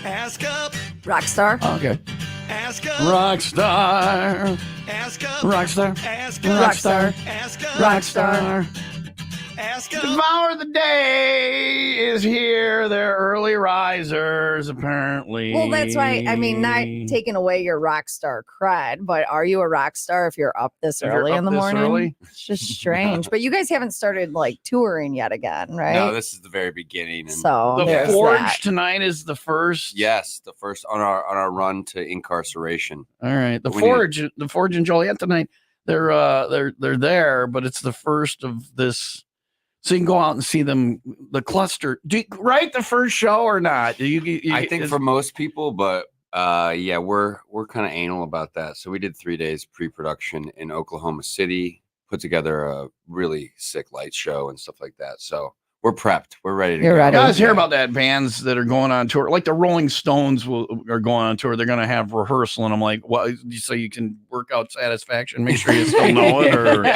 Ask up. Rockstar. Okay. Ask up. Rockstar. Ask up. Rockstar. Ask Rockstar. up. Ask up. Rockstar. Ask up. Devour the Day is here. They're early risers, apparently. Well, that's why, I mean, not taking away your rock star cred, but are you a rock star if you're up this early in the morning? Early? It's just strange. But you guys haven't started like touring yet again, right? No, this is the very beginning. And So The there's Forge that. tonight is the first. yes, the first on our run to incarceration. All right. The We Forge and Joliet tonight. They're there, but it's the first of this. So you can go out and see them. The cluster. Right, the first show or not? I think for most people, but yeah, we're kind of anal about that. So we did 3 days pre-production in Oklahoma City, put together a really sick light show and stuff like that. So we're prepped. We're ready to You're go. ready. You guys hear about that? Bands that are going on tour, like the Rolling Stones are going on tour. They're going to have rehearsal, and I'm like, well, so you can work out Satisfaction. Make sure you still know it, or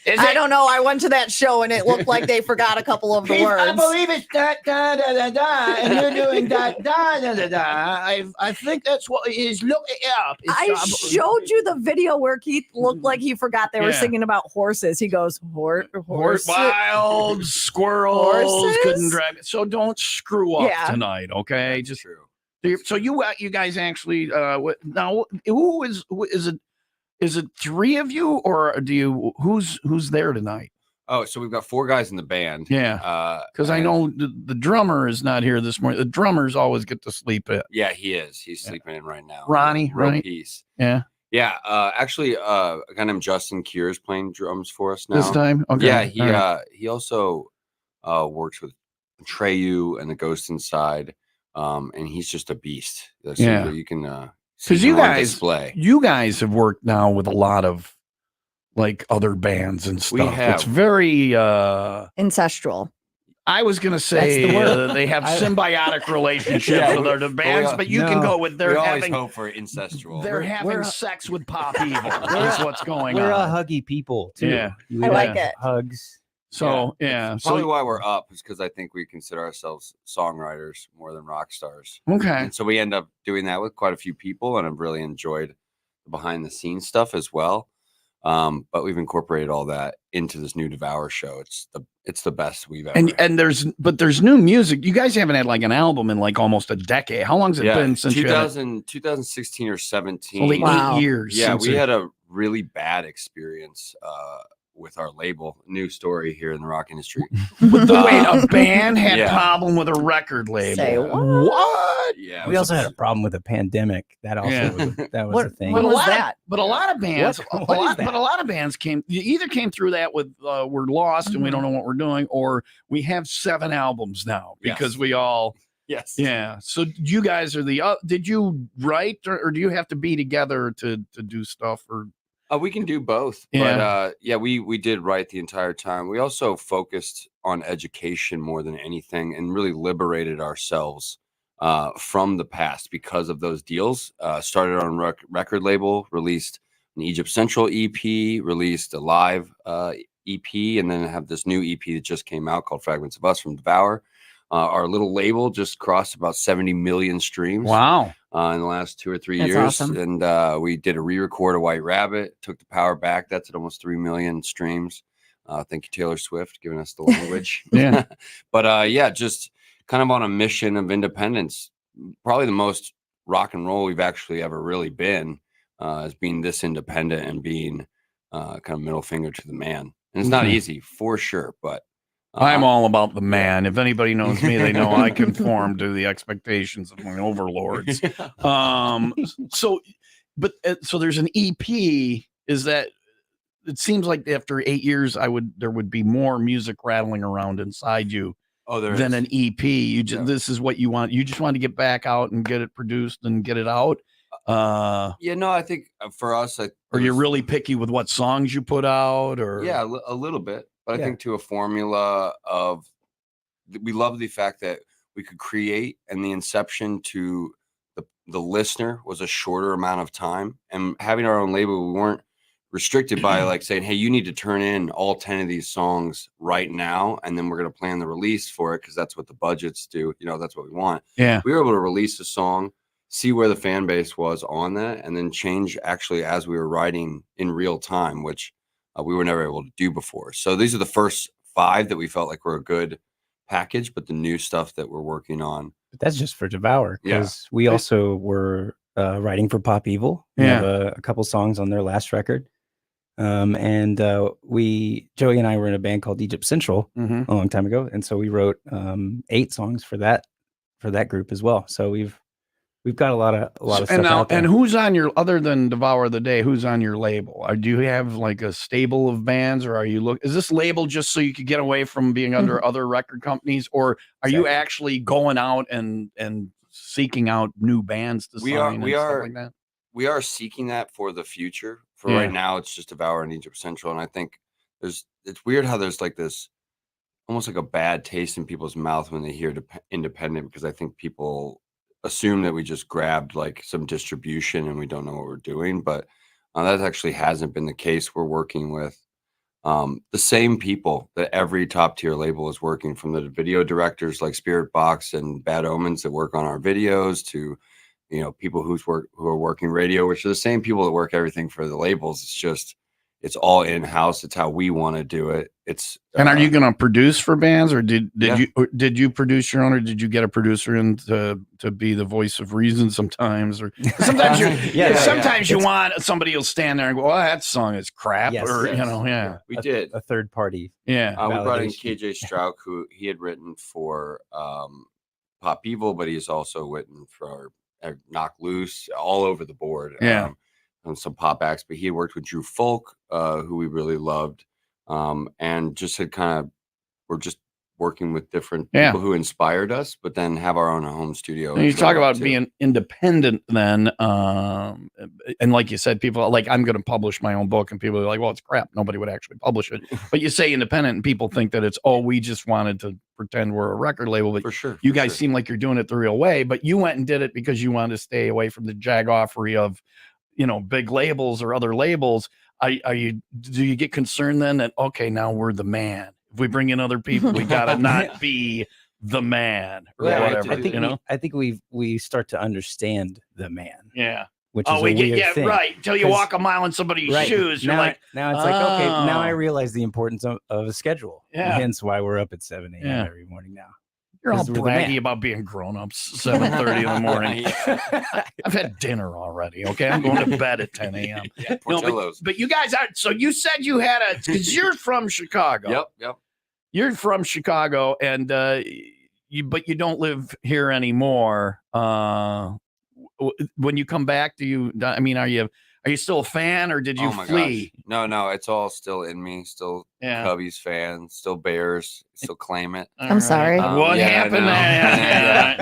I don't know. I went to that show and it looked like they forgot a couple of the words. I believe it's da da da da da, and you're doing da da da da da. I think that's what it is. Look it up. I showed you the video where Keith looked like he forgot they were singing about horses. He goes, horse, wild squirrels Horses? couldn't drive it. So don't screw up Yeah. tonight, okay? That's Just true. so you guys actually now who is it? Is it three of you, or do you who's there tonight? Oh, so we've got 4 guys in the band. Yeah, because I know the drummer is not here this morning. The drummers always get to sleep in. Yeah, he is. He's sleeping in right now. Ronnie, Real right? peace. Yeah. Yeah. Actually, a guy named Justin Kier is playing drums for us now. This time, okay. Yeah, he also works with Treyu and the Ghost Inside, and he's just a beast. So Yeah. you can Because see you him on guys, display. you guys have worked now with a lot of like other bands and stuff. We have. It's very ancestral. I was gonna say they have symbiotic relationships with other bands, but you can go with we always hope for ancestral. they're having sex with Pop Evil. That's what's going We're on. a huggy people too. Yeah. I like it. Hugs. So yeah, Probably why we're up is because I think we consider ourselves songwriters more than rock stars. okay. And so we end up doing that with quite a few people, and I've really enjoyed the behind the scenes stuff as well. But we've incorporated all that into this new Devour show. It's the best we've ever. And there's new music. You guys haven't had like an album in like almost a decade. How long's it been since 2016 or 17? Only Wow. 8 years. Yeah, since we had a really bad experience with our label. New story here in the rock industry. Wait, a band had Yeah. problem with a record label. Say what? What? Yeah, it We was also had a problem with a pandemic. That also Yeah. that was What- a thing. what But a was lot that? But a lot of bands, What is that? but a lot of bands either came through that with we're lost and we don't know what we're doing, or we have 7 albums now because Yes. we all yes. yeah. So you guys are did you write or do you have to be together to do stuff or? We can do both. Yeah. But we did write the entire time. We also focused on education more than anything and really liberated ourselves from the past because of those deals. Started on record label, released an Egypt Central EP, released a live EP, and then have this new EP that just came out called Fragments of Us from Devour. Our little label just crossed about 70 million streams. Wow. In the last 2 or 3 That's years. awesome. And we did a re-record of White Rabbit, took the power back. That's at almost 3 million streams. Thank you, Taylor Swift, giving us the language. Yeah. But yeah, just kind of on a mission of independence. Probably the most rock and roll we've actually ever really been, as being this independent and being kind of middle finger to the man. And it's not Okay. easy for sure, but I'm all about the man. If anybody knows me, they know I conform to the expectations of my overlords. So there's an EP. Is that? It seems like after 8 years, there would be more music rattling around inside you than an EP. This is what you want. You just want to get back out and get it produced and get it out. Yeah, no, I think for us, Are you really picky with what songs you put out? Or yeah, a little bit. But I Yeah. think to a formula of, we love the fact that we could create, and the inception to the listener was a shorter amount of time. And having our own label, we weren't restricted by like saying, hey, you need to turn in all 10 of these songs right now, and then we're going to plan the release for it because that's what the budgets do. You know, that's what we want. Yeah. We were able to release a song, see where the fan base was on that, and then change actually as we were writing in real time, which we were never able to do before. So these are the first 5 that we felt like were a good package, but the new stuff that we're working on. But that's just for Devour, Yeah. because we also were writing for Pop Evil. We have a couple songs on their last record. And Joey and I were in a band called Egypt Central Mhm. a long time ago, and so we wrote 8 songs for that group as well. So we've got a lot of stuff And now, out there. and who's on your, other than Devour the Day, who's on your label? Or do you have like a stable of bands, or are you is this label just so you could get away from being under other record companies, or are you actually going out and seeking out new bands to sign? We stuff are like that? We are seeking that for the future. For right now, it's just Devour and Egypt Central, and I think it's weird how there's like this almost like a bad taste in people's mouth when they hear independent, because I think people assume that we just grabbed like some distribution and we don't know what we're doing, but that actually hasn't been the case. We're working with the same people that every top tier label is working, from the video directors like Spirit Box and Bad Omens that work on our videos, to people who are working radio, which are the same people that work everything for the labels. It's just, it's all in house. It's how we want to do it. It's and are you going to produce for bands, or did you produce your own, or did you get a producer in to be the voice of reason sometimes? Or sometimes sometimes you want somebody who'll stand there and go, well, that song is crap. Yes. Or Yes. We did a third party. Yeah. We brought in validation. KJ Strauk, who he had written for Pop Evil, but he's also written for Knock Loose, all over the board. On some pop acts, but he had worked with Drew Folk, who we really loved, and just had we're just working with different people who inspired us, but then have our own home studio. And you talk about being independent then, and like you said, people like, I'm going to publish my own book, and people are like, well, it's crap, nobody would actually publish it. But you say independent and people think that it's, we just wanted to pretend we're a record label. But for sure, you guys seem like you're doing it the real way, but you went and did it because you wanted to stay away from the jagoffery of big labels or other labels. Do you get concerned then that, okay, now we're the man, if we bring in other people, we gotta not be the man or whatever? I think we start to understand the man. Yeah. Which is a weird thing. Right. Until you walk a mile in somebody's shoes, you're like, now it's like, okay, now I realize the importance of a schedule. Yeah. Hence why we're up at 7 a.m. every morning now. You're all braggy about being grown-ups, 7:30 in the morning. I've had dinner already, okay? I'm going to bed at 10 a.m. But you guys are, so you said you had because you're from Chicago. Yep. You're from Chicago, and but you don't live here anymore. When you come back, are you still a fan, or did you flee? Gosh. No, it's all still in me. Still Cubbies fan, still Bears, still claim it. I'm sorry. What happened?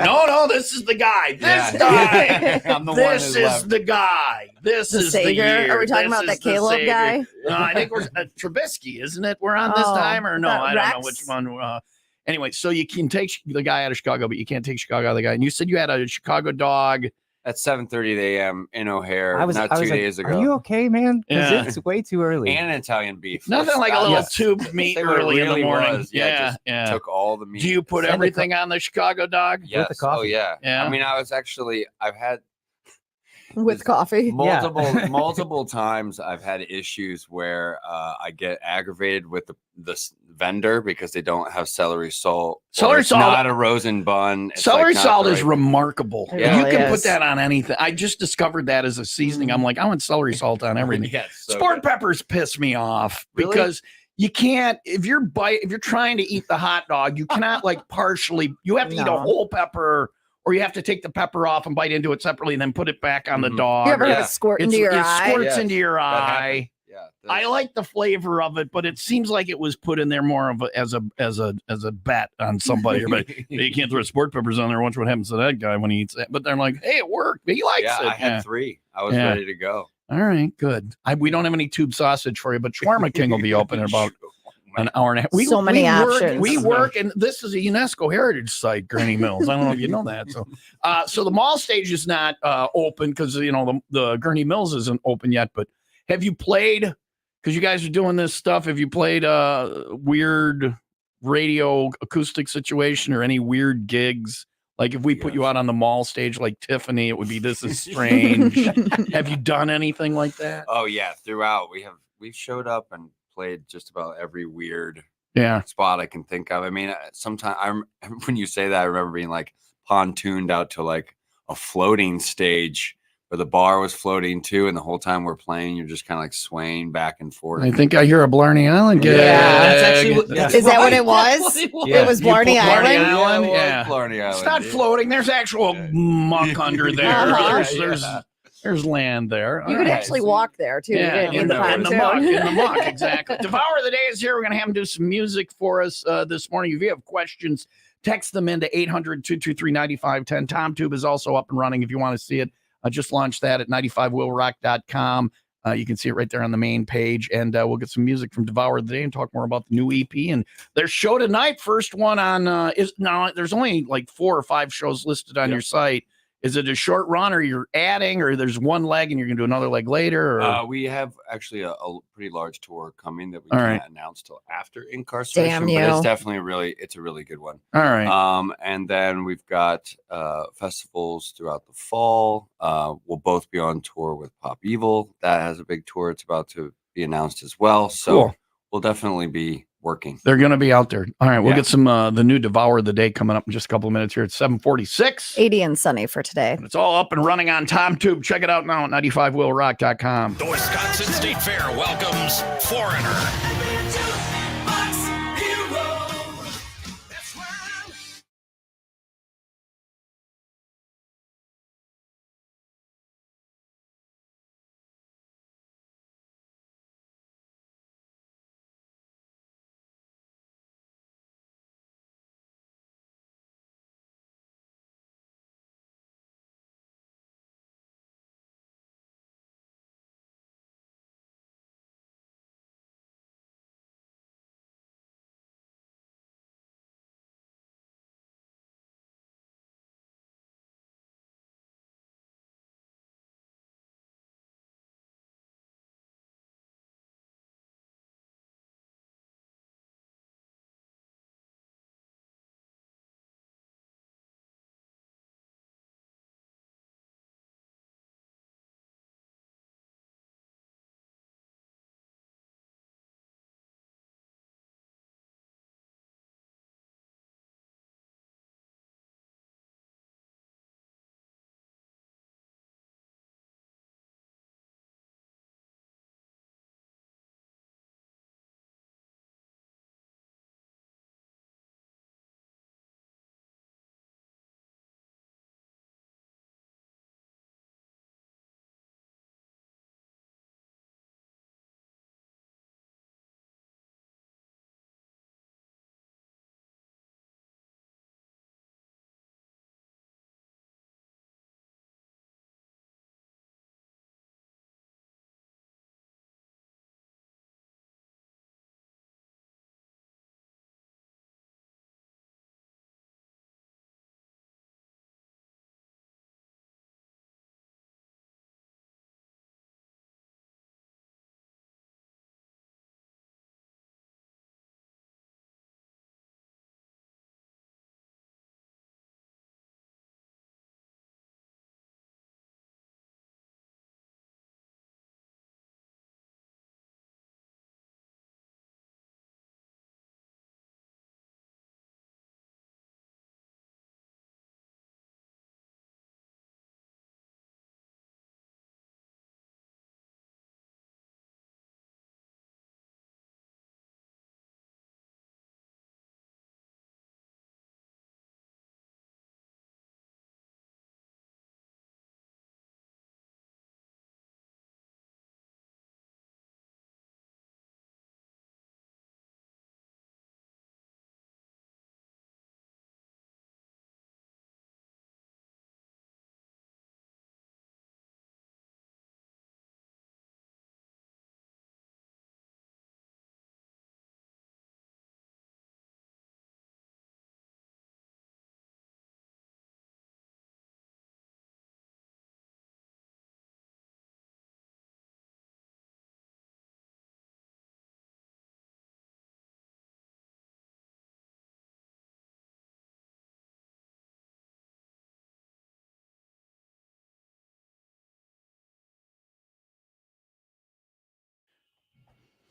No, this is the guy. This guy. I'm the this is the guy. This is the year. Are we talking about that Caleb guy? No, I think we're Trubisky, isn't it? We're on this time, or no? I don't know which one. Anyway, so you can take the guy out of Chicago, but you can't take Chicago out of the guy. And you said you had a Chicago dog. At 7:30 a.m. in O'Hare, not 2 days ago. Are you okay, man? Because it's way too early. And an Italian beef. Nothing like a little tube meat early in the morning. Yeah. Took all the meat. Do you put everything on the Chicago dog? Yes. With the coffee? Oh, yeah. Yeah. I mean, I've had with coffee. Multiple times I've had issues where I get aggravated with the vendor because they don't have celery salt. Celery salt, not a rosin bun. Celery salt is remarkable. Yeah, you can put that on anything. I just discovered that as a seasoning. I'm like, I want celery salt on everything. Sport peppers piss me off because you can't, if you're trying to eat the hot dog, you cannot you have to eat a whole pepper, or you have to take the pepper off and bite into it separately and then put it back on the dog. You ever have it squirt into your eye? It squirts into your eye. Yeah, I like the flavor of it, but it seems like it was put in there more of as a bet on somebody. But you can't throw sport peppers on there. Watch what happens to that guy when he eats it. But they're like, hey, it worked. He likes it. I had 3. I was ready to go. All right, good. We don't have any tube sausage for you, but Shawarma King will be open in about an hour and a half. So many options. We work, and this is a UNESCO heritage site, Gurney Mills. I don't know if you know that. So the mall stage is not open because the Gurney Mills isn't open yet. But have you played because you guys are doing this stuff. Have you played a weird radio acoustic situation or any weird gigs? Like if we put you out on the mall stage like Tiffany, it would be This Is Strange. Have you done anything like that? Oh yeah, throughout we've showed up and played just about every weird Yeah. spot I can think of. I mean, sometimes when you say that, I remember being like pontooned out to like a floating stage where the bar was floating too, and the whole time we're playing, you're just kind of like swaying back and forth. I think I hear a Blarney Island gig. That's actually Is that what it was? It was Blarney Island. Island? Yeah, Yeah. Blarney Island. It's not floating. There's actual muck under there. Uh-huh. There's land there. You could actually walk there too. Yeah, You in didn't the need muck, pontoon. in the muck, exactly. Devour the Day is here. We're going to have him do some music for us this morning. If you have questions, text them into 800-223-9510. TomTube is also up and running if you want to see it. I just launched that at 95willrock.com. You can see it right there on the main page, and we'll get some music from Devour the Day and talk more about the new EP and their show tonight. First one on there's only like 4 or 5 shows listed on your site. Is it a short run, or you're adding, or there's one leg and you're going to do another leg later? Or? We have actually a pretty large tour coming that we can't announce till after incarceration. Damn but you. it's definitely it's a really good one. All right. And then we've got festivals throughout the fall. We'll both be on tour with Pop Evil. That has a big tour. It's about to be announced as well. So we'll definitely be working. They're going to be out there. All right. We'll get some the new Devour the Day coming up in just a couple of minutes here at 7:46. 80 and sunny for today. It's all up and running on TomTube. Check it out now at 95willrock.com. The Wisconsin State Fair welcomes Foreigner.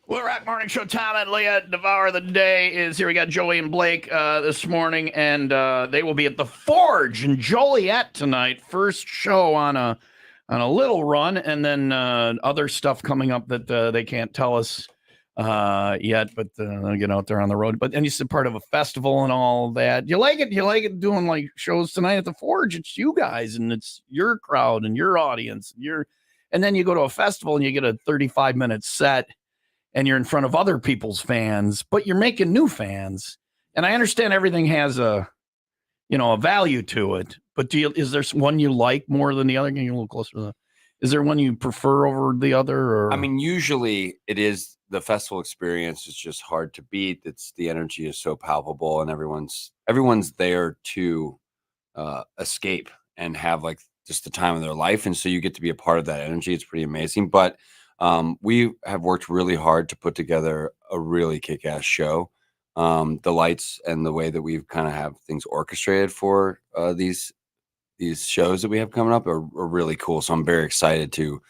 Well, Rock Morning Show, Tom and Leah, Devour the Day is here. We got Joey and Blake this morning, and they will be at the Forge in Joliet tonight. First show on a little run, and then other stuff coming up that they can't tell us yet, but they'll get out there on the road. But then you're part of a festival and all that. You like it? You like it doing like shows tonight at the Forge? It's you guys, and it's your crowd and your audience. And then you go to a festival and you get a 35-minute set. And you're in front of other people's fans, but you're making new fans. And I understand everything has a value to it. But is there one you like more than the other? Getting a little closer to that. Is there one you prefer over the other? Or? I mean, usually it is the festival experience is just hard to beat. The energy is so palpable, and everyone's there to escape and have like just the time of their life. And so you get to be a part of that energy. It's pretty amazing. But we have worked really hard to put together a really kick-ass show. The lights and the way that we've kind of have things orchestrated for these shows that we have coming up are really cool. So I'm very excited to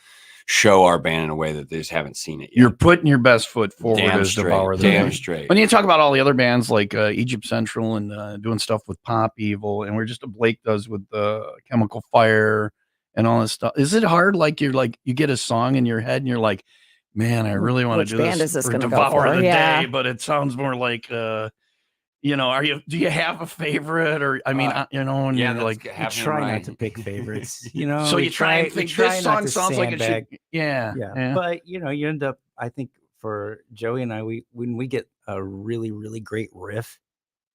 show our band in a way that they just haven't seen it yet. You're putting your best foot forward Damn as straight, Devour the damn Day. straight. When you talk about all the other bands like Egypt Central and doing stuff with Pop Evil, and we're just Blake does with Chemical Fire and all this stuff. Is it hard? Like you get a song in your head and you're like, man, I really want to do band this is this for gonna go Devour for? the Yeah. Day, but it sounds more like, do you have a favorite? Or, I mean, and yeah, you're like, I try not to pick favorites, so you try and think this song sounds like it should. Yeah. But, you end up, I think for Joey and I, when we get a really, really great riff,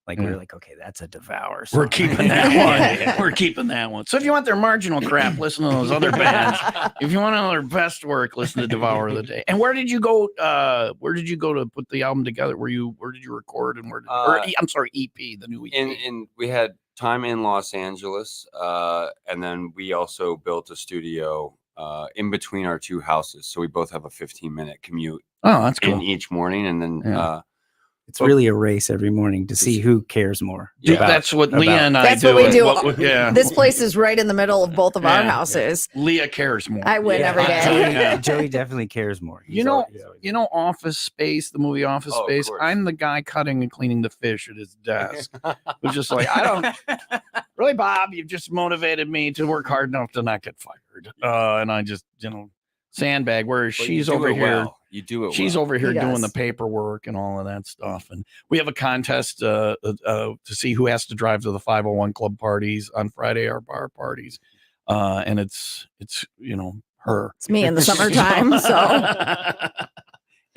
like we're like, okay, that's a Devour song. We're keeping that one. We're keeping that one. So if you want their marginal crap, listen to those other bands. If you want their best work, listen to Devour the Day. And where did you go? Where did you go to put the album together? Where did you record and where? I'm sorry, EP, the new EP. In we had time in Los Angeles, and then we also built a studio in between our two houses. So we both have a 15-minute commute. Oh, that's cool. In each morning, and then. It's really a race every morning to see who cares more. Yeah, that's what Leah and I that's do. What we do. Yeah. This place is right in the middle of both of our houses. Leah cares more. I win every day. Joey definitely cares more. Office Space, the movie Office Space. I'm the guy cutting and cleaning the fish at his desk. It's just like, I don't really, Bob, you've just motivated me to work hard enough to not get fired. And I just, sandbag, whereas she's over here. Well. You do it. She's over here doing the paperwork and all of that stuff. And we have a contest to see who has to drive to the 501 club parties on Friday, our bar parties. And it's her. It's me in the summertime. So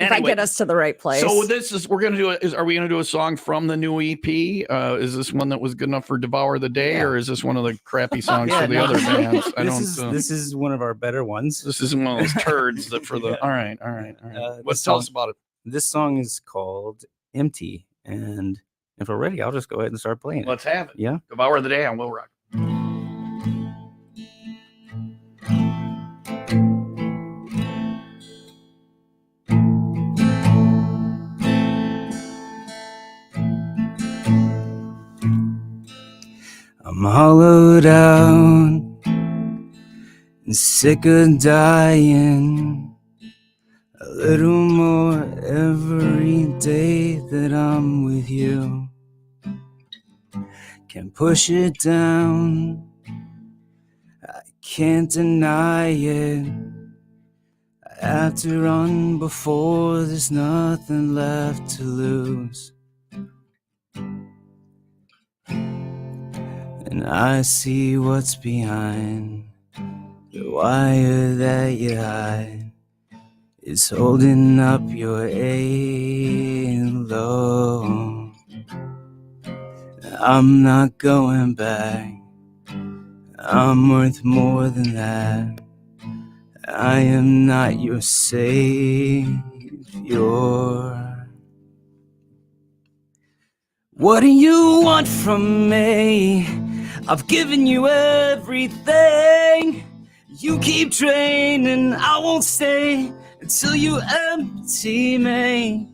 if I get us to the right place. So are we gonna do a song from the new EP? Is this one that was good enough for Devour the Day, or is this one of the crappy songs for the other bands? This is one of our better ones. This isn't one of those turds that for the. All right. Tell us about it. This song is called Empty, and if we're ready, I'll just go ahead and start playing it. Let's have it. Yeah. Devour the Day on WIIL Rock. I'm hollowed out and sick of dying. A little more every day that I'm with you. Can't push it down, I can't deny it. I have to run before there's nothing left to lose. And I see what's behind the wire that you hide. It's holding up your halo. I'm not going back. I'm worth more than that. I am not your savior. What do you want from me? I've given you everything. You keep draining, I won't stay until you empty me.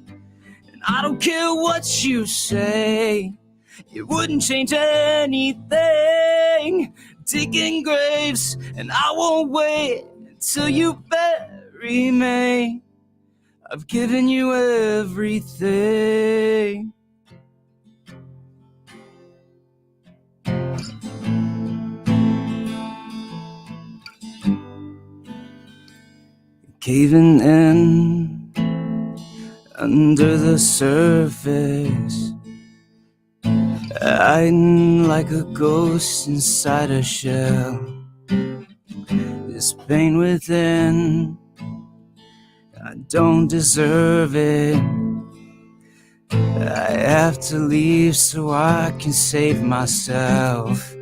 And I don't care what you say, it wouldn't change anything. Digging graves, and I won't wait until you bury me. I've given you everything. Caving in under the surface, hiding like a ghost inside a shell. This pain within, I don't deserve it. I have to leave so I can save myself.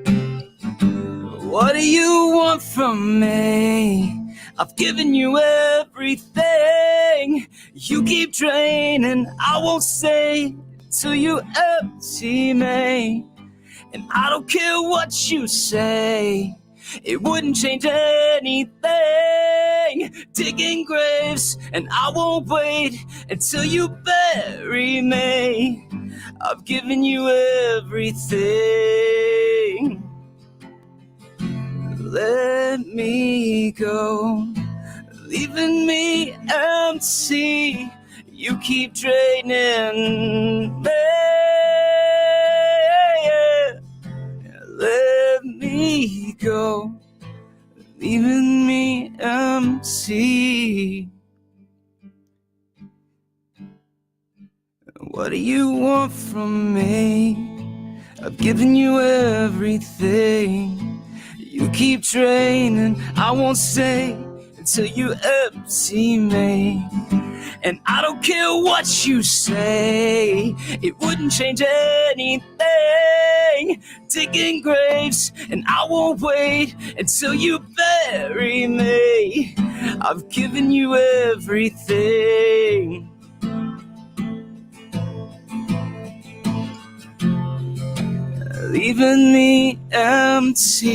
What do you want from me? I've given you everything. You keep draining, I won't say till you empty me. And I don't care what you say, it wouldn't change anything. Digging graves, and I won't wait until you bury me. I've given you everything. Let me go, leaving me empty. You keep draining me. Let me go, leaving me empty. What do you want from me? I've given you everything. You keep draining, I won't say until you empty me. And I don't care what you say, it wouldn't change anything. Digging graves, and I won't wait until you bury me. I've given you everything. Leaving me empty.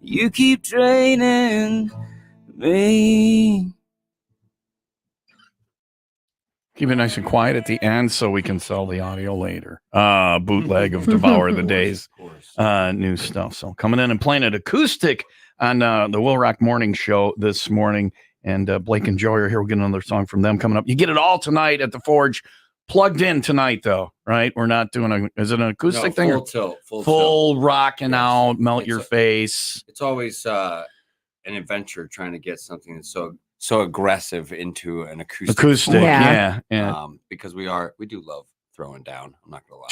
You keep draining me. Keep it nice and quiet at the end so we can sell the audio later. Bootleg of Devour the Days. New stuff. So coming in and playing it acoustic on the Will Rock Morning Show this morning. And Blake and Joey are here. We'll get another song from them coming up. You get it all tonight at the Forge. Plugged in tonight, though, right? We're not doing is it an acoustic thing? Full tilt. Full rocking out, melt It's your face. It's always an adventure trying to get something that's so aggressive into an acoustic. form. Yeah. Because we do love throwing down. I'm not gonna lie.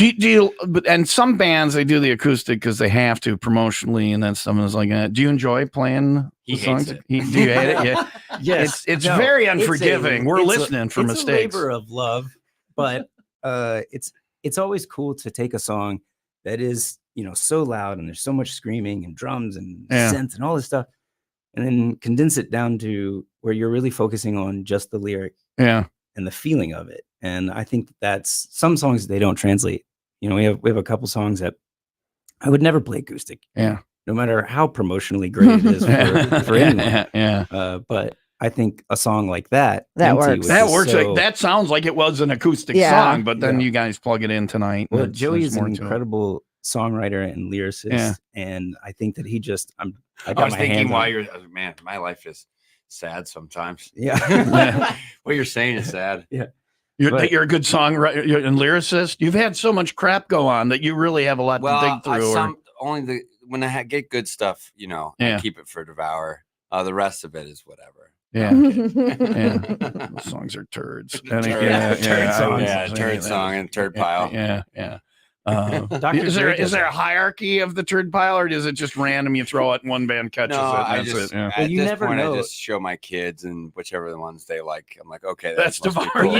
And some bands, they do the acoustic because they have to promotionally, and then someone's like, do you enjoy playing He the songs? hates it. Do you hate it? Yeah. Yes. It's very unforgiving. We're listening for mistakes. It's a labor of love, but it's always cool to take a song that is, so loud and there's so much screaming and drums and synth and all this stuff, and then condense it down to where you're really focusing on just the lyric and the feeling of it. And I think that's some songs they don't translate. We have a couple songs that I would never play acoustic. Yeah. No matter how promotionally great it is for anyone. But I think a song like that works. That works. That sounds like it was an acoustic song, but then you guys plug it in tonight. Well, Joey is an incredible songwriter and lyricist, and I think that he just I was thinking my life is sad sometimes. Yeah. What you're saying is sad. Yeah. You're a good songwriter and lyricist. You've had so much crap go on that you really have a lot to dig through. When I get good stuff, I keep it for Devour. The rest of it is whatever. Yeah. Those songs are turds. Turd song and turd pile. Yeah. Is there a hierarchy of the turd pile, or is it just random? You throw it, and one band catches it. And that's it. Yeah. At this point, I just show my kids, and whichever the ones they like, I'm like, okay, that's Devour. Cool.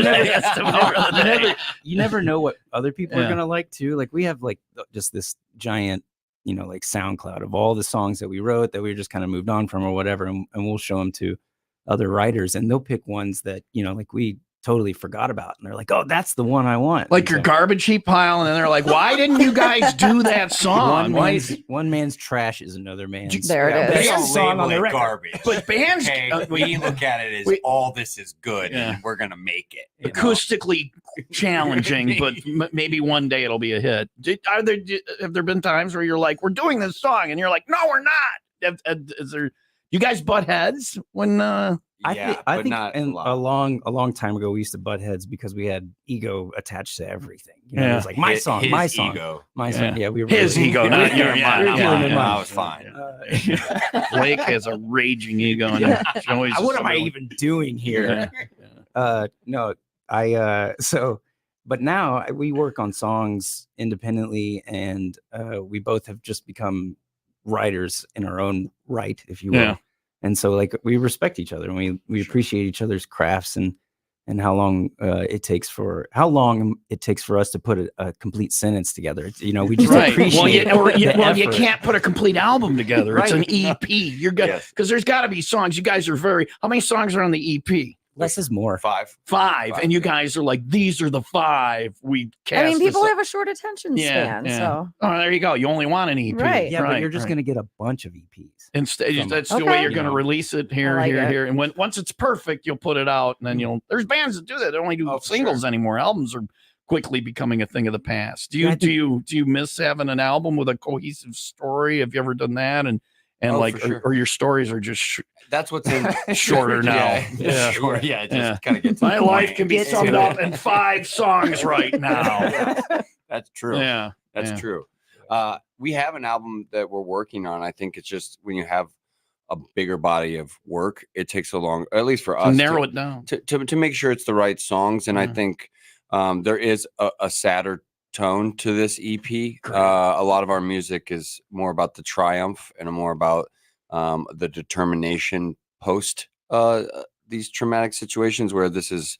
You never know what other people are gonna like too. Like we have just this giant, SoundCloud of all the songs that we wrote that we just kind of moved on from or whatever, and we'll show them to other writers, and they'll pick ones that we totally forgot about, and they're like, oh, that's the one I want. Like your garbage heap pile, and then they're like, why didn't you guys do that song? One man's trash is another man's. There it is. They song on the record. Garbage. But bands, we look at it as all this is good, and we're gonna make it acoustically challenging, but maybe one day it'll be a hit. Have there been times where you're like, we're doing this song, and you're like, no, we're not? Is there You guys butt heads when I think not and a lot. a long time ago we used to butt heads because we had ego attached to everything. You know, Yeah. it was like my song, His my song, ego. my song. Yeah, we were his really- ego, not your. Yeah, we were doing it mine. I was fine. Blake has a raging ego, and Joey's What am I somebody- even doing here? Yeah. No, but now we work on songs independently, and we both have just become writers in our own right, if you will. Yeah. And so like we respect each other, and we appreciate each other's crafts and how long it takes for us to put a complete sentence together. It's, you know, we just appreciate Well, you effort. can't put a complete album together. It's an EP. You're good Yes. because there's got to be songs. You guys are how many songs are on the EP? Less is more. Five, and you guys are like, these are the 5 we cast. I mean, people this- have a short attention span, so Oh, there you go. You only want an EP, Right. Yeah, but you're just going to get a bunch of EPs. Instead, that's the Okay. way you're You going to know. release it here, I like it. here, and once it's perfect, you'll put it out, and then there's bands that do that. They don't only do Oh, for singles anymore. Albums are quickly becoming a thing of the past. Do you Yeah, I do you miss having an album with a cohesive story? Have you ever done that? And Oh, like, for sure. or your stories are just That's what's in shorter now. Yeah, Yeah. Short. Yeah, it just Yeah. kind of gets. My life can be Get summed to up in 5 songs right now. That's true. Yeah, That's yeah. true. We have an album that we're working on. I think it's just when you have a bigger body of work, it takes a long, at least for To us, narrow it down. to make sure it's the right songs. And I Yeah. think there is a sadder tone to this EP. A lot of our music is more about the triumph and more about the determination post these traumatic situations, where these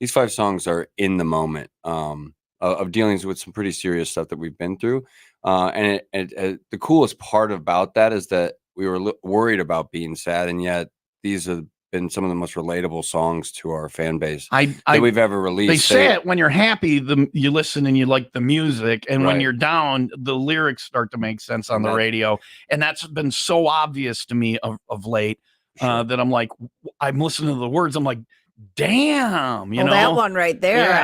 5 songs are in the moment of dealings with some pretty serious stuff that we've been through. And the coolest part about that is that we were worried about being sad, and yet these have been some of the most relatable songs to our fan base that we've ever released. They say it when you're happy, you listen and you like the music, and when Right. you're down, the lyrics start to make sense on the radio, and that's been so obvious to me of late that I'm like, I'm listening to the words, I'm like, damn, you know that one right there, Yeah.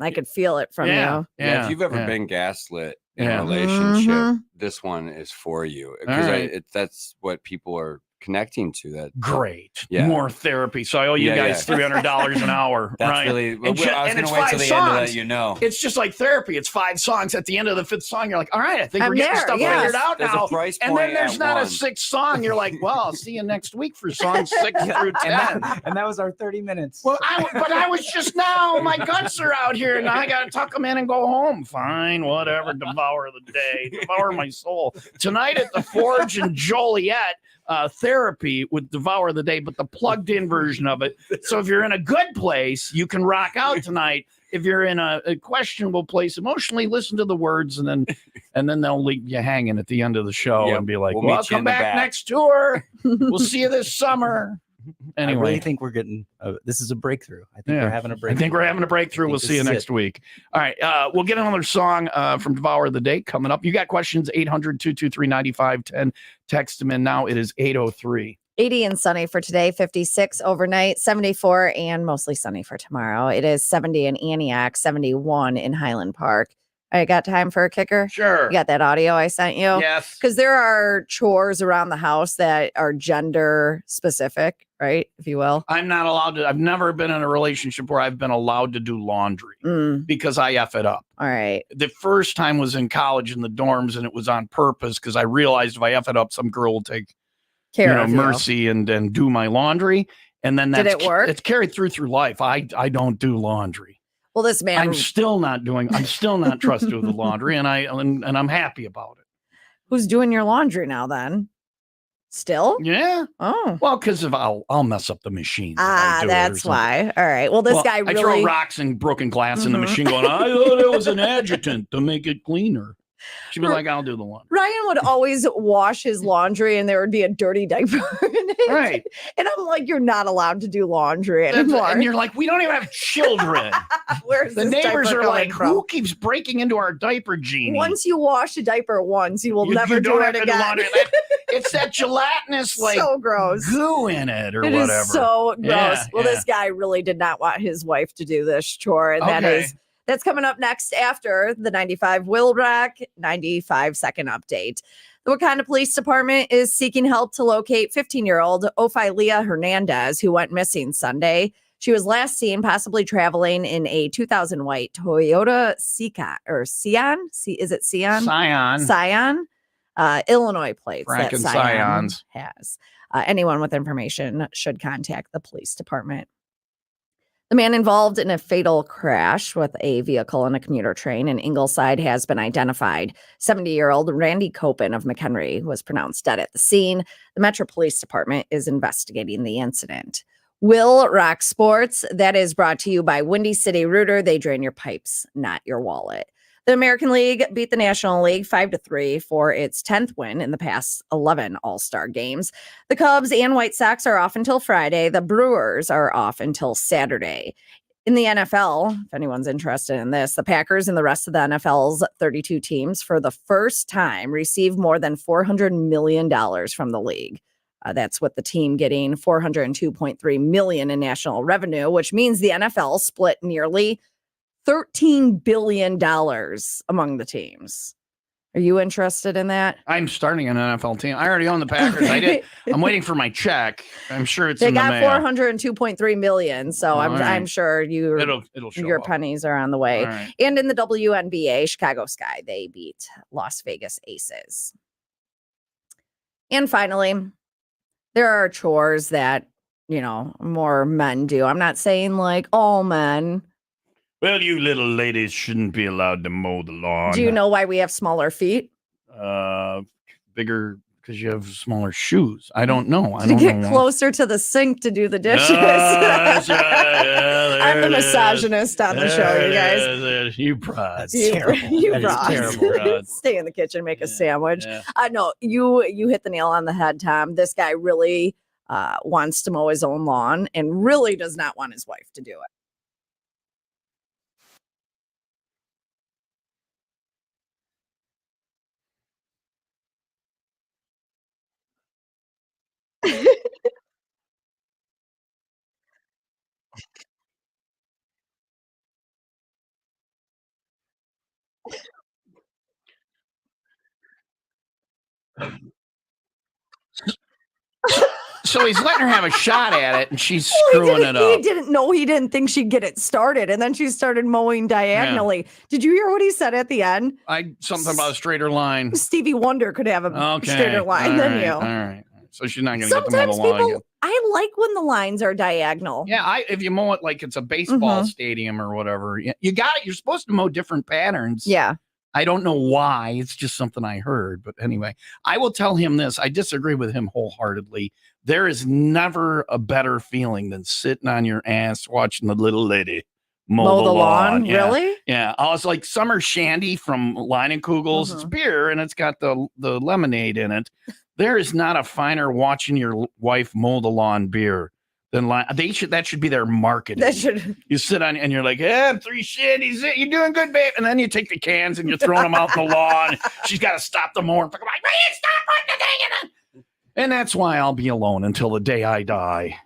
I could feel it from you. Yeah, if you've ever yeah. been gaslit in Yeah. a relationship, Mhm. this one is for you, All because right. that's what people are connecting to. That Great, Yeah. more therapy. So I owe you Yeah, guys yeah. $300 an hour. that's right? really. And I was and going it's to wait 5 till the end to let songs. you know. It's just like therapy. It's 5 songs. At the end of the 5th song, you're like, all right, I think I'm we're getting there, stuff yes. figured out There's now. a price And then point there's at not a one. 6th song. You're like, well, I'll see you next week for songs 6 through 10. And that was our 30 minutes. Well, but I was just now, my guts are out here, and I got to tuck them in and go home. Fine, whatever, devour the day, devour my soul. Tonight at the Forge in Joliet, therapy with Devour the Day, but the plugged in version of it. So if you're in a good place, you can rock out tonight. If you're in a questionable place emotionally, listen to the words, and then they'll leave you hanging at the end of the show Yep, and be like, we'll well, meet you come in the back back." next tour. We'll see you this summer. I Anyway, really think we're getting this is a breakthrough. I think Yeah. we're having a I breakthrough. think we're having a breakthrough. I think We'll this see you is next week. All right. We'll get another song from Devour the Day coming up. You got questions, 800-223-9510. Text them in now. It is 8:03. 80 and sunny for today, 56 overnight, 74 and mostly sunny for tomorrow. It is 70 in Antioch, 71 in Highland Park. I got time for a kicker? Sure. You got that audio I sent you? Yes. Because there are chores around the house that are gender specific, right? If you will. I'm not allowed to. I've never been in a relationship where I've been allowed to do laundry because I F it up. All right. The first time was in college in the dorms, and it was on purpose because I realized if I F it up, some girl will take Care of you. mercy and do my laundry. And then Did that's it work? It's carried through life. I don't do laundry. Well, this man, I'm still not trusted with the laundry, and I'm happy about it. who's doing your laundry now then? Still? Yeah. Oh. Well, because I'll mess up the machine. if I do it or That's something. why. All right. Well, this Well, guy I throw really rocks and broken glass in the Mhm. machine going, I thought it was an adjutant to make it cleaner. She'd be like, I'll do the laundry. Ryan would always wash his laundry and there would be a dirty diaper in it. Right. And I'm like, you're not allowed to do laundry anymore. And you're like, we don't even have children. Where's The this neighbors diaper are coming like, from? who keeps breaking into our diaper genie? Once you wash a diaper once, you will never do don't it have to again. laundry. It's that gelatinous like so gross. goo in it or It is whatever. so gross. Yeah, Well, yeah. this guy really did not want his wife to do this chore. And Okay. that's coming up next after the 95 WIIL Rock 95 second update. The Wakanda Police Department is seeking help to locate 15-year-old Ophilia Hernandez, who went missing Sunday. She was last seen possibly traveling in a 2000 white Toyota Scion. Is it Scion? Scion. Illinois plates that Frackin' Scion Scions. has. Anyone with information should contact the police department. The man involved in a fatal crash with a vehicle and a commuter train in Ingleside has been identified. 70-year-old Randy Copen of McHenry was pronounced dead at the scene. The Metro Police Department is investigating the incident. WIIL Rock Sports, that is brought to you by Windy City Rooter. They drain your pipes, not your wallet. The American League beat the National League 5-3 for its 10th win in the past 11 All-Star games. The Cubs and White Sox are off until Friday. The Brewers are off until Saturday. In the NFL, if anyone's interested in this, the Packers and the rest of the NFL's 32 teams for the first time received more than $400 million from the league. That's with the team getting $402.3 million in national revenue, which means the NFL split nearly $13 billion among the teams. Are you interested in that? I'm starting an NFL team. I already own the Packers. I'm waiting for my check. I'm sure it's they in the got mail. $402.3 million. So I'm sure it'll show your up. pennies are on the way. Right. And in the WNBA, Chicago Sky, they beat Las Vegas Aces. And finally, there are chores that, more men do. I'm not saying like all men. Well, you little ladies shouldn't be allowed to mow the lawn. Do you know why we have smaller feet? Bigger because you have smaller shoes. I don't know. I to don't get know. closer to the sink to do the dishes. That's right. Yeah, I'm the it is. misogynist on the show, you guys. There it is. You prods. You That is prods. terrible. Stay in the kitchen, make a sandwich. Yeah. No, you hit the nail on the head, Tom. This guy really wants to mow his own lawn and really does not want his wife to do it. So he's letting her have a shot at it, and she's screwing it up. He didn't think she'd get it started, and then she started mowing diagonally. Yeah. Did you hear what he said at the end? Something about a straighter line. Stevie Wonder could have a straighter line than you. All right. So she's not going to get to mow the lawn again. I like when the lines are diagonal. Yeah, if you mow it like it's a baseball stadium or whatever, you got it. You're supposed to mow different patterns. Yeah. I don't know why. It's just something I heard. But anyway, I will tell him this. I disagree with him wholeheartedly. There is never a better feeling than sitting on your ass watching the little lady mow the lawn. Yeah. Really? Yeah. I was like Summer Shandy from Leinenkugel's. It's beer and it's got the lemonade in it. There is not a finer watching your wife mow the lawn beer than that should be their marketing. You sit on and you're like, 3 shandies, you're doing good, babe. And then you take the cans and you're throwing them out in the lawn. She's got to stop the mower. I'm like, will you stop putting the thing in it? And that's why I'll be alone until the day I die.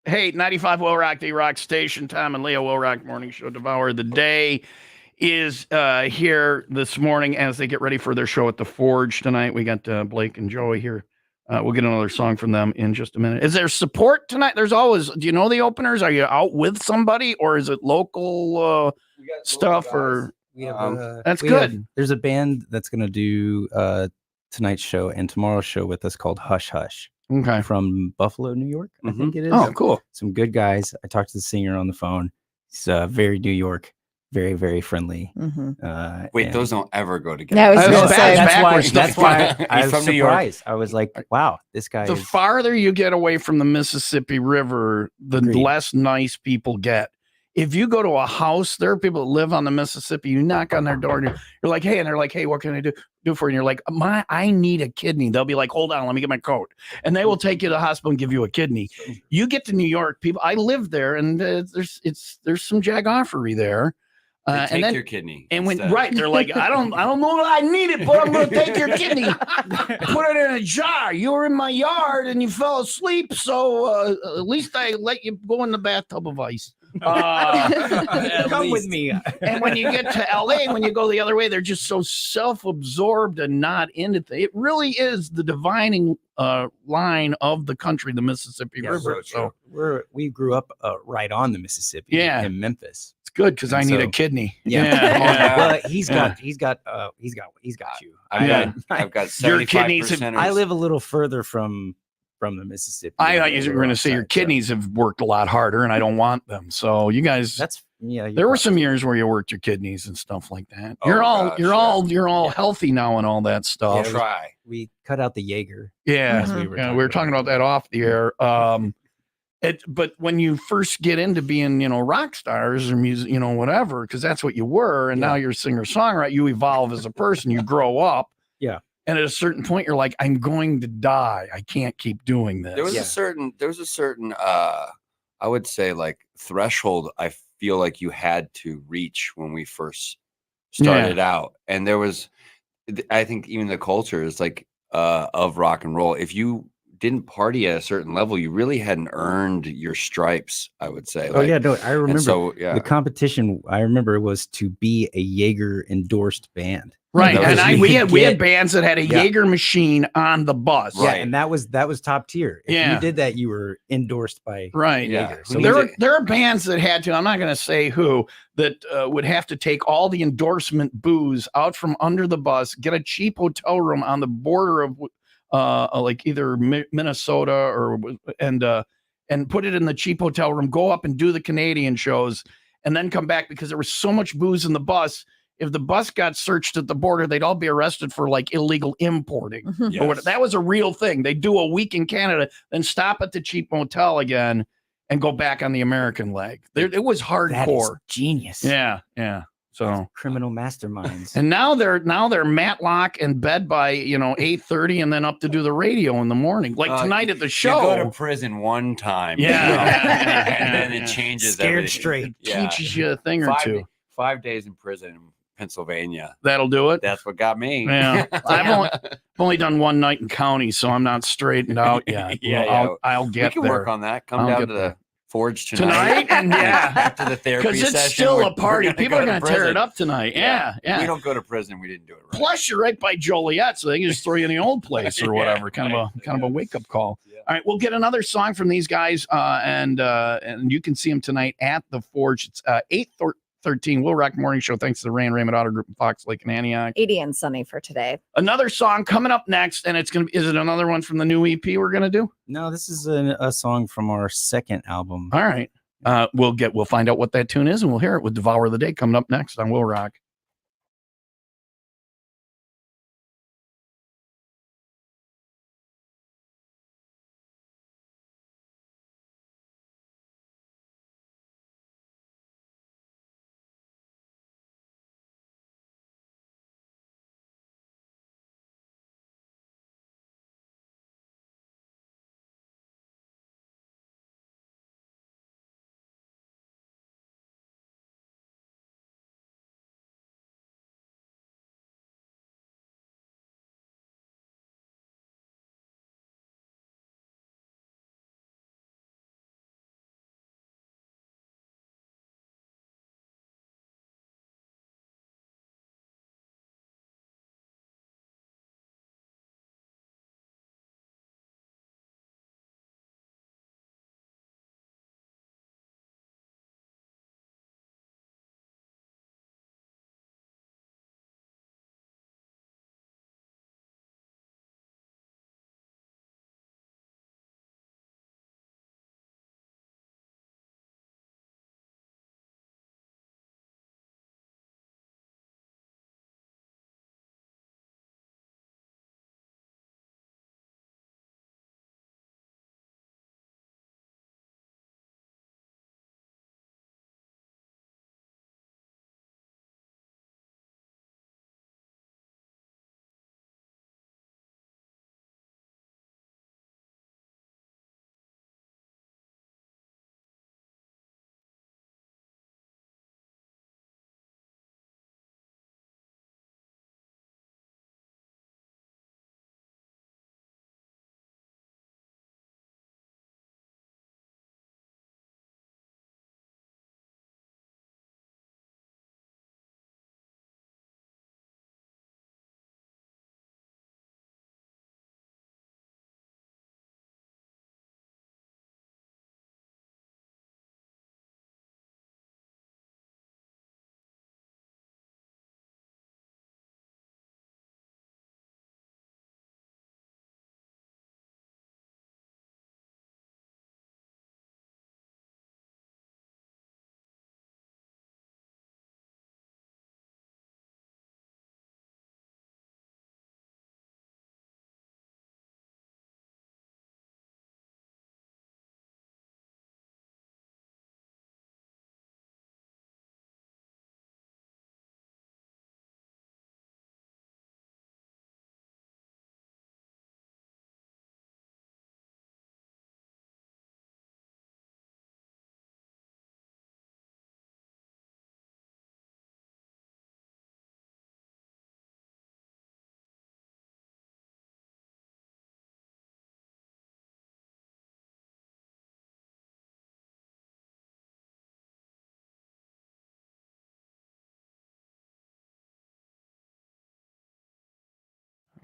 Hey, 95 Will Rock, the Rock Station. Tom and Leo Will Rock Morning Show. Devour the Day is here this morning as they get ready for their show at the Forge tonight. We got Blake and Joey here. We'll get another song from them in just a minute. Is there support tonight? There's always, do you know the openers? Are you out with somebody or is it local stuff? Or We have, that's good. There's a band that's going to do tonight's show and tomorrow's show with us called Hush Hush. Okay. From Buffalo, New York, I think it is. Oh, cool. Some good guys. I talked to the singer on the phone. He's very New York, very, very friendly. Wait, those don't ever go together. Yeah, I was gonna say, that's why I He's was from New York. surprised. I was like, wow, this guy The is farther you get away from the Mississippi River, the Agreed. less nice people get. If you go to a house, there are people that live on the Mississippi. You knock on their door and you're like, hey, and they're like, hey, what can I do for you? And you're like, I need a kidney. They'll be like, hold on, let me get my coat. And they will take you to the hospital and give you a kidney. You get to New York, people, I live there, and there's some jagoffery there. They take and then, your kidney. And when instead. they're like, I don't know that I need it, but I'm gonna take your kidney, put it in a jar. You were in my yard and you fell asleep, so at least I let you go in the bathtub of ice. come with me. And when you get to LA, when you go the other way, they're just so self-absorbed and not into things. It really is the dividing line of the country, the Mississippi River. So we grew up right on the Mississippi. In Memphis. It's good because I need a kidney. Well, he's got you. I've got 75%. I live a little further from the Mississippi. I thought you were going to say your kidneys have worked a lot harder, and I don't want them. So you guys, there were some years where you worked your kidneys and stuff like that. You're all healthy now and all that stuff. We cut out the Jaeger. Yeah, we were talking about that off the air. But when you first get into being, rock stars or music, whatever, because that's what you were, and now you're a singer-songwriter, you evolve as a person, you grow up. Yeah. And at a certain point, you're like, I'm going to die. I can't keep doing this. There was a certain, I would say, like, threshold I feel like you had to reach when we first started out. And there was, I think even the culture is like, of rock and roll. If you didn't party at a certain level, you really hadn't earned your stripes, I would say. I remember the competition. I remember it was to be a Jaeger endorsed band. Right. And we had bands that had a Jaeger machine on the bus. Right. And that was top tier. If you did that, you were endorsed by Jaeger. So there are bands that had to, I'm not going to say who, that would have to take all the endorsement booze out from under the bus, get a cheap hotel room on the border of like either Minnesota and put it in the cheap hotel room, go up and do the Canadian shows, and then come back because there was so much booze in the bus. If the bus got searched at the border, they'd all be arrested for like illegal importing. That was a real thing. They do a week in Canada, then stop at the cheap motel again and go back on the American leg. It was hardcore. That is genius. Yeah. So criminal masterminds. And now they're Matlock and bed by 8:30 and then up to do the radio in the morning. Like tonight at the show. You go to prison one time. And then it changes. Scared straight. Teaches you a thing or two. 5 days in prison in Pennsylvania. That'll do it. That's what got me. Yeah. I've only done one night in county, so I'm not straightened out yet. I'll get there. We can work on that. Come down to the Forge tonight and after the therapy session. Because it's still a party. People are going to tear it up tonight. Yeah. We don't go to prison. We didn't do it right. Plus, you're right by Joliet, so they can just throw you in the old place or whatever. Kind of a wake up call. Yeah. All right, we'll get another song from these guys, and you can see them tonight at the Forge. It's 8:13 Will Rock Morning Show. Thanks to the Raymond Auto Group in Fox Lake and Antioch. 80 and sunny for today. Another song coming up next, and is it another one from the new EP we're gonna do? No, this is a song from our second album. All right. We'll find out what that tune is, and we'll hear it with Devour the Day coming up next on Will Rock.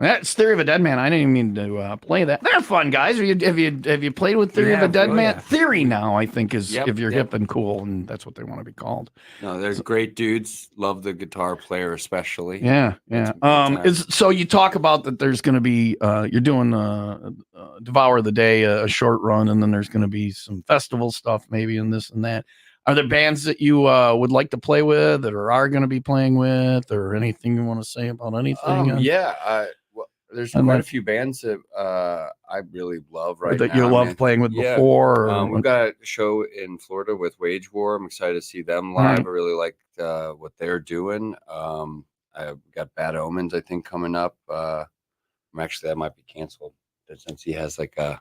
That's Theory of a Dead Man. I didn't even mean to play that. They're fun, guys. Have you played with Theory of a Dead Man? Yeah. Theory now, I think, is Yep, if you're yep. hip and cool, and that's what they want to be called. No, they're great dudes. Love the guitar player especially. Yeah, It's yeah. a good time. So you talk about that. There's going to be you're doing Devour the Day, a short run, and then there's going to be some festival stuff, maybe, and this and that. Are there bands that you would like to play with, that are going to be playing with, or anything you want to say about anything? Well, there's And quite then- a few bands that I really love right that now. you I love mean, playing with yeah. before? Or We've got a show in Florida with Wage War. I'm excited to see them Right. live. I really like what they're doing. I've got Bad Omens, I think, coming up. That might be canceled since he has like a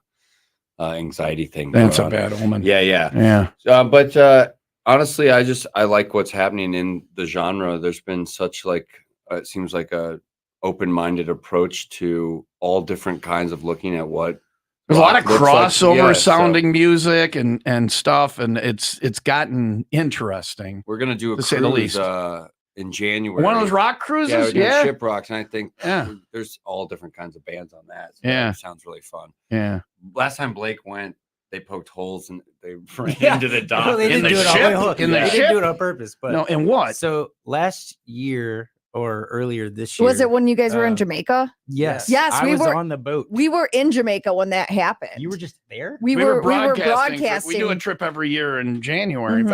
anxiety thing. That's going a on. bad omen. Yeah. Yeah. But honestly, I like what's happening in the genre. There's been such it seems like a open-minded approach to all different kinds of looking at what There's a lot of rock looks like. crossover Yeah, so sounding music and stuff, and it's gotten interesting. we're gonna do a to say the cruise least. in January. One of those rock Yeah, we're cruises, doing yeah, Shipwrecks, and I think Yeah. there's all different kinds of bands on that. So Yeah. that sounds really fun. yeah. Last time Blake went, they poked holes and they ran Yeah. into the dock. Well, they In didn't the do it ship? on, In the they ship? didn't do it on purpose. But No, and what? So last year or earlier this year, Was it when you guys were in uh, Jamaica? Yes, Yes, I we was were- on the boat. We were in Jamaica when that happened. You were just there. we were broadcasting. broadcasting. We do a trip every year in January, Mhm.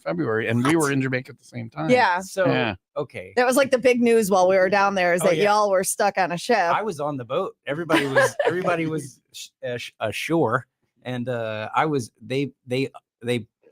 February, and we were in Jamaica at the same time. Yeah. So Yeah. okay, That was like the big news while we were down there is Oh, that yeah. y'all were stuck on a ship. I was on the boat. Everybody was ashore, and I was.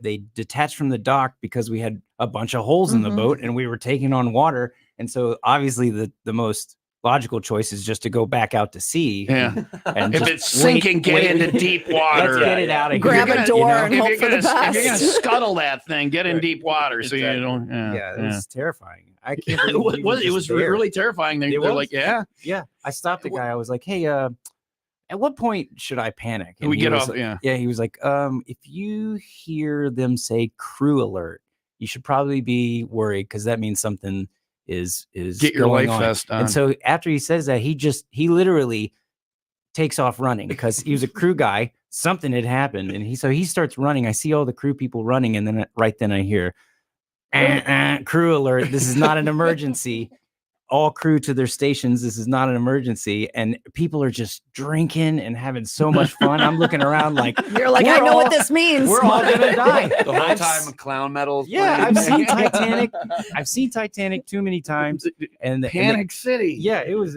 They detached from the dock because we had a bunch of holes in the Mhm. boat, and we were taking on water. And so obviously the most logical choice is just to go back out to sea. Yeah. And If just it's sinking, get wait- into deep water. Let's get it out of Grab here. a If door you're and gonna- hope if for you're the gonna- If you're gonna best. scuttle that thing, get in Right. deep water so you Exactly. don't. Yeah, it was terrifying. I can't. It believe was, we it were was just there. really terrifying. They're was. like, yeah, Yeah, I stopped the guy. I was like, "Hey, at what point should I panic?" we he get was off. Yeah, Yeah, he was like, if you hear them say crew alert, you should probably be worried because that means something is get your going life on. vest on. And so after he says that, he literally takes off running because he was a crew guy. Something had happened, and he starts running. I see all the crew people running, and then right then I hear, crew alert! This is not an emergency. All crew to their stations. This is not an emergency. And people are just drinking and having so much fun. I'm looking around like, You're like, we're I know all- what this means. we're all gonna die. The whole I've time s- clown metal. is Yeah, playing. I've seen Titanic. I've seen Titanic too many times. And Panic City. yeah, it was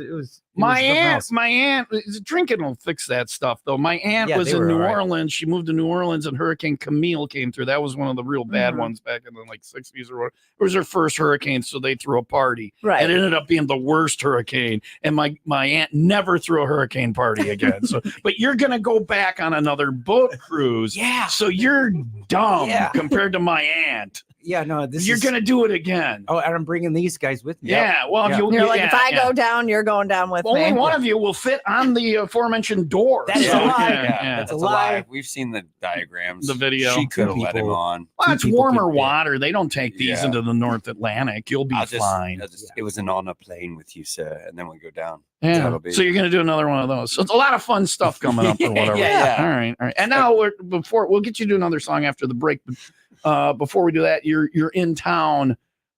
My something aunt, else. drinking will fix that stuff though. My aunt Yeah, was they in were New all right. Orleans. She moved to New Orleans, and Hurricane Camille came through. That was one of the real bad Mhm. ones back in the like 60s or whatever. It was her first hurricane, so they threw a party. Right. It ended up being the worst hurricane, and my aunt never threw a hurricane party again. So, but you're gonna go back on another boat cruise. Yeah. So you're dumb Yeah. compared to my aunt. Yeah, no, this You're is gonna do it again. Oh, and I'm bringing these guys with me. Yeah. Well, if Yeah. you You're like, yeah, if I yeah. go down, you're going down with Only me. one of you will fit on the aforementioned door. That is So, a lie. yeah. That's a That's lie. We've seen the diagrams. The video. She could have Two let him people- on. Well, it's people warmer could fit. water. They don't take these Yeah. into the North Atlantic. You'll be fine. It was an on a plane with you, sir, and then we go down. Yeah. That'll be- So you're going to do another one of those. So it's a lot of fun stuff coming up or whatever. Yeah. All right. All right. And now we'll get you to another song after the break. But before we do that, you're in town.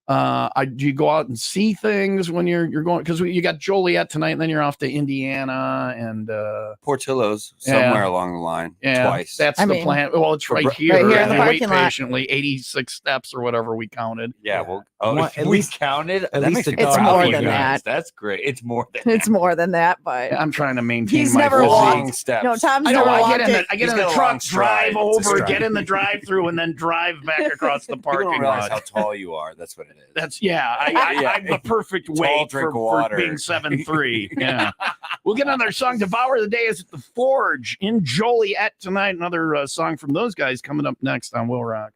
Do you go out and see things when you're going? Because you got Joliet tonight, and then you're off to Indiana and Portillo's Yeah. somewhere along the line. yeah, Twice. That's I the mean, plan. Well, it's right right here. here in the If you wait parking lot. patiently, 86 steps or whatever we counted. yeah. Well, oh, One- if at we least- counted. at That least makes a me dollar. It's proud more of you than guys. that. That's great. It's more than It's more than that, but I'm trying to maintain He's my never physique. walked- long steps. no, Tom's I know. never I walked get in it. the, He's got a truck, long stride. drive It's a over, stride. get in the drive-through, and then drive back across the People don't parking realize lot. how tall you are. That's what it is. That's yeah. Yeah. I'm the perfect Tall, weight drink for water. being 7'3". Yeah. We'll get another song. Devour the Day is at the Forge in Joliet tonight. Another song from those guys coming up next on Will Rock.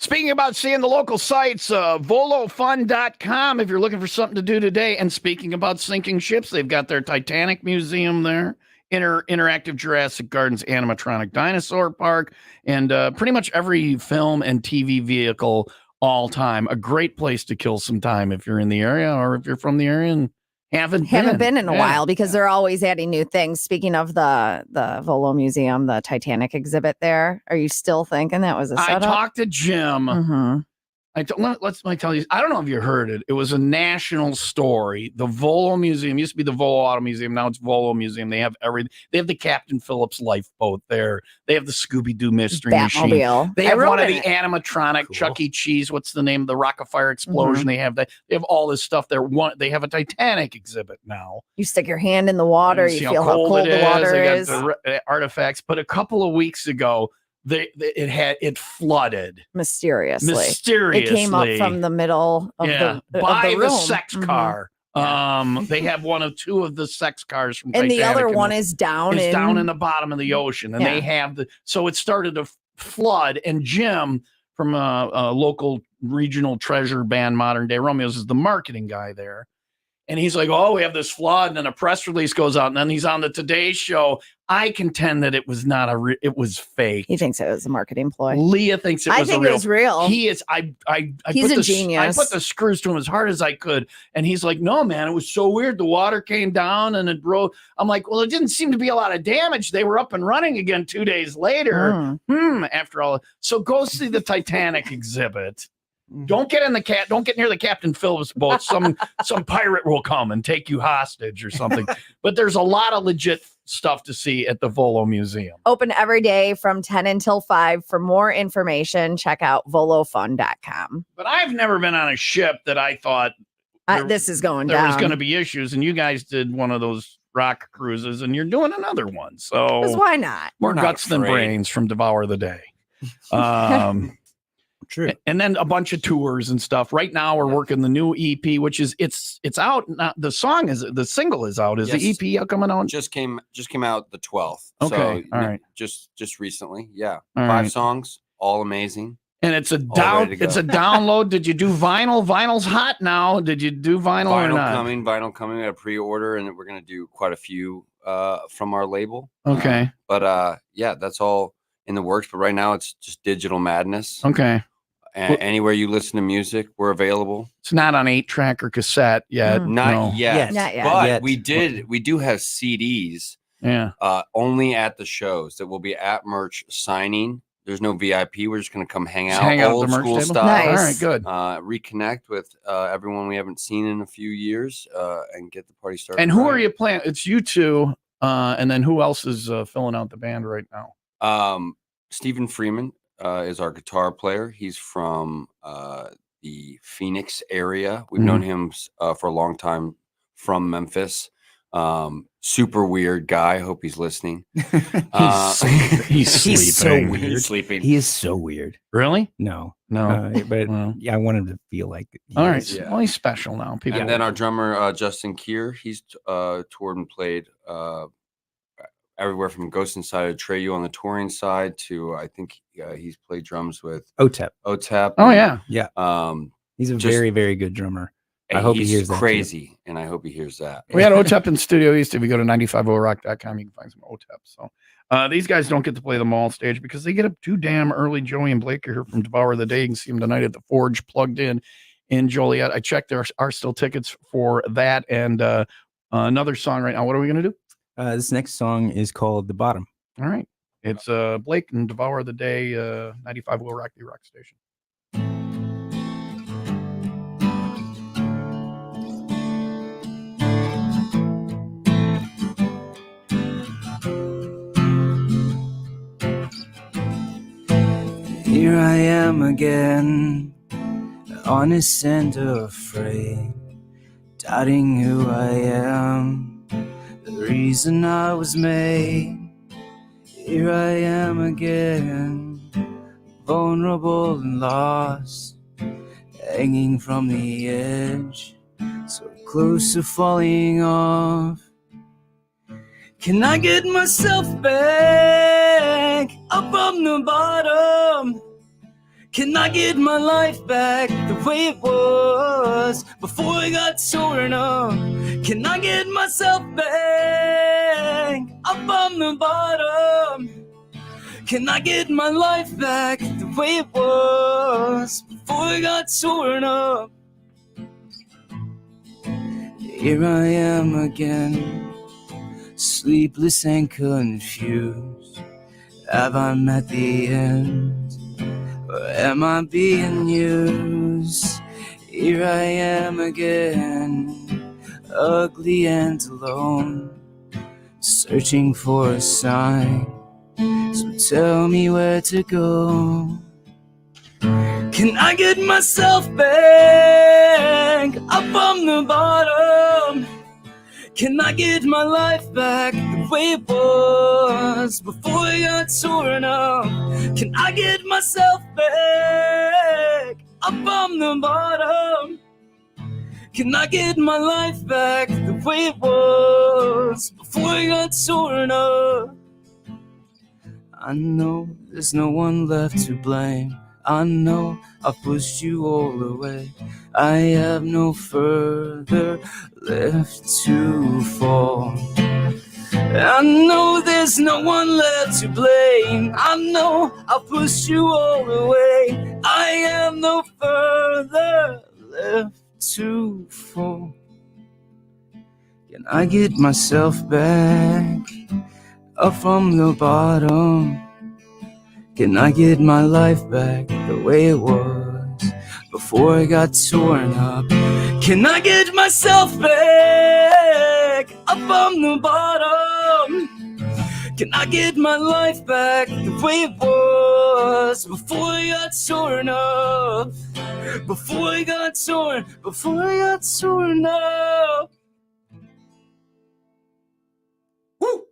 Speaking about seeing the local sites, volofun.com if you're looking for something to do today. And speaking about sinking ships, they've got their Titanic Museum there, interactive Jurassic Gardens animatronic dinosaur park, and pretty much every film and TV vehicle all time. A great place to kill some time if you're in the area or if you're from the area and haven't been in a while because they're always adding new things. Speaking of the Volo Museum, the Titanic exhibit there, are you still thinking that was a setup? I talked to Jim. Mm-hmm. Let me tell you, I don't know if you heard it. It was a national story. The Volo Museum used to be the Volo Auto Museum. Now it's Volo Museum. They have everything. They have the Captain Phillips lifeboat there. They have the Scooby-Doo mystery machine. They have one of the animatronic Chuck E. Cheese. What's the name of the Rock-afire explosion? They have that. They have all this stuff there. They have a Titanic exhibit now. You stick your hand in the water. You feel how cold the water is. They got the artifacts. But a couple of weeks ago, it flooded mysteriously. It came up from the middle of the room. sex car. They have one of two of the sex cars from and Titanic, the other one is down in the bottom of the ocean, and they have so it started to flood. And Jim from a local regional treasure band, Modern Day Romeos, is the marketing guy there. And he's like, oh, we have this flood. And then a press release goes out. And then he's on the Today Show. I contend that it was not it was fake. He thinks it was a marketing ploy. Leah thinks it was I think it was real. He is. He's a genius. I put the screws to him as hard as I could. And he's like, no, man, it was so weird. The water came down and it broke. I'm like, well, it didn't seem to be a lot of damage. They were up and running again 2 days later. After all. So go see the Titanic exhibit. Don't get near the Captain Phillips boat. Some pirate will come and take you hostage or something. But there's a lot of legit stuff to see at the Volo Museum. Open every day from 10 until 5. For more information, check out volofun.com. But I've never been on a ship that I thought this is going there down. was going to be issues, and you guys did one of those rock cruises, and you're doing another one. So why not? More guts than brains from Devour the Day. True. And then a bunch of tours and stuff. Right now we're working the new EP, which is it's out. Now, the single is out. Is the EP coming out? Just came out the 12th. Okay. So, all right. Just recently. Yeah. All 5 songs, all amazing. And it's a download. Did you do vinyl? Vinyl's hot now. Did you do vinyl or not? Vinyl coming at a pre-order, and we're gonna do quite a few from our label. Okay. But that's all in the works. But right now it's just digital madness. Okay. And anywhere you listen to music, we're available. It's not on 8-track or cassette yet. Not yet. Not yet. But we do have CDs. Yeah. Only at the shows that will be at merch signing. There's no VIP. We're just gonna come hang out, old school table? style. Nice. All right, good. Reconnect with everyone we haven't seen in a few years, and get the party started. And who are you playing? It's you two, and then who else is filling out the band right now? Stephen Freeman is our guitar player. He's from the Phoenix area. We've known him for a long time from Memphis. Super weird guy. Hope he's listening. He's so weird. He's sleeping. He is so weird. Really? No. But I want him to feel like all right. Yeah. Well, he's special now. People. And then our drummer Justin Keir. He's toured and played everywhere from Ghost Inside of Treyu on the touring side to I think he's played drums with OTEP. Oh yeah. He's a very, very good drummer. I hope he hears that. Crazy, and I hope he hears that. We had OTEP in Studio East. If you go to 950rock.com, you can find some OTEP. So these guys don't get to play the mall stage because they get up too damn early. Joey and Blake are here from Devour the Day. You can see them tonight at the Forge, plugged in Joliet. I checked. There are still tickets for that. And another song right now. What are we going to do? This next song is called The Bottom. All right. It's Blake and Devour the Day, 95 Will Rock the Rock Station. Here I am again, honest and afraid, doubting who I am, the reason I was made. Here I am again, vulnerable and lost, hanging from the edge, so close to falling off. Can I get myself back up from the bottom? Can I get my life back the way it was before I got torn up? Can I get myself back up on the bottom? Can I get my life back the way it was before I got torn up? Here I am again, sleepless and confused. Have I met the end? Or am I being used? Here I am again, ugly and alone, searching for a sign. So tell me where to go. Can I get myself back up on the bottom? Can I get my life back the way it was before I got torn up? Can I get myself back up on the bottom? Can I get my life back the way it was before I got torn up? I know there's no one left to blame. I know I pushed you all away. I have no further left to fall. I know there's no one left to blame. I know I pushed you all away. I have no further left to fall. Can I get myself back up from the bottom? Can I get my life back the way it was before I got torn up? Can I get myself back up on the bottom? Can I get my life back the way it was before I got torn up? Before I got torn up. Woo!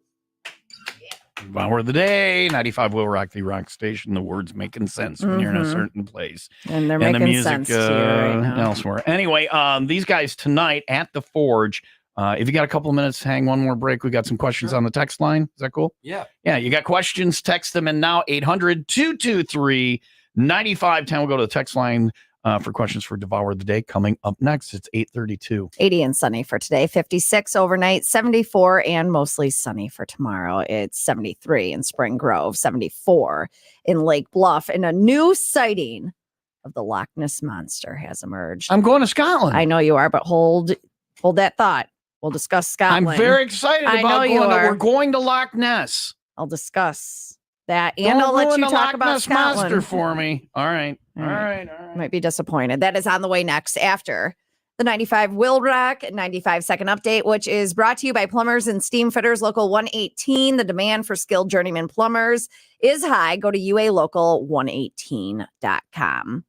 Devour the Day, 95 WIIL Rock, the rock station. The words making sense when you're in a certain place. And they're And the making music sense to you right now. elsewhere. Anyway, these guys tonight at the Forge. If you got a couple of minutes, hang one more break. We got some questions on the text line. Is that cool? Yeah. Yeah, you got questions, text them in now, 800-223-9510. We'll go to the text line for questions for Devour the Day. Coming up next, it's 8:32. 80 and sunny for today, 56 overnight, 74 and mostly sunny for tomorrow. It's 73 in Spring Grove, 74 in Lake Bluff, and a new sighting of the Loch Ness Monster has emerged. I'm going to Scotland. I know you are, but hold that thought. We'll discuss Scotland. I'm very excited I about know you going. are. We're going to Loch Ness. I'll discuss that, and Don't I'll let ruin you the talk Loch about Ness Scotland. Monster for me. All right. All All right. right. Might be disappointed. That is on the way next after the 95 WIIL Rock 95 second update, which is brought to you by Plumbers and Steam Fitters Local 118. The demand for skilled journeyman plumbers is high. Go to ualocal118.com.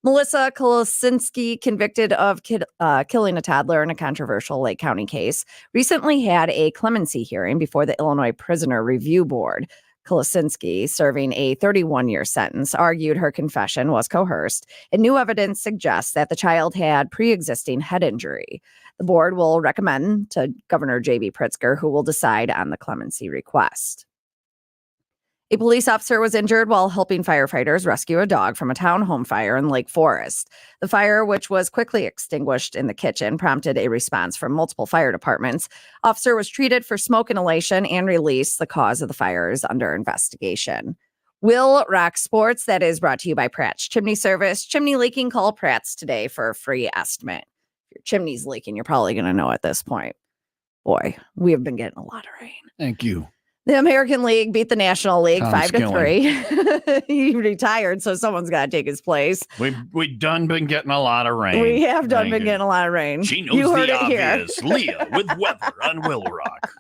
Melissa Kolosinski, convicted of killing a toddler in a controversial Lake County case, recently had a clemency hearing before the Illinois Prisoner Review Board. Kolosinski, serving a 31-year sentence, argued her confession was coerced, and new evidence suggests that the child had pre-existing head injury. The board will recommend to Governor J.B. Pritzker, who will decide on the clemency request. A police officer was injured while helping firefighters rescue a dog from a townhome fire in Lake Forest. The fire, which was quickly extinguished in the kitchen, prompted a response from multiple fire departments. Officer was treated for smoke inhalation and released. The cause of the fire is under investigation. WIIL Rock Sports, that is brought to you by Pratt's Chimney Service. Chimney leaking, call Pratt's today for a free estimate. If your chimney's leaking, you're probably going to know at this point. Boy, we have been getting a lot of rain. Thank you. The American League beat the National League Tom 5-3. He retired, so someone's got to take his place. We've done been getting a lot of rain. We have done Thank been you. getting a lot of rain. She knows You heard the it here. obvious. Leah with weather on WIIL Rock.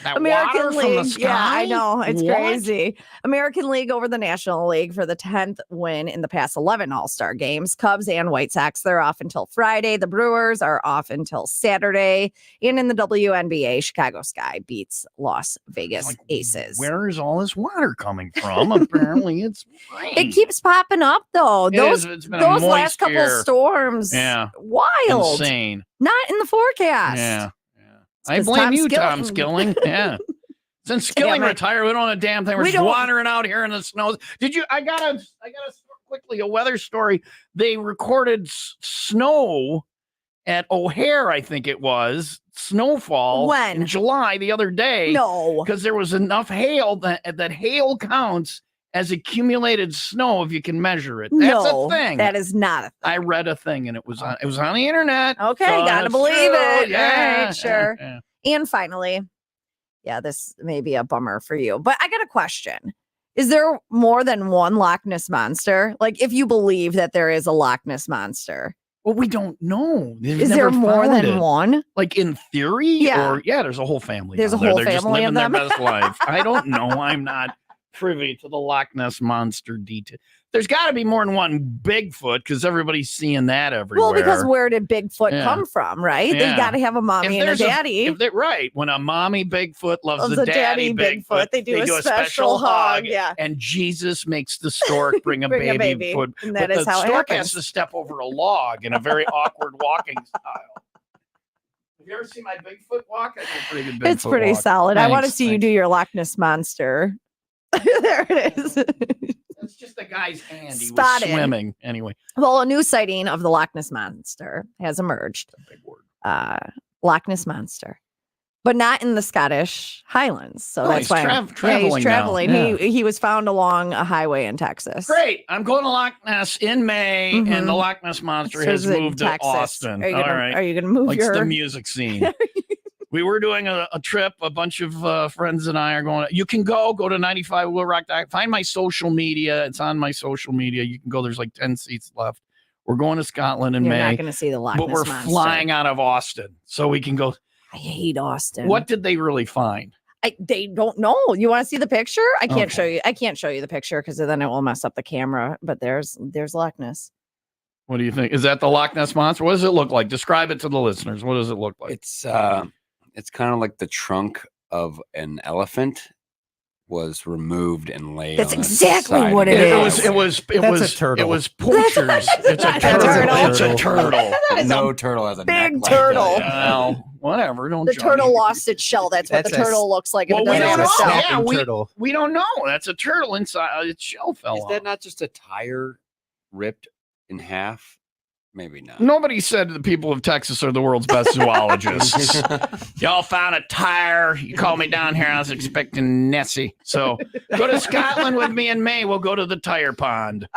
That American water League. from the sky? Yeah, I know. It's What? crazy. American League over the National League for the 10th win in the past 11 All-Star games. Cubs and White Sox, they're off until Friday. The Brewers are off until Saturday. And in the WNBA, Chicago Sky beats Las Vegas Like, Aces. Where is all this water coming from? Apparently it's rain. It keeps popping up, though. It's been a Those moist last couple year. storms. Yeah. Wild. Insane. Not in the forecast. Yeah. It's I 'cause blame Tom you, Skilling. Tom Skilling. Yeah. Since Skilling Damn it. retired, we don't know a damn thing. We're We just don't- wandering out here in the snow. I gotta quickly a weather story. They recorded snow at O'Hare, I think it was, snowfall When? in July the other day. No. Because there was enough hail that hail counts as accumulated snow if you can measure it. That's No, a thing. that is not a thing. I read a thing and it was on the internet. Okay, so gotta it's believe true. it. Yeah, All right, sure. yeah. And finally, yeah, this may be a bummer for you, but I got a question. Is there more than one Loch Ness monster? Like, if you believe that there is a Loch Ness monster, Well, we don't know. They've is never there more found than it. one? Like in theory? Yeah. Or there's a whole family. There's down a there. whole They're just family living of their them. best life. I don't know. I'm not privy to the Loch Ness monster detail. There's got to be more than one Bigfoot because everybody's seeing that everywhere. Well, because where did Bigfoot Yeah. come from, right? They Yeah. got to have a mommy and a there's daddy. if they're right, when a mommy Bigfoot loves Loves the a daddy Bigfoot, they do a special hug. Yeah. And Jesus makes the stork bring a Bring a baby. baby, Foot, and that but is the how it stork has happens. to step over a log in a very awkward walking style. Have you ever seen my Bigfoot walk? I do a pretty good Bigfoot It's pretty walk. solid. I want to Thanks, see you thanks. do your Loch Ness monster. There it is. It's just the guy's hand. He Spotted. was swimming. Anyway, Well, a new sighting of the Loch Ness monster has emerged. big word. Loch Ness monster, but not in the Scottish Highlands. So Oh, that's he's why traveling he's now. traveling. Yeah. He was found along a highway in Texas. Great. I'm going to Loch Ness in May, Mhm. and the Loch Ness monster So has it's in moved to Texas. Austin. Are you All gonna, right. Are you gonna move Likes your the music scene. We were doing a trip. A bunch of friends and I are going. You can go to 95 Will Rock. Find my social media. It's on my social media. You can go. There's like 10 seats left. We're going to Scotland in You're May, not going to see the Loch but Ness we're monster. flying out of Austin, so we can go. I hate Austin. What did they really find? They don't know. You want to see the picture? I can't Okay. show you. I can't show you the picture because then it will mess up the camera. But there's Loch Ness. What do you think? Is that the Loch Ness monster? What does it look like? Describe it to the listeners. What does it look like? It's kind of like the trunk of an elephant was removed and laid. That's on its exactly side what and it It is. was. It was. It That's was. a turtle. It was poachers. It's a That's a turtle. turtle. It's a turtle. That is No a turtle has a big neck like turtle. that. Well, whatever. Don't the judge. turtle lost its shell. That's what That's the a turtle looks like. If Well, it we doesn't don't have a know. shell. Yeah, snapping turtle. We don't know. That's a turtle inside. Its shell fell Is off. that not just a tire ripped in half? Maybe not. Nobody said the people of Texas are the world's best zoologists. Y'all found a tire. You called me down here. I was expecting Nessie. So go to Scotland with me in May. We'll go to the tire pond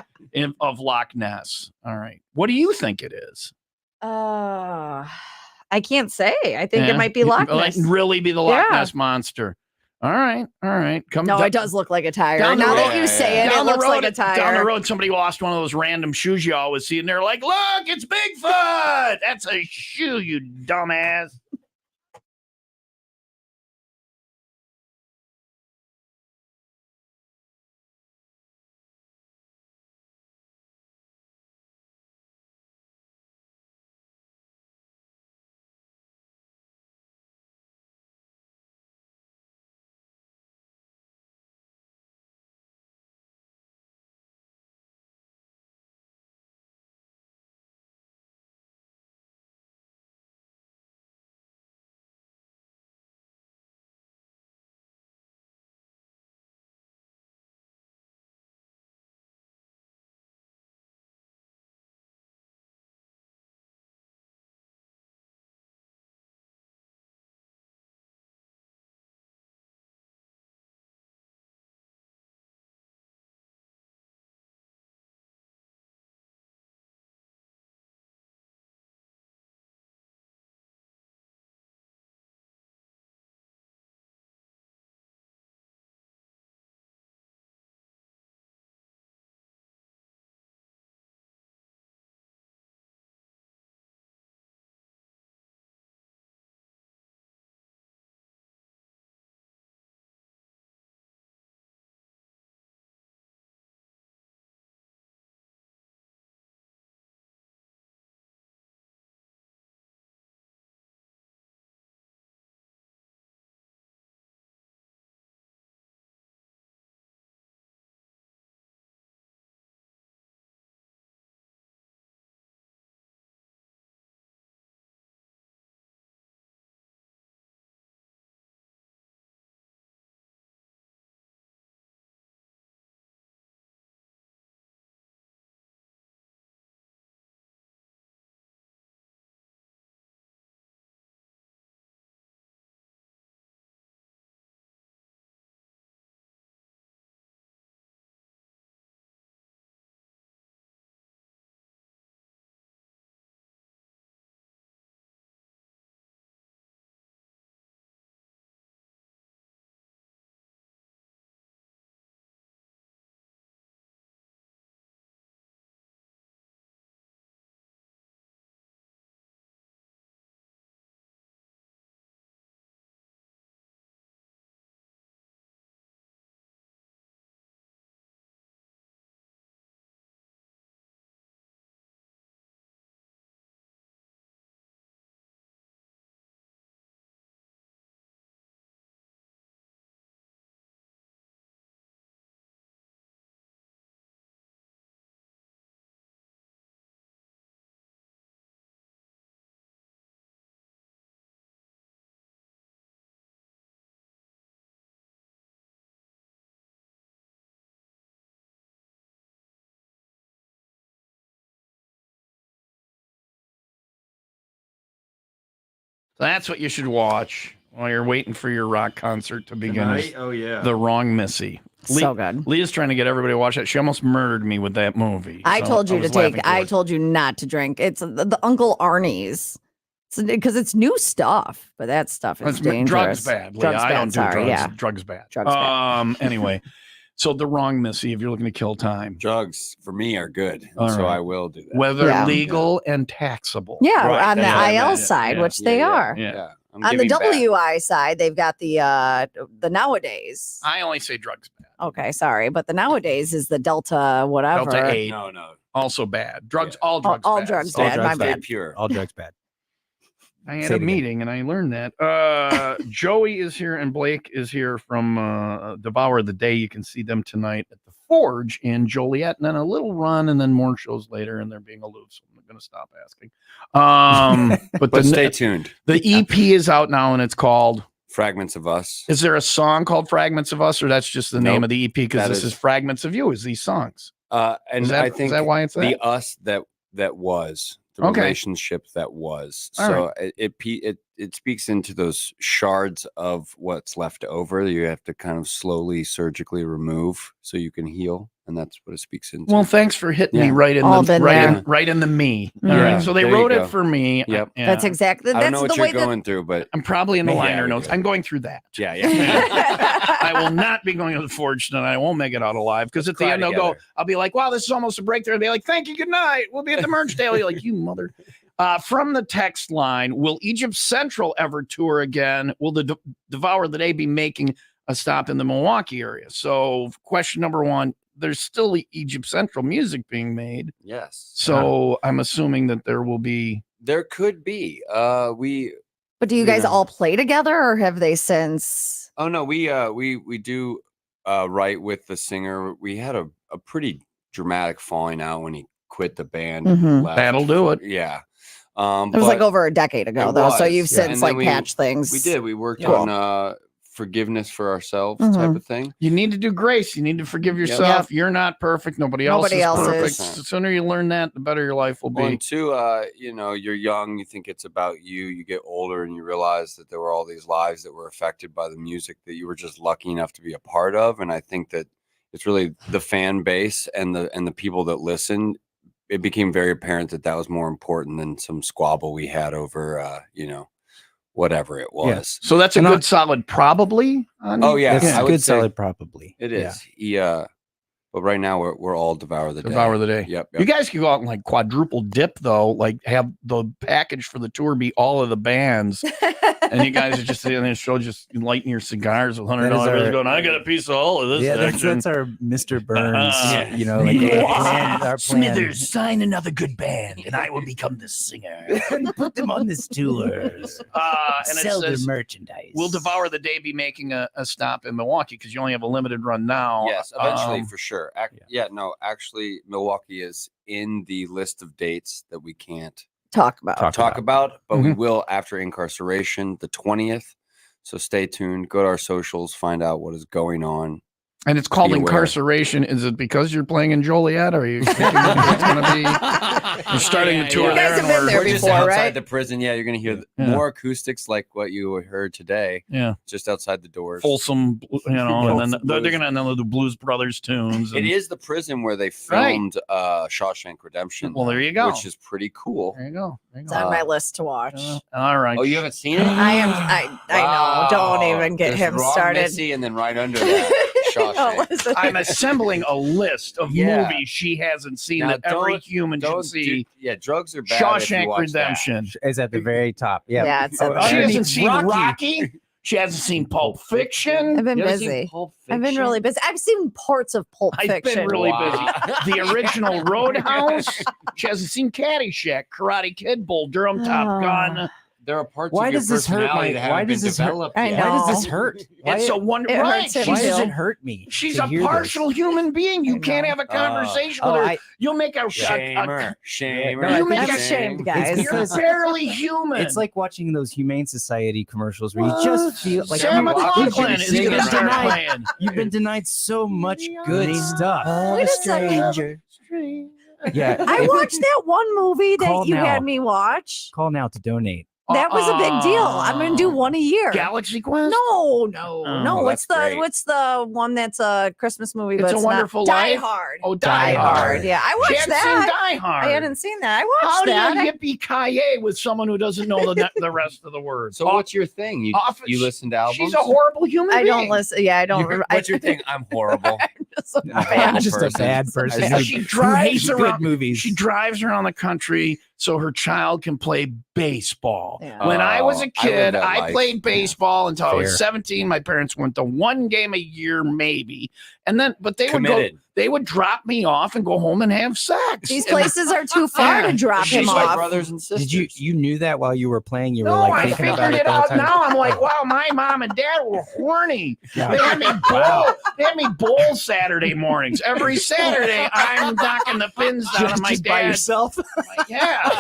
of Loch Ness. All right. What do you think it is? I can't say. I think Yeah? it might be Loch Like, Ness. really be the Loch Yeah. Ness monster. All right. All right. Come No, down- it does look like a tire. down the Now that road- you say it, it down the looks road, like a tire. Down the road, somebody lost one of those random shoes you always see, and they're like, "Look, it's Bigfoot. That's a shoe, you dumbass." So that's what you should watch while you're waiting for your rock concert to begin. Tonight? Oh yeah. The Wrong Missy. So good. Leah's trying to get everybody to watch that. She almost murdered me with that movie. I So told you to was laughing take. through I it. told you not to drink. It's the Uncle Arnie's. Because it's new stuff, but that stuff is dangerous. Drugs bad. Leah. Drugs I bad, don't do sorry, drugs. yeah. Drugs bad. Drugs bad. Anyway, so The Wrong Missy, if you're looking to kill time, Drugs for me are good, All so right. I will do that. whether Yeah. legal and taxable. Yeah, Right, on the that's what I IL meant. side, Yeah, which they are. Yeah. Yeah, I'm On the giving back. WI side, they've got the nowadays. I only say drugs bad. Okay, sorry, but the nowadays is the Delta whatever. Delta 8, No. also bad. Drugs, Yeah. all drugs all bad. drugs All bad. drugs My Stay bad. pure. All drugs bad. I had Say a it again. meeting and I learned that. Joey is here and Blake is here from Devour the Day. You can see them tonight at the Forge in Joliet, and then a little run and then more shows later, and they're being aloof, so I'm going to stop asking. But But stay tuned. the EP is out now and it's called Fragments of Us. Is there a song called Fragments of Us, or that's just the name Nope. of the EP? Because That this is Fragments of You, is these songs. And Is that, I think is that why it's that? the us that was the Okay. relationship that was. All So it speaks into those shards of what's left over. You have to kind of slowly surgically remove so you can heal, and that's what it speaks into. Well, thanks for hitting me Yeah. right in All the been right there. in, right in the me. All Yeah. right. So they There you wrote it go. for me. Yep. Yeah. That's exactly. I don't That's know the what way you're going through, but I'm probably in the Yeah, liner we notes. do. I'm going through that. yeah. I will not be going to the Forge tonight. I won't make it out alive because at the Cry end they'll go. together. I'll be like, "Wow, this is almost a breakthrough." They'll be like, "Thank you, good night. We'll be at the merch day." You're like, "You mother." From the text line, will Egypt Central ever tour again? Will the Devour the Day be making a stop in the Milwaukee area? So, question number one: there's still Egypt Central music being made, Yes. so I'm assuming that there will be. There could be. But do you guys Yeah. all play together, or have they since? Oh no, we do write with the singer. We had a pretty dramatic falling out when he quit the band. Mhm. left. That'll do it. Yeah. It was like over a decade ago, it though. So was, you've yeah. since And then like patched things. We did. We worked Cool. on forgiveness for ourselves Mhm. type of thing. You need to do grace. You need to forgive yourself. You're not perfect. Nobody else Nobody is else perfect. is. The sooner you learn that, the better your life will be. Well, and two, you're young, you think it's about you. You get older and you realize that there were all these lives that were affected by the music that you were just lucky enough to be a part of. And I think that it's really the fan base and the people that listen. It became very apparent that that was more important than some squabble we had over, whatever it was. So that's a And good solid probably. Oh yeah, It's I would good, say solid, probably. it Yeah. is. But right now we're all Devour the Day. Devour the Day. Yep. You guys can go out and like quadruple dip though, like have the package for the tour be all of the bands, and you guys are just sitting on the show, just lighting your cigars with $100 That is bills, our- going, "I got a piece of all of this." Yeah, action." that's our Mr. Burns. Yeah. You know, like our plan. sign another good band, and I will become the singer. Put them on this tours. And it says, merchandise. "Will Devour the Day be making a stop in Milwaukee? Because you only have a limited run now." Yes, eventually for sure. yeah. No, actually, Milwaukee is in the list of dates that we can't Talk about. talk about, but we Mhm. will after incarceration, the 20th. So stay tuned. Go to our socials, find out what is going on. And it's called Be aware. Incarceration. Is it because you're playing in Joliet, or are you thinking it's going to be? You're starting the tour You there, guys and have been we're- there We're just before, outside right? the prison. Yeah, you're gonna hear Yeah. more acoustics like what you heard today, yeah, just outside the doors. Folsom, and then Folsom they're Blues. going to do Blues Brothers tunes. It and- is the prison where they Right. filmed Shawshank Redemption. Well, there you go. Which is pretty cool. There you go. There you It's go. on my list to watch. All right. Oh, you haven't seen it? I know. Don't even get There's him Wrong started. Missy, and then right under that, Oh, Shawshank. listen. I'm assembling a list of Yeah. movies she hasn't seen Now, that every don't- human should Don't see. do, drugs are bad. if you Shawshank watch Redemption. Is at the very top. Yeah. Yeah, it's Oh, at the She very hasn't underneath seen Rocky. She hasn't seen Pulp Fiction. I've been You ever seen busy. Pulp I've been Fiction? really busy. I've seen parts of Pulp I've Fiction. been really Wow. busy. The original Roadhouse. She hasn't seen Caddyshack, Karate Kid, Bull Durham, Top Gun. There are parts Why of your does this hurt personality my- that why haven't been does this hurt- developed I yet. know. Why does this hurt? Why, It's a one. It Right. hurts him why does too. it hurt me? She's to a hear this? partial human being. You I can't know. have a conversation Oh, with her. I- You'll make a Shamer. Shamer. No, I You think make I'm a ashamed, guys. It's You're because- barely human. It's like watching those Humane Society commercials where you just feel like Sam you've McLaughlin been is you've going to been start denied- playing. You've been denied so much good stuff. Wait a second. Yeah. I if- watched that one movie Call that you now. had me watch. Call now to donate. That was a big deal. I'm gonna do one a year. Galaxy Quest. No. well, What's that's the great. what's the one that's a Christmas movie? It's but a it's Wonderful not? Die Life? Hard. Oh, Die Die Hard. Hard. Yeah, I She watched hadn't that. seen Die Hard. I hadn't seen that. I watched How that. do you yippee-ki-yay with someone who doesn't know the rest of the words? So what's your thing? You listen to albums? She's a horrible human I being. don't listen. Yeah, I don't. What's your thing? I'm horrible. Just a I'm bad- I'm just a bad person. I- She who drives hates good around movies. She drives around the country so her child can play baseball. Yeah. When I was a I lived kid, that I life. played baseball until I was Fair. 17. My parents went to one game a year, maybe. And then, but they Committed. they would drop me off and go home and have sex. These And- places are too far Yeah. to drop She's him like off. brothers and sisters. Did you knew that while you were playing? You were No, like I thinking about figured it it the whole out time? now. I'm like, wow, my mom and dad were horny. Yeah. They had me bowl. They had me bowl Saturday mornings. Every Saturday, I'm knocking the pins down on my Just by dad's. yourself. Yeah.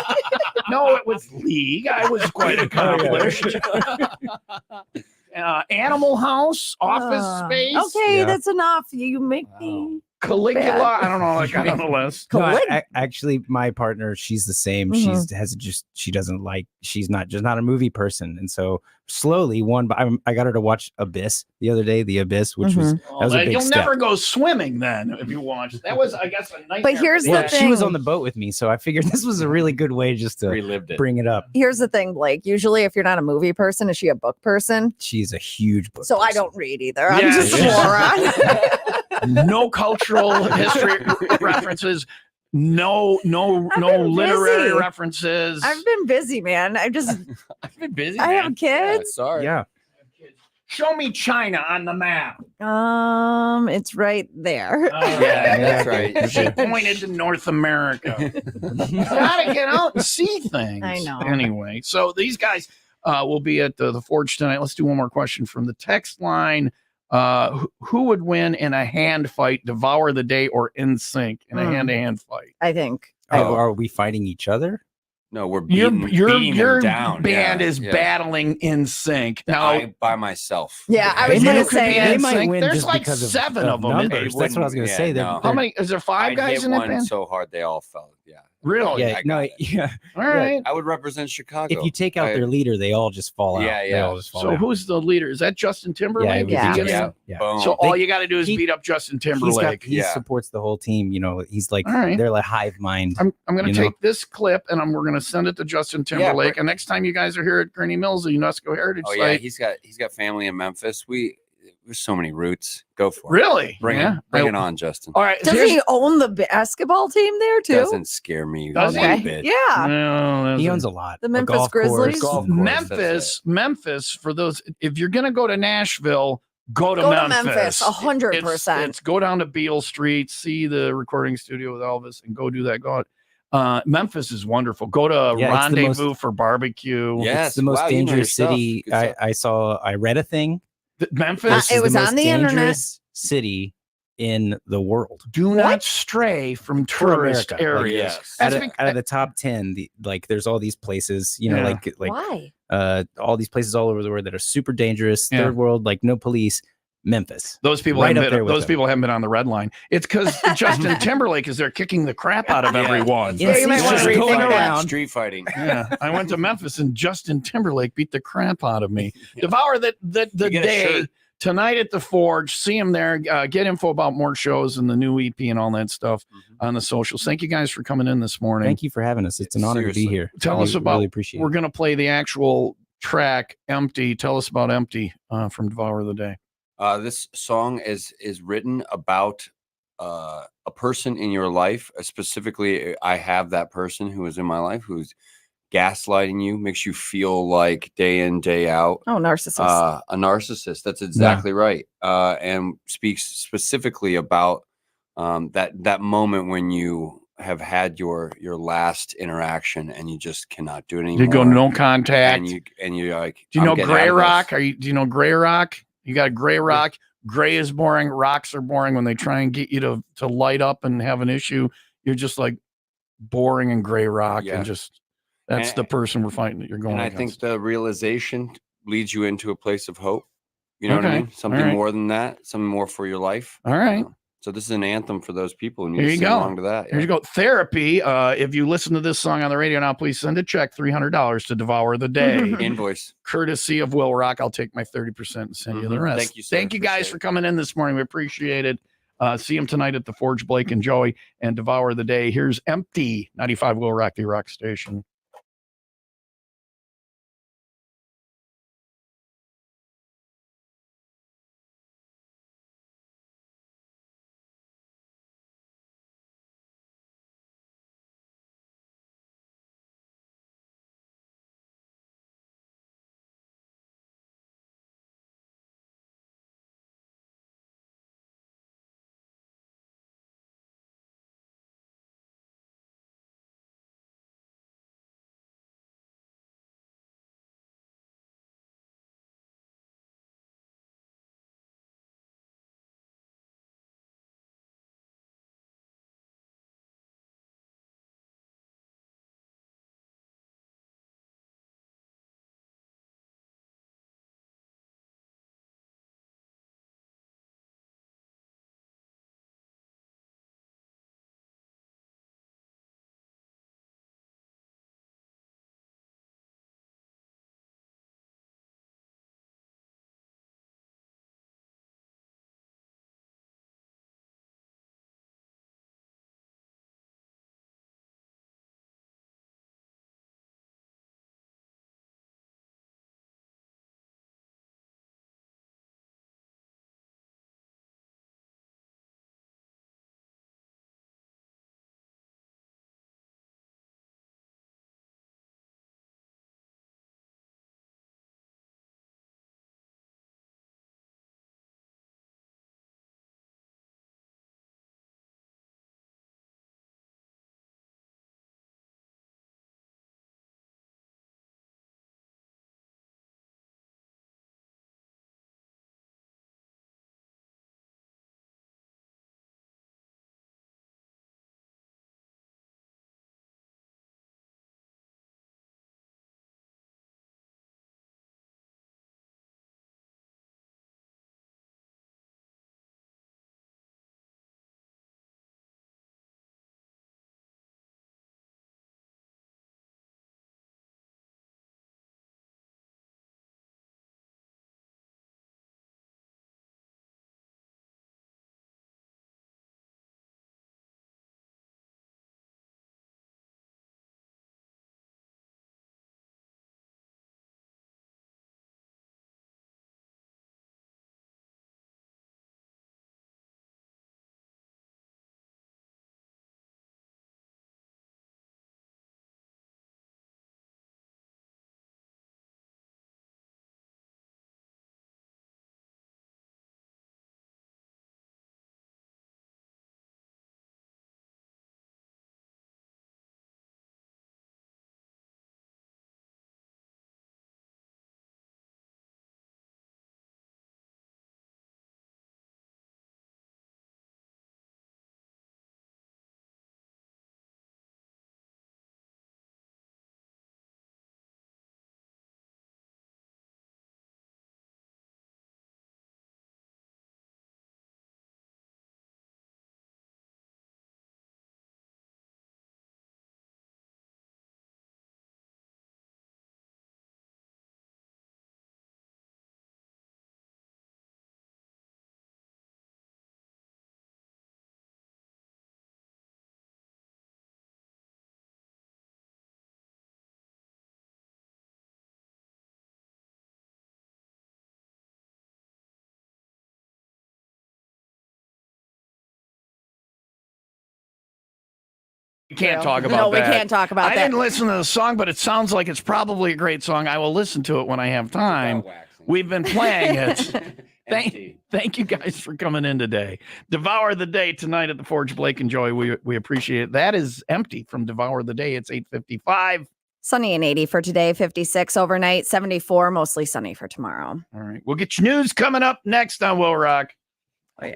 No, it was league. I was quite accomplished. Animal House, Office Space, Okay, Yeah. that's enough. You make me. Caligula. Bad. I don't know, like on the list. No, Calig- actually, my partner, she's the same. She doesn't like. She's not a movie person, and so slowly, I got her to watch Abyss the other day. The Abyss, which was was a big You'll step. never go swimming then if you watch. That was, I guess, a nightmare. But here's for the Dad. She was thing. on the boat with me, so I figured this was a really good way just to relived it? bring it up. Here's the thing, Blake. Usually, if you're not a movie person, is she a book person? She's a huge book. So I person. don't read either. I'm Yeah, just a moron. No cultural history references. No been literary busy. references. I've been busy, man. I've been busy. I have man. kids. Yeah, sorry. Yeah, Show me China on the map. It's right there. Yeah, that's right. She pointed to North America. Gotta get out and see things. I know. Anyway, so these guys will be at the Forge tonight. Let's do one more question from the text line. Who would win in a hand fight, Devour the Day or In Sync in a hand-to-hand fight? I think. Are we fighting each other? No, we're Your beating them down. band Yeah, is yeah. battling In Sync. Now, I by myself. Yeah, I They was might- going to could be say in they it. might sync. win There's just like because of 7 of them. numbers. That's what I was going to Yeah, say. no. How many? Is there 5 I'd guys hit in that one band? so hard they all fell. Yeah. Really? Yeah, I no, got it. yeah. All right. I would represent Chicago. If you take out their leader, they all just fall out. Yeah, They yeah. all just fall So out. who's the leader? Is that Justin Timberlake? Yeah, it would Yeah. be Beginning? Justin. Yeah. Boom. So all you got to do is he- beat up Justin He Timberlake. Yeah. supports the whole team. You know, he's like All right. they're like hive mind. I'm going You to know? take this clip and we're going to send it to Justin Timberlake. And next time you guys are here at Gurney Mills, the UNESCO Heritage Oh yeah, Site. he's got family in Memphis. There's so many roots. Go for it. Really? Bring Yeah. it. Bring it on, Justin. All right. Does here's- he own the basketball team there too? Doesn't scare me Does one he? bit. Yeah. No, that's He a- owns a lot. The A Memphis golf Grizzlies? course. Golf course, Memphis. For those, if you're going to go to Nashville, go to Go Memphis. to Memphis, 100%. It's go down to Beale Street, see the recording studio with Elvis, and go do that. Go out. Memphis is wonderful. Go to Yeah, it's the most- Rendezvous for barbecue. Yes. It's the most wow, you know your dangerous stuff. city. Good stuff. I read a thing. Memphis. This it is was the on most the internet. dangerous city in the world. Do not stray from tourist America. areas. Yes. Out That's of, out of the top 10, there's all these places, you know, Yeah. like Why? all these places all over the world that are super dangerous, Yeah. third world, like no police. Memphis. Those people Right haven't up there been, with those them. people haven't been on the red line. It's because Justin Timberlake is there kicking the crap out of Yeah. everyone. Yeah, you might he's wanna just rethink going that. around. Street fighting. Yeah, I went to Memphis and Justin Timberlake beat the crap out of me. Devour the You get a day shirt. tonight at the Forge. See him there. Get info about more shows and the new EP and all that stuff on the socials. Thank you guys for coming in this morning. Thank you for having us. It's an honor to be Seriously. here. Tell I us about. Really appreciate We're it. gonna play the actual track "Empty." Tell us about "Empty" from Devour the Day. This song is written about a person in your life. Specifically, I have that person who is in my life who's gaslighting you, makes you feel like day in, day out. Oh, narcissist. A narcissist. That's exactly right. And speaks specifically about that moment when you have had your last interaction and you just cannot do it anymore. You go no contact. and you're like, Do you I'm know getting Gray out of this. Rock? Do you know Gray Rock? You got Gray Rock. Gray is boring. Rocks are boring. When they try and get you to light up and have an issue, you're just like boring and Gray Rock, Yeah. and just that's And- the person we're fighting that you're going. And I against. think the realization leads you into a place of hope. You know what I Okay. mean? Something All right. more than that, something more for your life. All right. So this is an anthem for those people, and you Here just you sing go. along to that. Here you go. Therapy. If you listen to this song on the radio now, please send a check, $300 to Devour the Day. Invoice. Courtesy of Will Rock. I'll take my 30% and send you the rest. Thank you, sir. Thank you guys Appreciate for it. coming in this morning. We appreciate it. See him tonight at the Forge, Blake and Joey, and Devour the Day. Here's Empty, 95 Will Rock, the rock station. We can't talk about no, that. we can't talk about I that. didn't listen to the song, but it sounds like it's probably a great song. I will listen to it when I have time. We've been playing it. Thank you guys for coming in today. Devour the Day tonight at the Forge, Blake and Joy. We appreciate it. That is Empty from Devour the Day. It's 8:55. Sunny and 80 for today, 56 overnight, 74, mostly sunny for tomorrow. All right. We'll get your news coming up next on Will Rock. Oh, yeah.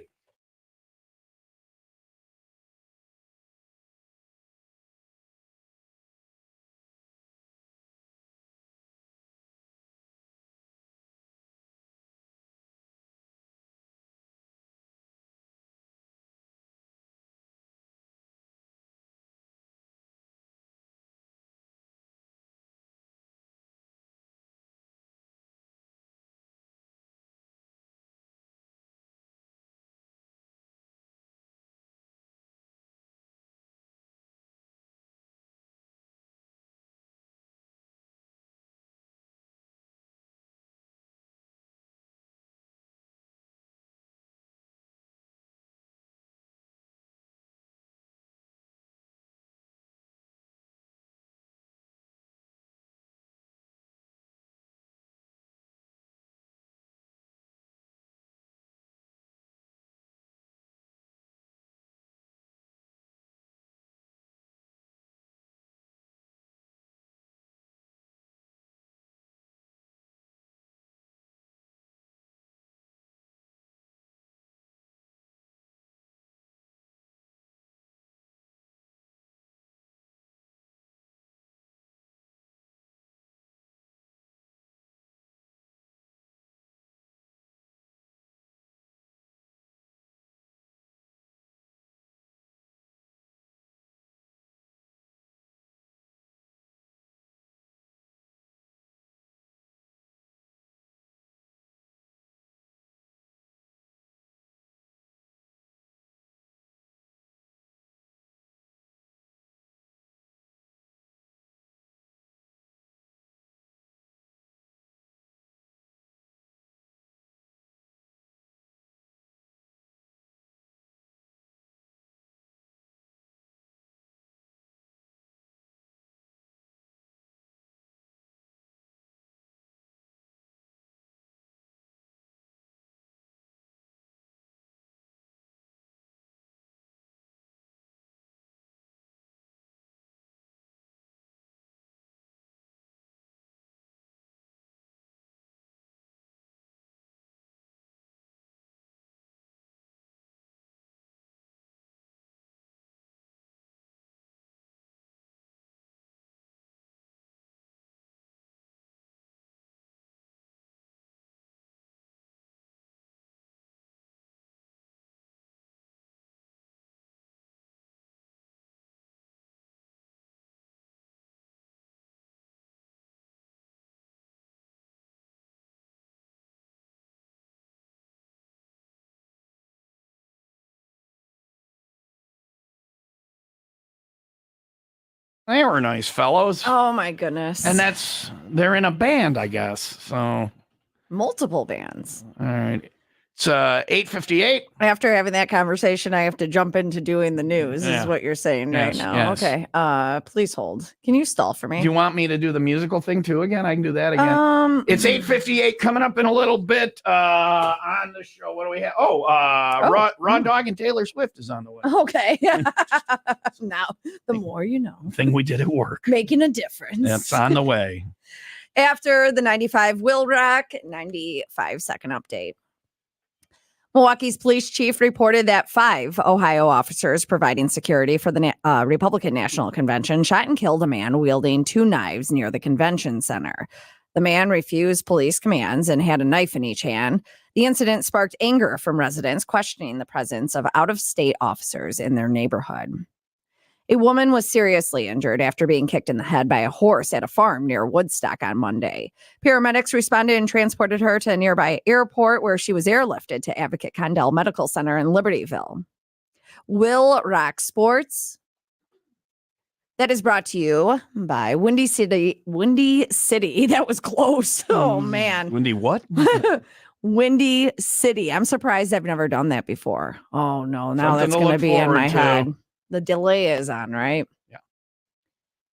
They were nice fellows. Oh my goodness. And they're in a band, I guess. So multiple bands. all right. It's 8:58. After having that conversation, I have to jump into doing the news, Yeah. is what you're saying right Yes, now. yes. Okay. Please hold. Can you stall for me? Do you want me to do the musical thing too again? I can do that again. It's 8:58 coming up in a little bit on the show. What do we have? Raw Dog and Taylor Swift is on the way. Okay. Now, the more you know. Thing we did at work. Making a difference. That's on the way. After the 95 WIIL wreck, 95-second update. Milwaukee's police chief reported that 5 Ohio officers providing security for the Republican National Convention shot and killed a man wielding 2 knives near the convention center. The man refused police commands and had a knife in each hand. The incident sparked anger from residents questioning the presence of out-of-state officers in their neighborhood. A woman was seriously injured after being kicked in the head by a horse at a farm near Woodstock on Monday. Paramedics responded and transported her to a nearby airport where she was airlifted to Advocate Condell Medical Center in Libertyville. WIIL Rock Sports. That is brought to you by Windy City. Windy City. That was close. Oh, man. Windy what? Windy City. I'm surprised I've never done that before. Oh, no. Now Something that's to going to look be in my forward to. head. The delay is on, right? Yeah.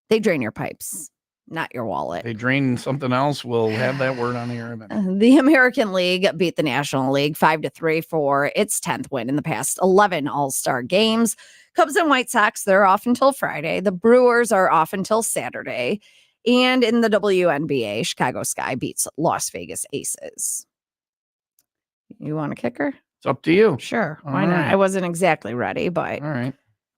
They drain your pipes, not your wallet. They drain something else. We'll have that word on the air. The American League beat the National League 5-3 for its 10th win in the past 11 All-Star games. Cubs and White Sox, they're off until Friday. The Brewers are off until Saturday. And in the WNBA, Chicago Sky beats Las Vegas Aces. You want a kicker? It's up to you. Sure. All Why not? right. I wasn't exactly ready, but All right.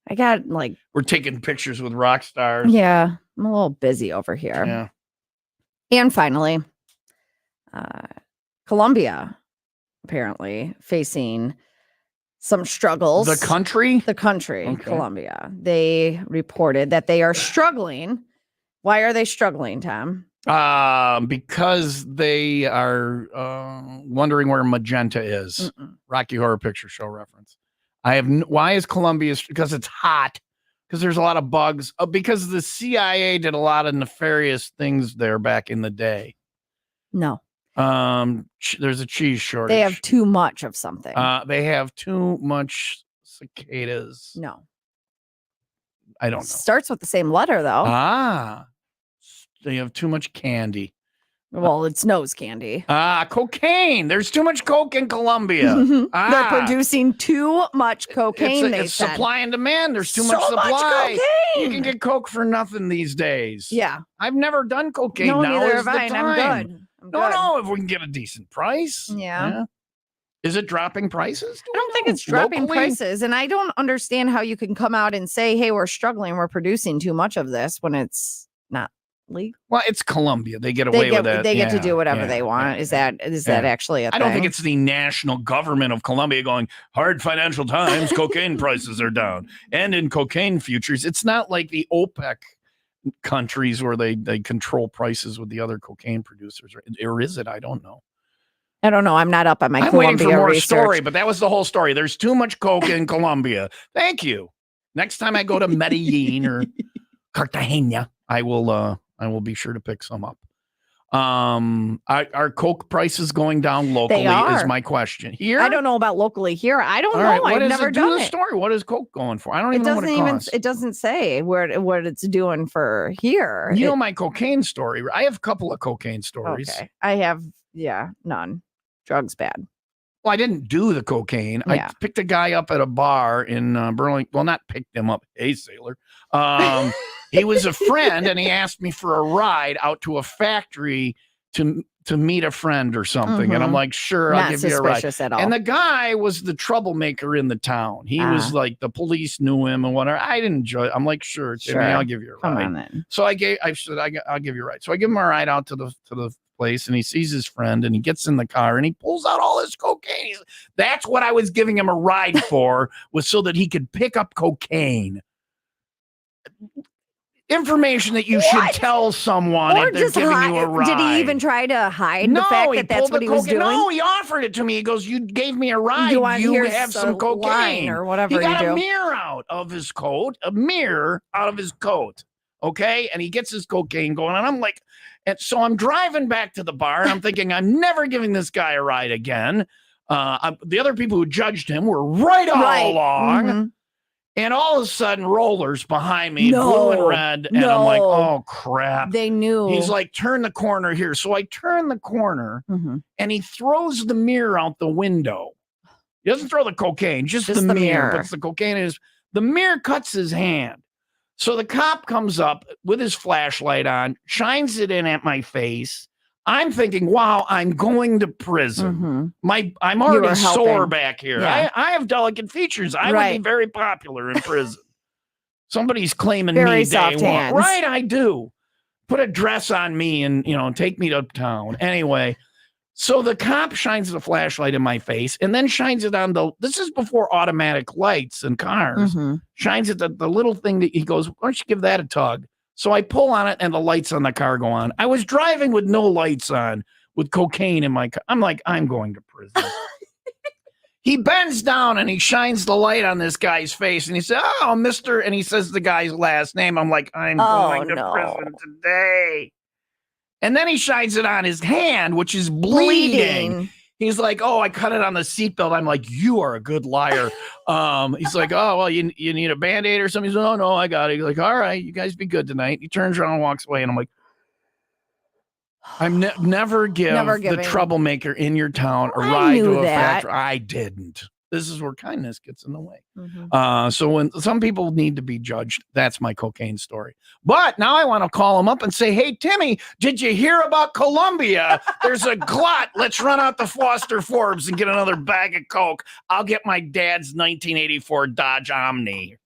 I got like, We're taking pictures with rock stars. yeah, I'm a little busy over here. Yeah. And finally, Colombia apparently facing some struggles. The country? The country, Okay. Colombia. They reported that they are struggling. Why are they struggling, Tom? Because they are wondering where magenta is. Rocky Horror Picture Show reference. Why is Colombia? Because it's hot. Because there's a lot of bugs. Because the CIA did a lot of nefarious things there back in the day. No. There's a cheese shortage. They have too much of something. They have too much cicadas. No. I don't know. Starts with the same letter, though. They have too much candy. Well, it's nose candy. Cocaine. There's too much coke in Colombia. They're producing too much cocaine. It's said. supply and demand. There's too So much supply. cocaine. You can get coke for nothing these days. Yeah. I've never done cocaine. No, now neither is have the I. And I'm time. good. I'm No, good. no. If we can get a decent price. Yeah. Is it dropping prices? I don't think it's dropping Locally? prices. And I don't understand how you can come out and say, hey, we're struggling. We're producing too much of this when it's not legal. Well, it's Colombia. They get away with that. They get to do whatever Yeah, they want. yeah, Is that actually a thing? I don't think it's the national government of Colombia going, hard financial times, cocaine prices are down. And in cocaine futures, it's not like the OPEC countries where they control prices with the other cocaine producers. Or is it? I don't know. I don't know. I'm not up on my I'm Colombia waiting for more research. story, but that was the whole story. There's too much coke in Colombia. Thank you. Next time I go to Medellin or Cartagena, I will be sure to pick some up. Are coke prices going down locally? They are. Is my question. Here, I don't know about locally here. I don't All know. right, what I've is never it? Do done the it. story. What is coke going for? I don't It even know what doesn't it even. costs. It doesn't say what it's doing for here. You know my cocaine story. I have a couple of cocaine stories. Okay. I have none. Drugs bad. Well, I didn't do the cocaine. Yeah. I picked a guy up at a bar in Burlington. Well, not picked him up. Hey, sailor. He was a friend, and he asked me for a ride out to a factory to meet a friend or something. And I'm like, sure, I'll Not give you a ride. suspicious at all. And the guy was the troublemaker in the town. He was like, the police knew him and whatever. I didn't enjoy it. I'm like, sure, Timmy, I'll give you a Come ride. on then. So I said, I'll give you a ride. So I give him a ride out to the place, and he sees his friend, and he gets in the car, and he pulls out all his cocaine. That's what I was giving him a ride for, was so that he could pick up cocaine. Information that you should tell someone Or if they're just giving hide. you a ride. Did he even try to hide No, the fact he that that's pulled what the he was cocaine. doing? No, he offered it to me. He goes, "You gave me a ride. You You have some line cocaine or whatever He got you a do. mirror out of his coat. A mirror out of his coat. Okay. And he gets his cocaine going. And I'm like, and so I'm driving back to the bar and I'm thinking, I'm never giving this guy a ride again. The other people who judged him were right all along. Mhm. And all of a sudden, rollers behind me, blue and red. And I'm like, oh, crap. They knew. He's like, turn the corner here. So I turn the corner Mhm. and he throws the mirror out the window. He doesn't throw the cocaine, just the mirror. mirror. Puts the cocaine in his. The mirror cuts his hand. So the cop comes up with his flashlight on, shines it in at my face. I'm thinking, wow, I'm going to prison. Mhm. I'm already were sore helping. back here. Yeah. I have delicate features. I would Right. be very popular in prison. Somebody's claiming Very me soft day one. hands. Right, I do. Put a dress on me and, take me to town. Anyway, so the cop shines the flashlight in my face and then shines it on this is before automatic lights and cars. Mhm. Shines it the little thing that he goes, why don't you give that a tug? So I pull on it and the lights on the car go on. I was driving with no lights on with cocaine in my car. I'm like, I'm going to prison. He bends down and he shines the light on this guy's face and he says, oh, Mr. And he says the guy's last name. I'm like, I'm going to prison today. And then he shines it on his hand, which is bleeding. He's like, oh, I cut it on the seatbelt. I'm like, you are a good liar. He's like, oh, well, you need a Band-Aid or something? He's like, oh, no, I got it. He's like, all right, you guys be good tonight. He turns around and walks away. And I'm like, I'm never give the troublemaker in your town a ride to a factory. I didn't. This is where kindness gets in the way. So when some people need to be judged, that's my cocaine story. But now I want to call him up and say, hey, Timmy, did you hear about Colombia? There's a glut. Let's run out to Foster Forbes and get another bag of Coke. I'll get my dad's 1984 Dodge Omni.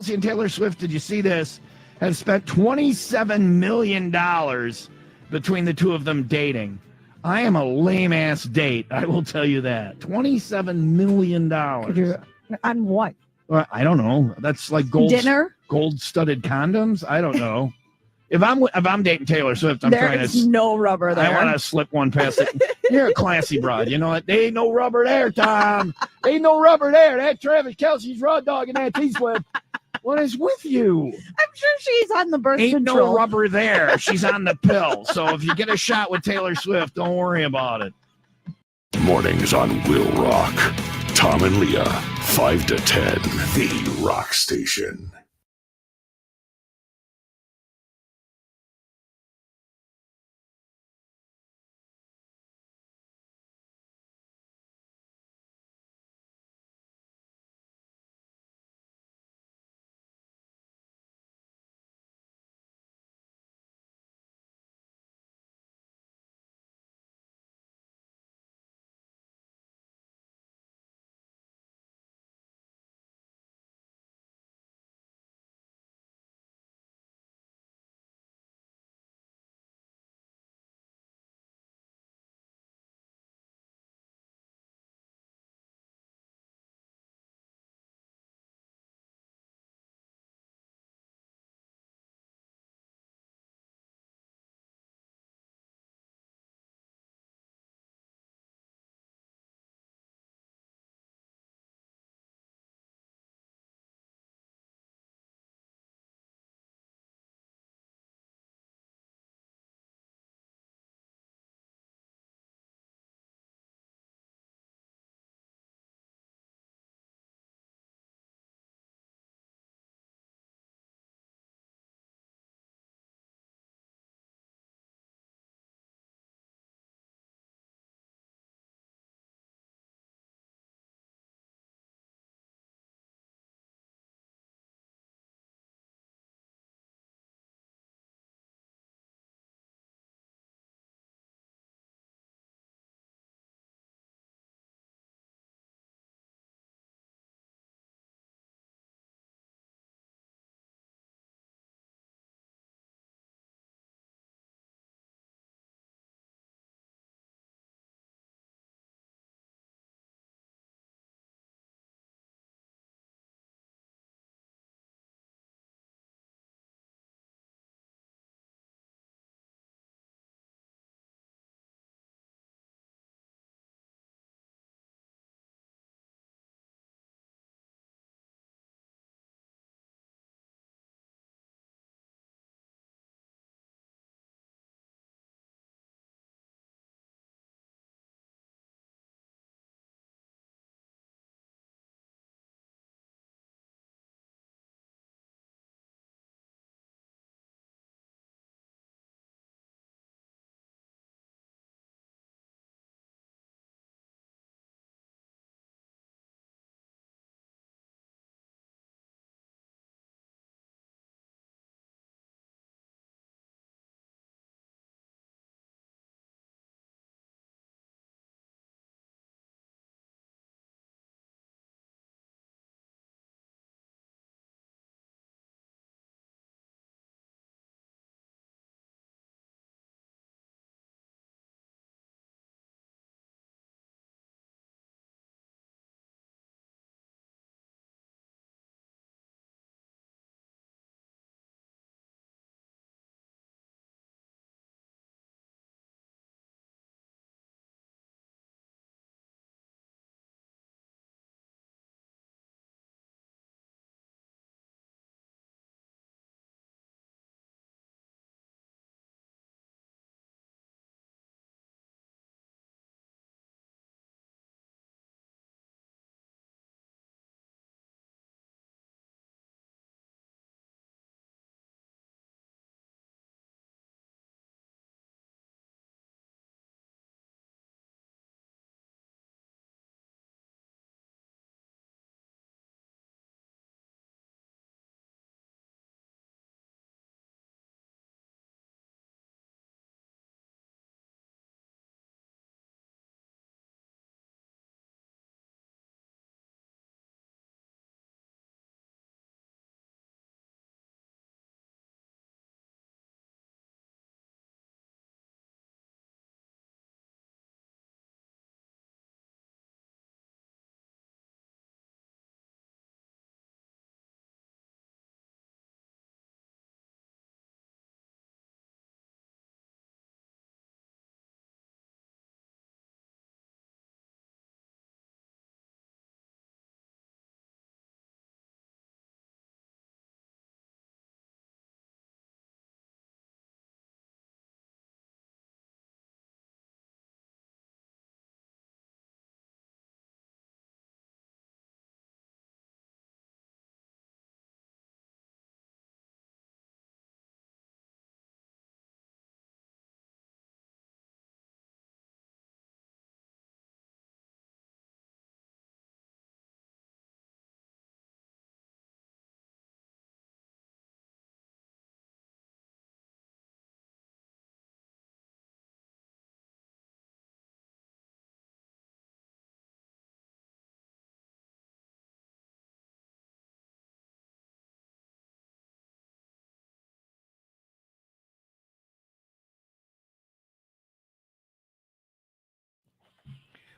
and Taylor Swift, did you see this? Have spent $27 million between the two of them dating. I am a lame ass date. I will tell you that. $27 million. On what? Well, I don't know. That's like Dinner? gold-studded condoms. I don't know. If I'm dating Taylor Swift, I'm There trying is no rubber there. I want to slip one past it. You're a classy broad. You know what? There ain't no rubber there, Tom. Ain't no rubber there. That Travis Kelsey's raw dog and that T-Swift. What is with you? I'm sure she's on the birth Ain't control. no rubber there. She's on the pill. So if you get a shot with Taylor Swift, don't worry about it. Mornings on WIIL Rock. Tom and Leah, 5 to 10. The Rock Station.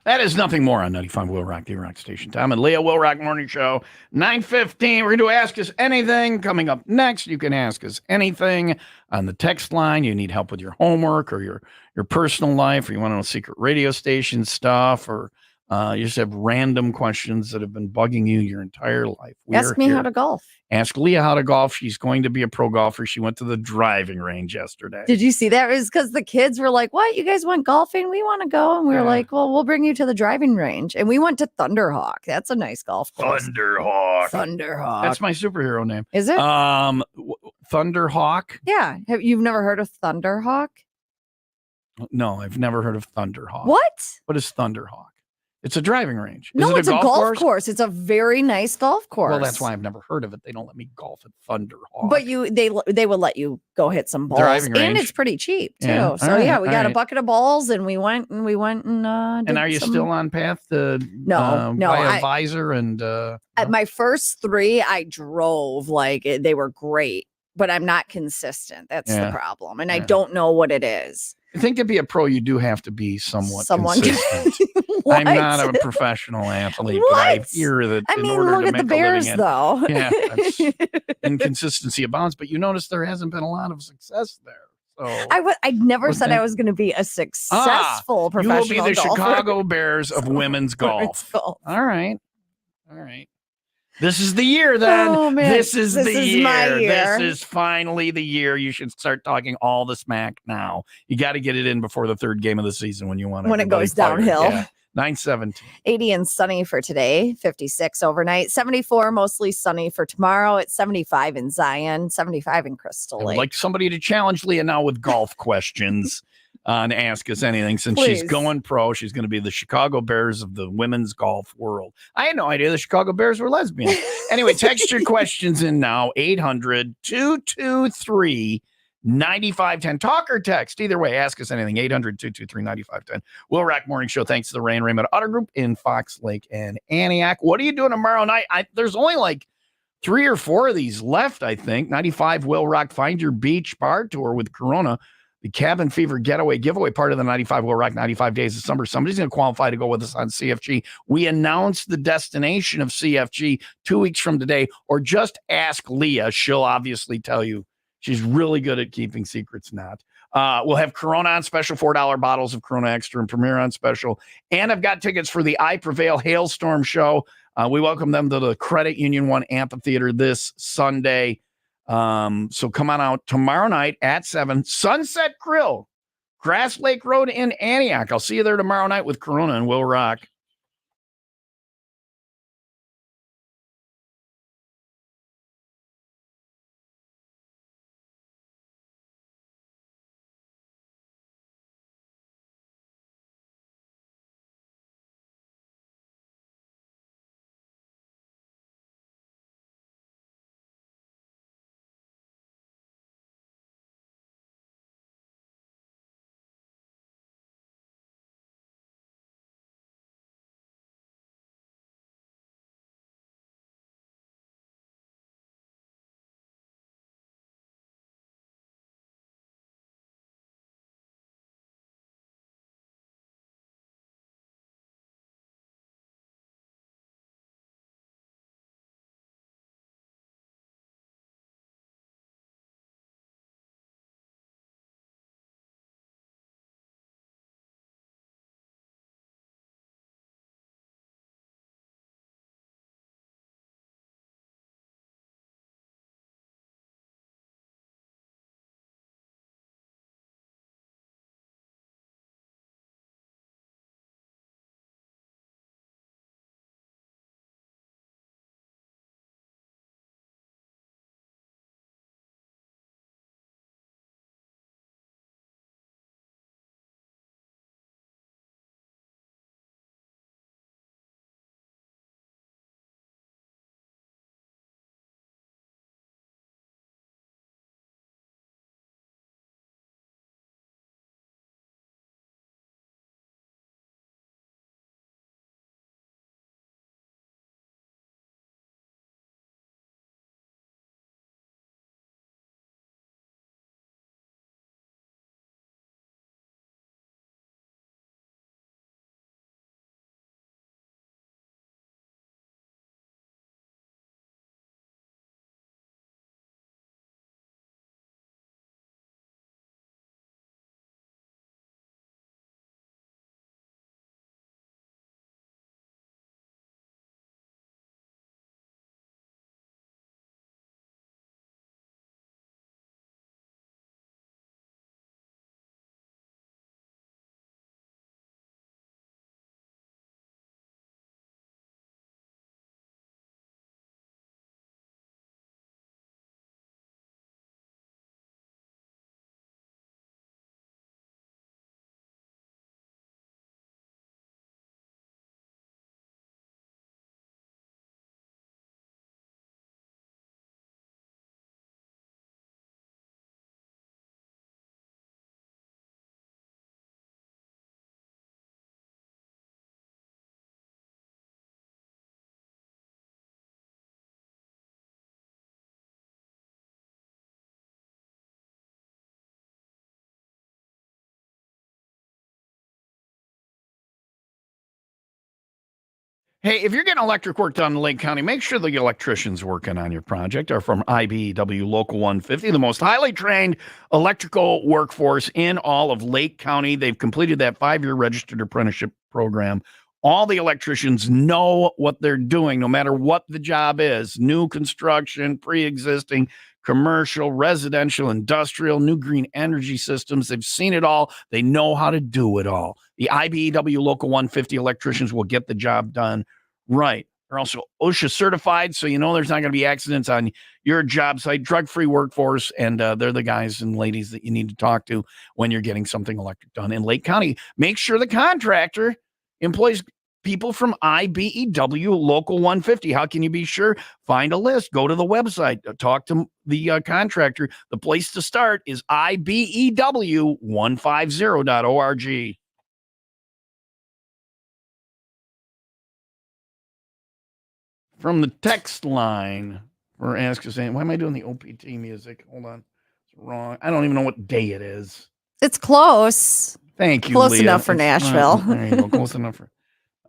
That is nothing more on 95 Will Rock, the Rock Station. Tom and Leah, Will Rock Morning Show, 9:15. We're going to Ask Us Anything. Coming up next, you can ask us anything on the text line. You need help with your homework or your personal life, or you want to know secret radio station stuff, or you just have random questions that have been bugging you your entire life. Ask me how to golf. Ask Leah how to golf. She's going to be a pro golfer. She went to the driving range yesterday. Did you see that? It was because the kids were like, what? You guys went golfing? We want to go. And we were like, well, we'll bring you to the driving range. And we went to Thunderhawk. That's a nice golf course. Thunderhawk. That's my superhero name. Is it? Thunderhawk? Yeah. You've never heard of Thunderhawk? No, I've never heard of Thunderhawk. What? What is Thunderhawk? It's a driving range. No, Is it it's a golf course. It's a very nice golf course. Well, that's why I've never heard of it. They don't let me golf at Thunderhawk. But they will let you go hit some balls, Driving range. and it's pretty cheap too. Yeah. So All right, we all got a right. bucket of balls, and we went and And are you still on path to No, buy a visor and At my first 3, I drove they were great, but I'm not consistent. That's the problem, and I don't know what it is. I think to be a pro, you do have to be somewhat Someone consistent. I'm not a professional athlete, but I hear that I in mean, order look to at the make Bears, a living though. Yeah, that's inconsistency abounds. But you notice there hasn't been a lot of success there. So I never said I was going to be a successful professional You will be the golfer. Chicago Bears of women's golf. All right. This is the year, then. Oh, man. This is the year. my year. This is finally the year. You should start talking all the smack now. You got to get it in before the third game of the season when you want When it goes downhill. Yeah. 9:17. 80 and sunny for today, 56 overnight, 74 mostly sunny for tomorrow. It's 75 in Zion, 75 in Crystal I would Lake. like somebody to challenge Leah now with golf questions on Ask Us Anything. Since she's Please. going pro, she's going to be the Chicago Bears of the women's golf world. I had no idea the Chicago Bears were lesbian. Anyway, text your questions in now, 800-223-9510. Talk or text. Either way, Ask Us Anything, 800-223-9510. Will Rock Morning Show, thanks to the Ray and Raymond Auto Group in Fox Lake and Antioch. What are you doing tomorrow night? There's only like 3 or 4 of these left, I think. 95 Will Rock Find Your Beach Bar Tour with Corona. The Cabin Fever Getaway giveaway, part of the 95 Will Rock 95 Days of Summer. Somebody's going to qualify to go with us on CFG. We announced the destination of CFG 2 weeks from today, or just ask Leah. She'll obviously tell you. She's really good at keeping secrets not. We'll have Corona on special, $4 bottles of Corona Extra and Premier on special. And I've got tickets for the I Prevail Hailstorm Show. We welcome them to the Credit Union 1 Amphitheater this Sunday. So come on out tomorrow night at 7, Sunset Grill, Grass Lake Road in Antioch. I'll see you there tomorrow night with Corona and Will Rock. Hey, if you're getting electric work done in Lake County, make sure the electricians working on your project are from IBEW Local 150, the most highly trained electrical workforce in all of Lake County. They've completed that 5-year registered apprenticeship program. All the electricians know what they're doing, no matter what the job is. New construction, pre-existing, commercial, residential, industrial, new green energy systems. They've seen it all. They know how to do it all. The IBEW Local 150 electricians will get the job done right. They're also OSHA certified, so you know there's not going to be accidents on your job site. Drug-free workforce, and they're the guys and ladies that you need to talk to when you're getting something electric done in Lake County. Make sure the contractor employs people from IBEW Local 150. How can you be sure? Find a list. Go to the website. Talk to the contractor. The place to start is IBEW150.org. From the text line for Ask Us Anything. Why am I doing the OPT music? Hold on. It's wrong. I don't even know what day it is. It's close. Thank you, Close Leah. enough for Nashville. There you go. Close enough for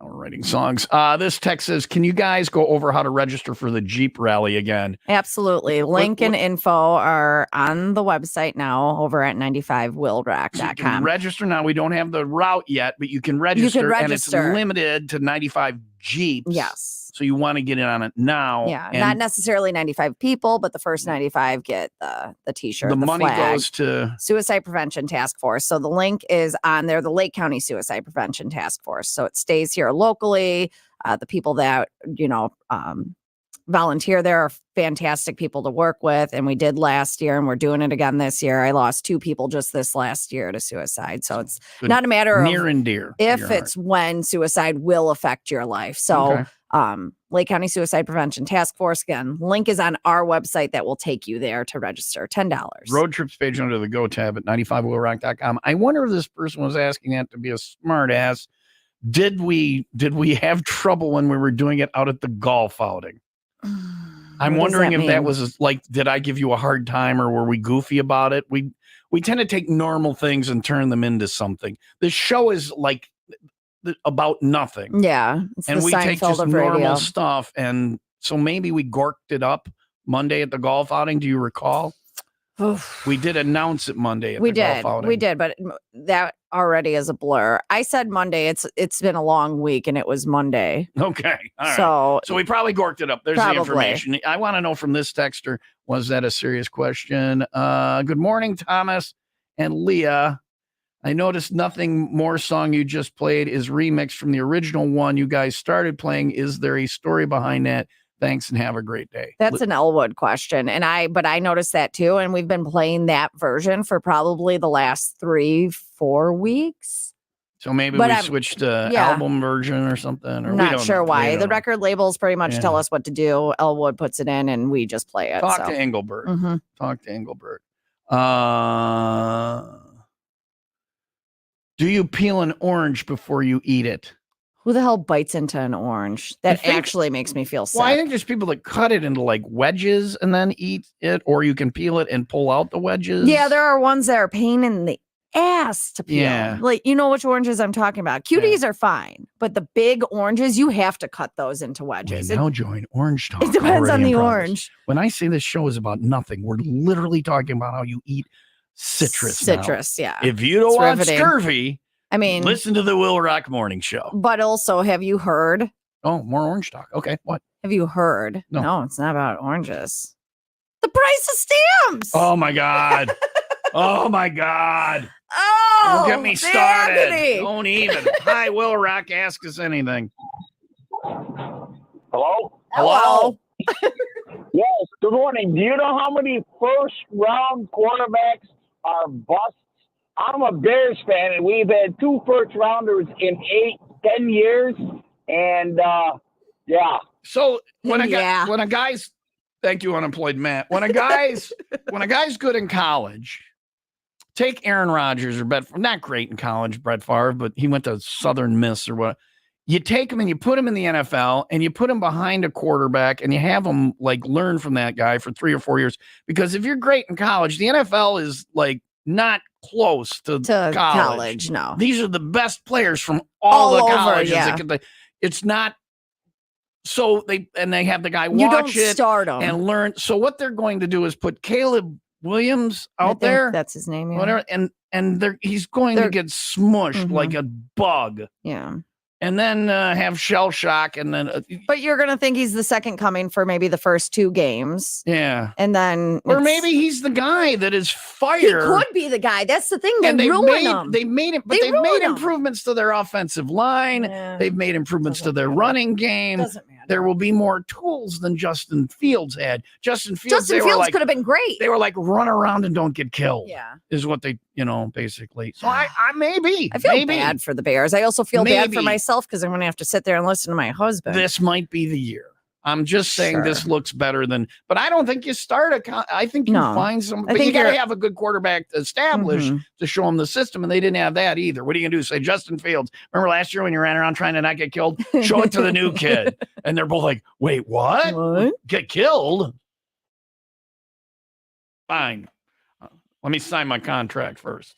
we're writing songs. This text says, can you guys go over how to register for the Jeep rally again? Absolutely. Link and info are on the website now over at 95willrock.com. So you can register now. We don't have the route yet, but you can register, and it's limited to 95 Jeeps. Yes. So you want to get in on it now. Yeah, not necessarily 95 people, but the first 95 get the t-shirt. The money flag. goes to Suicide Prevention Task Force. So the link is on there, the Lake County Suicide Prevention Task Force. So it stays here locally. The people that, volunteer there are fantastic people to work with. And we did last year, and we're doing it again this year. I lost 2 people just this last year to suicide. So it's not a matter near of and dear if it's when suicide will affect your life. So Lake County Suicide Prevention Task Force, again, link is on our website that will take you there to register. $10. Road trips page under the Go tab at 95willrock.com. I wonder if this person was asking that to be a smart ass. Did we have trouble when we were doing it out at the golf outing? I'm wondering if that was like, did I give you a hard time, or were we goofy about it? We tend to take normal things and turn them into something. The show is like about nothing. Yeah. And we take just normal stuff. And so maybe we gorked it up Monday at the golf outing. Do you recall? We did announce it Monday at the golf outing. We did, but that already is a blur. I said Monday. It's been a long week, and it was Monday. Okay. All right. So we probably gorked it up. There's the information. I want to know from this texter, was that a serious question? Good morning, Thomas and Leah. I noticed Nothing More song you just played is remixed from the original one you guys started playing. Is there a story behind that? Thanks and have a great day. That's an Elwood question. But I noticed that too. And we've been playing that version for probably the last 3-4 weeks. So maybe we switched to album version or something. Or I'm not sure why. The record labels pretty much tell us what to do. Elwood puts it in and we just play it. Talk to Engelbert. Mm-hmm. Talk to Engelbert. Do you peel an orange before you eat it? Who the hell bites into an orange? That actually makes me feel sick. Well, I think there's people that cut it into like wedges and then eat it, or you can peel it and pull out the wedges. Yeah, there are ones that are pain in the ass to peel. Yeah. Like, you know which oranges I'm talking about. Cuties are fine, but the big oranges, you have to cut those into wedges. We now join Orange Talk. It depends on the orange. When I say this show is about nothing, we're literally talking about how you eat citrus. Yeah. If you don't want scurvy, I mean, listen to the Will Rock Morning Show. But also, have you heard? Oh, more orange talk. Okay, what? Have you heard? No, it's not about oranges. The price of stamps. Oh my God. Oh my God. Oh, don't get me started. Anthony. Don't even. Hi, Will Rock. Ask us anything. Hello? Hello. Yes, good morning. Do you know how many first-round quarterbacks are busts? I'm a Bears fan, and we've had 2 first-rounders in 8-10 years, and yeah. So when a guy's, thank you, unemployed Matt. When a guy's good in college, take Aaron Rodgers or not great in college, Brett Favre, but he went to Southern Miss or what. You take him and you put him in the NFL and you put him behind a quarterback and you have him like learn from that guy for 3 or 4 years. Because if you're great in college, the NFL is like not close to college. No, these are the best players from all the over, colleges. yeah. It's not So they have the guy You don't watch it start him. and learn. So what they're going to do is put Caleb Williams I out think there, that's his name. Yeah. whatever, and he's going to get smushed like a bug. Yeah. And then have shell shock, and then But you're gonna think he's the second coming for maybe the first 2 games. Yeah. And then Or maybe he's the guy that is fired. He could be the guy. That's the thing. They ruin him. They've made improvements to their offensive line. Yeah. They've made improvements to their running game. Doesn't matter. There will be more tools than Justin Fields had. Justin Fields could have been great. They were like, run around and don't get killed. Yeah. Is what they, basically. So I maybe. I feel bad for the Bears. I also feel bad for myself because I'm going to have to sit there and listen to my husband. This might be the year. I'm just saying this looks better than, but I don't think you start I think you find some, but you got to have a good quarterback to establish to show them the system. And they didn't have that either. What are you going to do? Say, Justin Fields, remember last year when you ran around trying to not get killed? Show it to the new kid. And they're both like, wait, what? Get killed? Fine. Let me sign my contract first.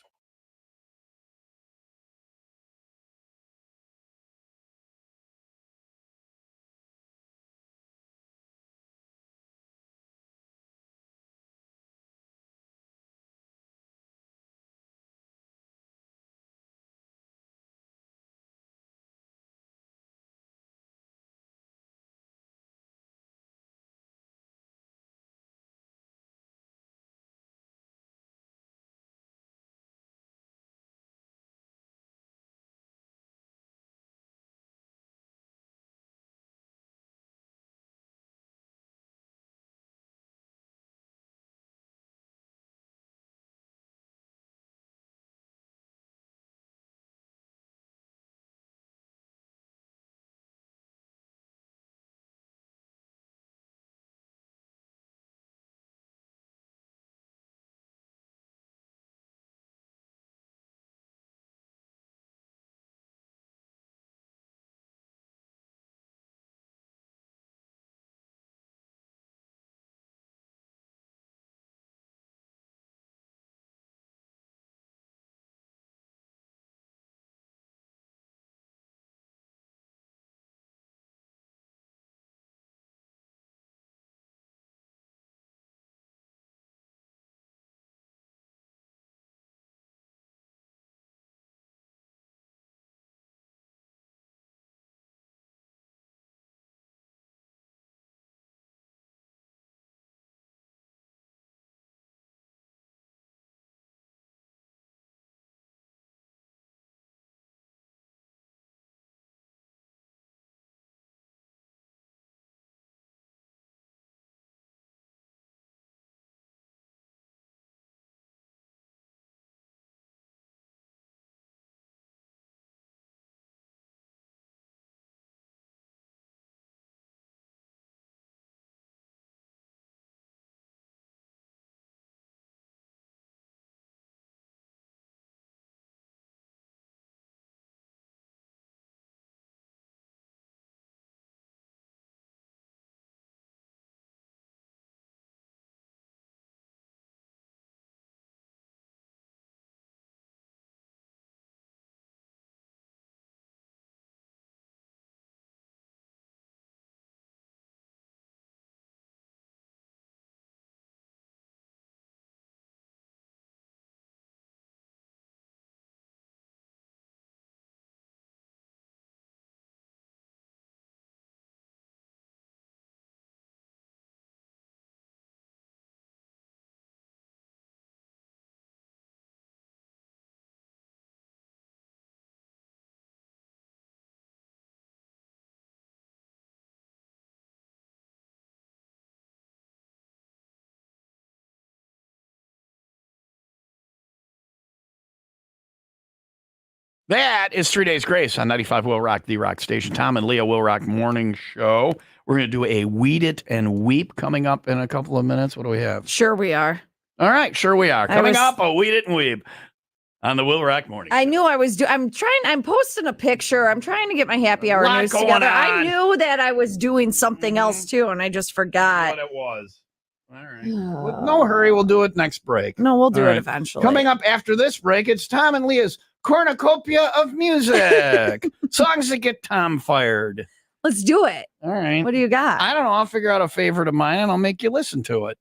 That is 3 Days Grace on 95 Will Rock, the Rock Station. Tom and Leah Will Rock Morning Show. We're going to do a Weed It and Weep coming up in a couple of minutes. What do we have? Sure we are. All right, sure we are. Coming up, a Weed It and Weep on the Will Rock Morning Show. I knew I was I'm posting a picture. I'm trying to get my happy hour news together. I knew that I was doing something else too, and I just forgot what it was. All right. With no hurry, we'll do it next break. No, we'll do it eventually. Coming up after this break, it's Tom and Leah's cornucopia of music. Songs that get Tom fired. Let's do it. All right. What do you got? I don't know. I'll figure out a favorite of mine and I'll make you listen to it.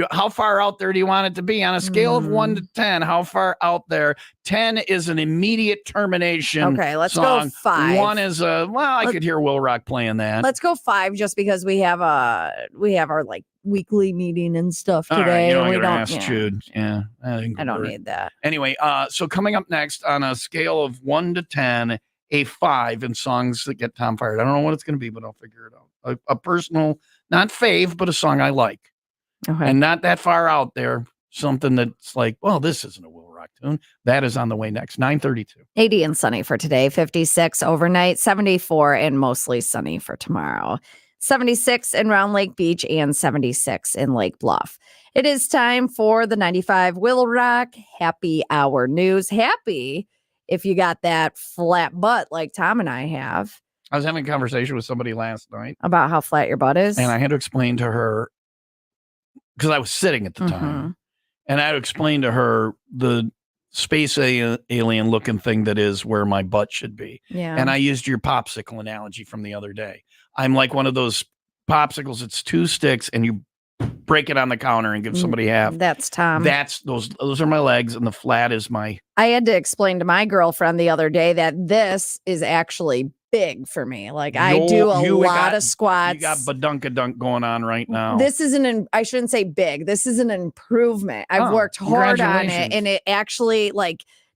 How far out there do you want it to be on a scale of 1 to 10? How far out there? 10 is an immediate termination. Okay, let's song. go 5. 1 is I could hear Will Rock playing that. Let's go 5 just because we have our like weekly meeting and stuff today. All right, you know, and we I don't ask chewed. Yeah, I don't need that. Anyway, so coming up next on a scale of 1 to 10, a 5 in songs that get Tom fired. I don't know what it's going to be, but I'll figure it out. A personal, not fave, but a song I like. Okay. And not that far out there. Something that's like, well, this isn't a Will Rock tune. That is on the way next. 9:32. 80 and sunny for today. 56 overnight. 74 and mostly sunny for tomorrow. 76 in Round Lake Beach and 76 in Lake Bluff. It is time for the 95 Will Rock Happy Hour News. Happy if you got that flat butt like Tom and I have. I was having a conversation with somebody last night. About how flat your butt is? And I had to explain to her, because I was sitting at the time, and I had to explain to her the space alien looking thing that is where my butt should be. Yeah. And I used your popsicle analogy from the other day. I'm like one of those popsicles. It's 2 sticks and you break it on the counter and give somebody half. That's Tom. Those are my legs, and the flat is my. I had to explain to my girlfriend the other day that this is actually big for me. Like I do a lot of squats. You got badunkadunk going on right now. This isn't I shouldn't say big. This is an improvement. I've worked hard on it, and it actually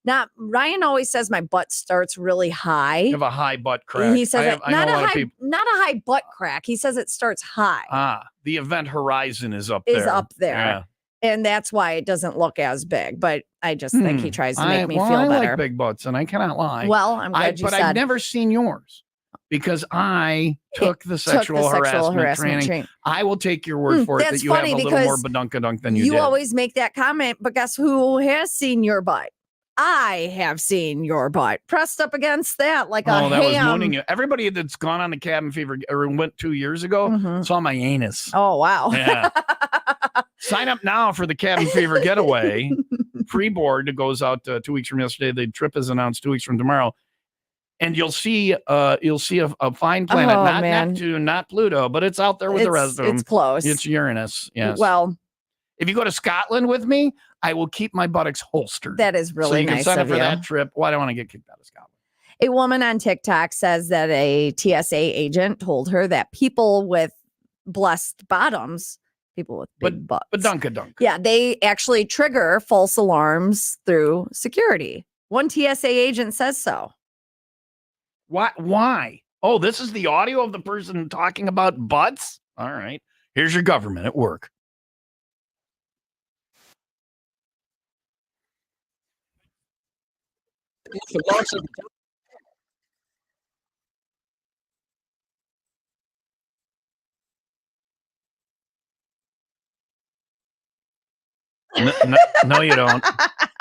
not. Ryan always says my butt starts really high. You have a high butt crack. He says not a high butt crack. He says it starts high. The event horizon is up there. Yeah. And that's why it doesn't look as big. But I just think he tries to make me feel better. I like big butts, and I cannot lie. Well, I'm glad you said. But I've never seen yours because I took the sexual harassment training. I will take your word for it that you have a little more badunkadunk than you did. You always make that comment, but guess who has seen your butt? I have seen your butt pressed up against that like a ham. That was mooning you. Everybody that's gone on the Cabin Fever or went 2 years ago saw my anus. Oh, wow. Yeah. Sign up now for the Cabin Fever getaway. Free board that goes out 2 weeks from yesterday. The trip is announced 2 weeks from tomorrow. And you'll see a fine planet, not Neptune, not Pluto, but it's out there with the rest of them. It's close. It's Uranus. Yes. Well, if you go to Scotland with me, I will keep my buttocks holstered. That is really nice. So you can sign up for that trip. Well, I don't want to get kicked out of Scotland. A woman on TikTok says that a TSA agent told her that people with blessed bottoms, people with big butts, badunkadunk. Yeah, they actually trigger false alarms through security. One TSA agent says so. Why? Oh, this is the audio of the person talking about butts? All right. Here's your government at work. No, you don't.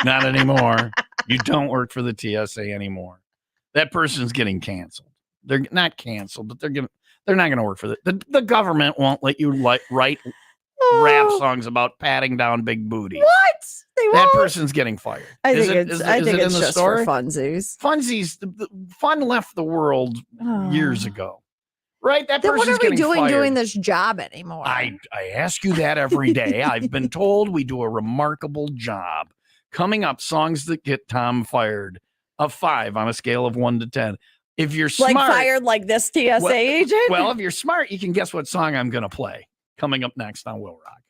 Not anymore. You don't work for the TSA anymore. That person's getting canceled. They're not canceled, but they're not going to work for the government. Won't let you write rap songs about patting down big booties. What? They won't? That person's getting fired. I think it's just for funsies. Funsies. The fun left the world years ago. Right? That then person's what are we doing fired. doing this job anymore? I ask you that every day. I've been told we do a remarkable job. Coming up, songs that get Tom fired. A 5 on a scale of 1 to 10. If you're smart, like fired like this TSA agent. Well, if you're smart, you can guess what song I'm going to play. Coming up next on Will Rock.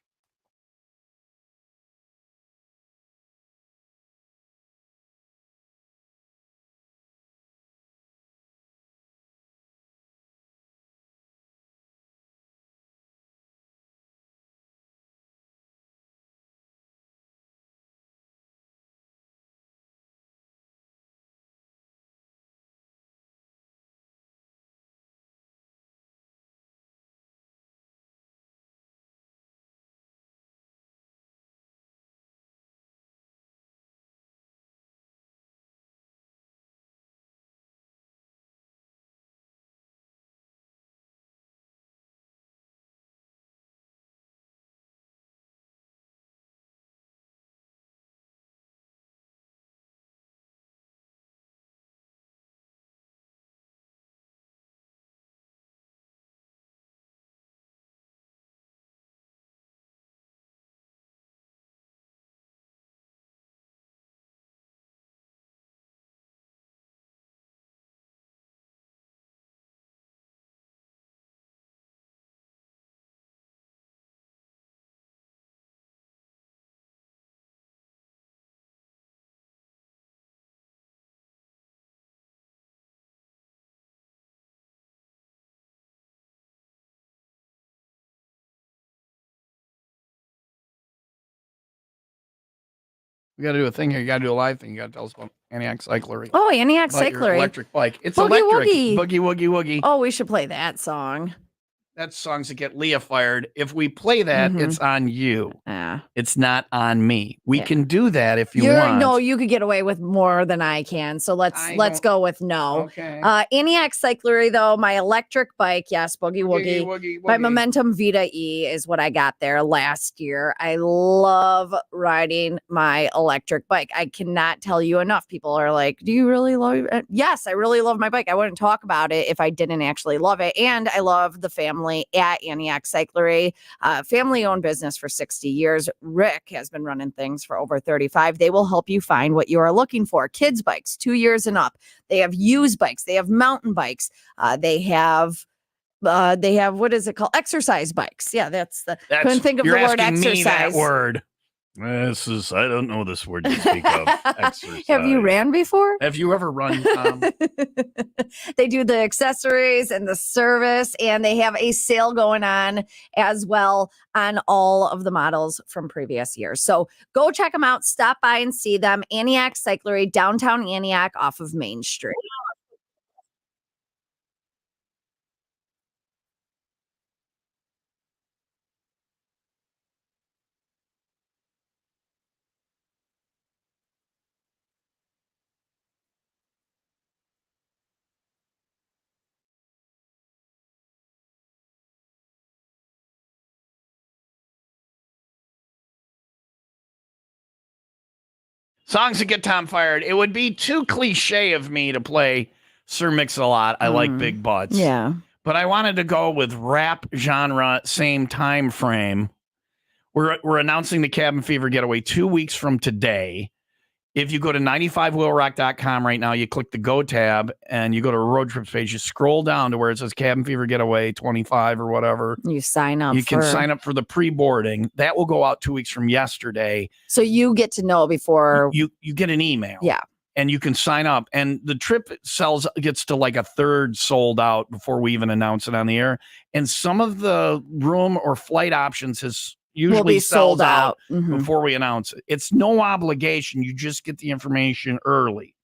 We got to do a thing here. You got to do a live thing. You got to tell us about Antioch Cyclery. Oh, Antioch About your Cyclery. electric bike. It's Boogie electric. Woogie. Boogie Woogie Woogie. Oh, we should play that song. That's songs that get Leah fired. If we play that, it's on you. Yeah. It's not on me. We can do that if you want. No, you could get away with more than I can. So let's go with no. Okay. Antioch Cyclery, though, my electric bike, yes, Boogie Woogie. Woogie. My Momentum Vita E is what I got there last year. I love riding my electric bike. I cannot tell you enough. People are like, do you really love it? Yes, I really love my bike. I wouldn't talk about it if I didn't actually love it. And I love the family at Antioch Cyclery, family-owned business for 60 years. Rick has been running things for over 35. They will help you find what you are looking for. Kids bikes, 2 years and up. They have used bikes. They have mountain bikes. They have what is it called? Exercise bikes. Yeah, couldn't think of the word exercise. Me that word. I don't know this word you speak of. Exercise. Have you ran before? Have you ever run? They do the accessories and the service, and they have a sale going on as well on all of the models from previous years. So go check them out. Stop by and see them. Antioch Cyclery, downtown Antioch off of Main Street. Songs that get Tom fired. It would be too cliche of me to play Sir Mix-a-Lot. I like big butts. Yeah. But I wanted to go with rap genre, same time frame. We're announcing the Cabin Fever Getaway 2 weeks from today. If you go to 95wheelrock.com right now, you click the Go tab and you go to a road trips page. You scroll down to where it says Cabin Fever Getaway 25 or whatever. You sign up. You can sign up for the pre-boarding. That will go out 2 weeks from yesterday. So you get to know before you get an email. Yeah. And you can sign up. And the trip gets to like a third sold out before we even announce it on the air. And some of the room or flight options usually will be sold out before we announce it. It's no obligation. You just get the information early.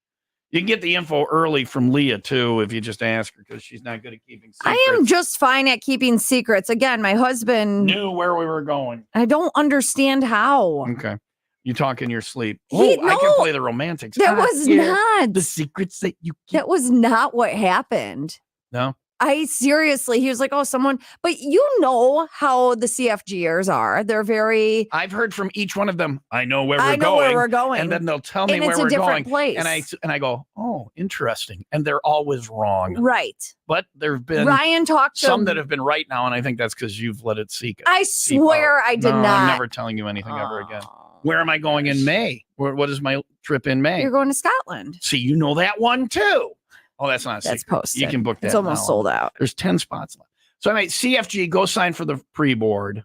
You can get the info early from Leah, too, if you just ask her, because she's not good at keeping secrets. I am just fine at keeping secrets. Again, my husband knew where we were going. I don't understand how. Okay. You talk in your sleep. I can play the romantics. That was not the secrets that you keep. That was not what happened. No. He was like, oh, someone, but you know how the CFGers are. They're very. I've heard from each one of them. I know where we're going. And then they'll tell me where we're going. Place. And I go, oh, interesting. And they're always wrong. Right. But there have been Ryan talked to some that have been right now. And I think that's because you've let it seek. I swear I did not. I'm never telling you anything ever again. Where am I going in May? What is my trip in May? You're going to Scotland. See, you know that one too. Oh, that's not a That's secret. posted. You can book that. It's almost sold out. There's 10 spots left. So anyway, CFG, go sign for the pre-board.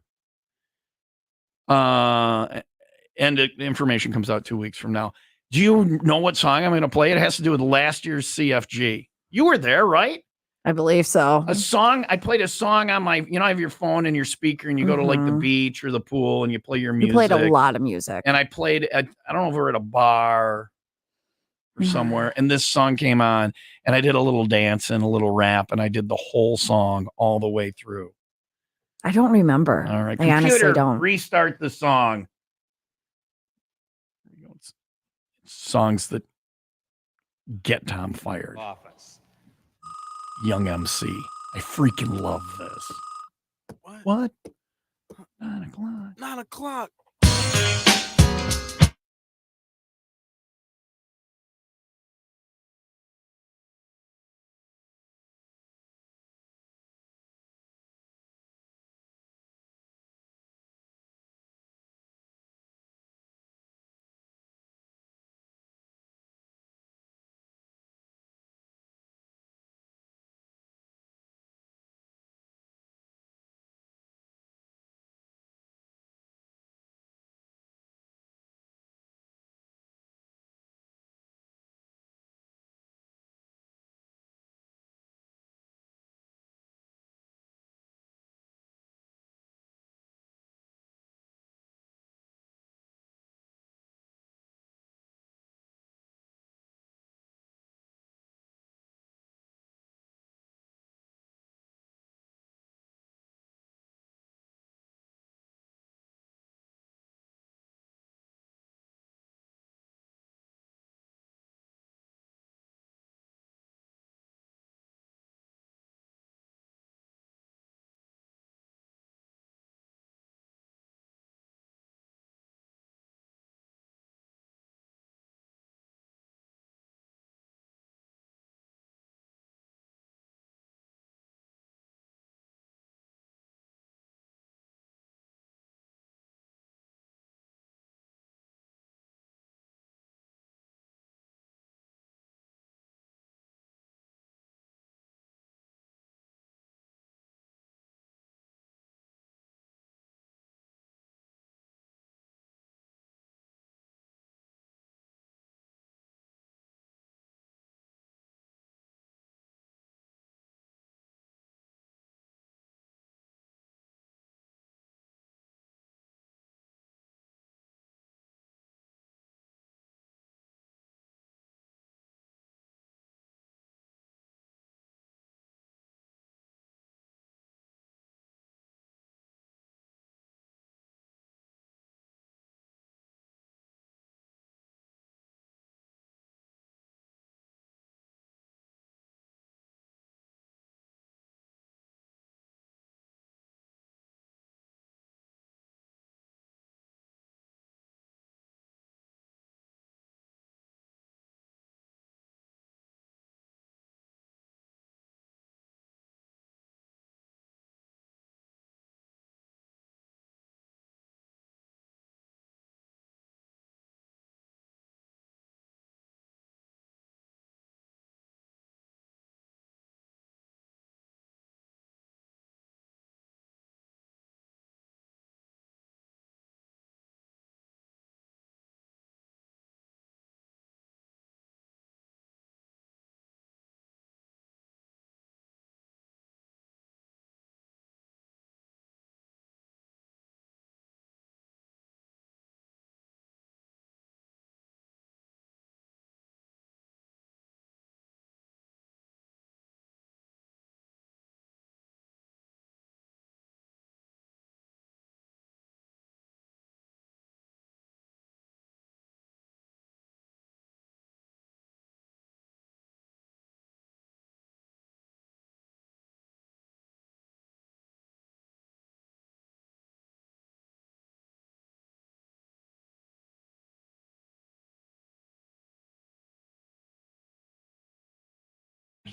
And the information comes out 2 weeks from now. Do you know what song I'm going to play? It has to do with last year's CFG. You were there, right? I believe so. I played a song on my, I have your phone and your speaker and you go to like the beach or the pool and you play your music. You played a lot of music. And I played, I don't know if we're at a bar or somewhere, and this song came on and I did a little dance and a little rap and I did the whole song all the way through. I don't remember. All right. I honestly don't. Restart the song. It's songs that get Tom fired. Office. Young MC. I freaking love this. What? 9 o'clock. 9 o'clock.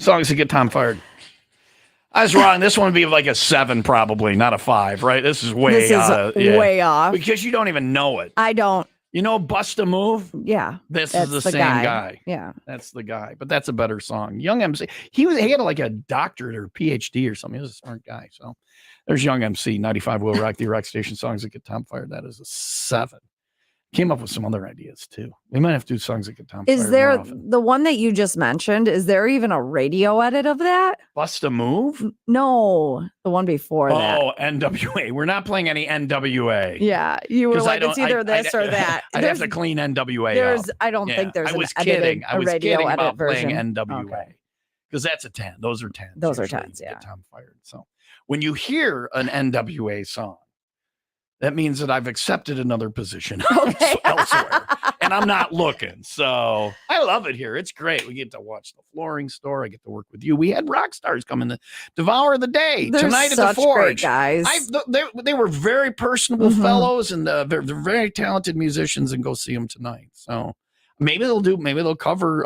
Songs that get Tom fired. I was wrong. This one would be like a 7, probably, not a 5, right? This is way way off. because you don't even know it. I don't. You know, Bust a Move? Yeah. This that's is the same guy. Yeah. That's the guy. But that's a better song. Young MC. He had like a doctorate or PhD or something. He was a smart guy. So there's Young MC, 95 Will Rock, the Rock Station songs that get Tom fired. That is a 7. Came up with some other ideas too. We might have to do songs that get Tom fired. Is there the one that you just mentioned? Is there even a radio edit of that? Bust a Move? No, the one before that. Oh, NWA. We're not playing any NWA. Yeah, you were like, it's either this or that. I'd have to clean NWA up. I don't think there's I was an kidding. edited, I was radio kidding edit about version. playing NWA because that's a 10. Those are 10s. Those are usually 10s, to yeah. get Tom fired. So when you hear an NWA song, that means that I've accepted another position elsewhere, and I'm not looking. So I love it here. It's great. We get to watch the flooring store. I get to work with you. We had rock stars coming to Devour the Day They're tonight at such the Forge. Great guys. They were very personable fellows, and they're very talented musicians. And go see them tonight. So maybe they'll cover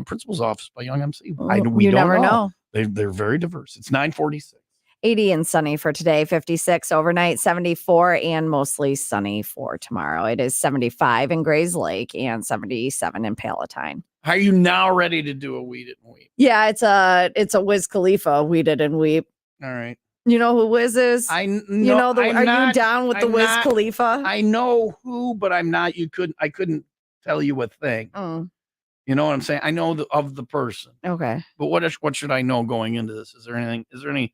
Principal's Office by Young MC. We you don't never know. They're very diverse. It's 9:46. 80 and sunny for today, 56 overnight, 74 and mostly sunny for tomorrow. It is 75 in Grays Lake and 77 in Palatine. Are you now ready to do a Weed It and Weep? Yeah, it's a Wiz Khalifa Weed It and Weep. All right. You know who Wiz is? Are you down with the Wiz Khalifa? I know who, but I'm not. I couldn't tell you a thing. Oh. You know what I'm saying? I know of the person. Okay. But what should I know going into this? Is there any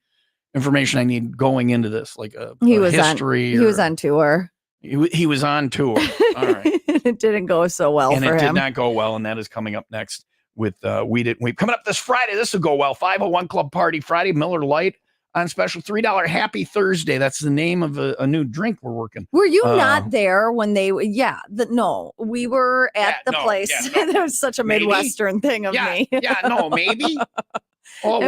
information I need going into this, like a history? He was on tour. He was on tour. All right. It didn't go so well and for him. It did not go well, and that is coming up next with Weed It and Weep. Coming up this Friday, this will go well. 501 Club Party Friday, Miller Lite on special, $3 Happy Thursday. That's the name of a new drink we're working. Were you not there when they? Yeah, no, we were at the place. Yeah, no. That was such a Midwestern thing of me. Maybe. Oh,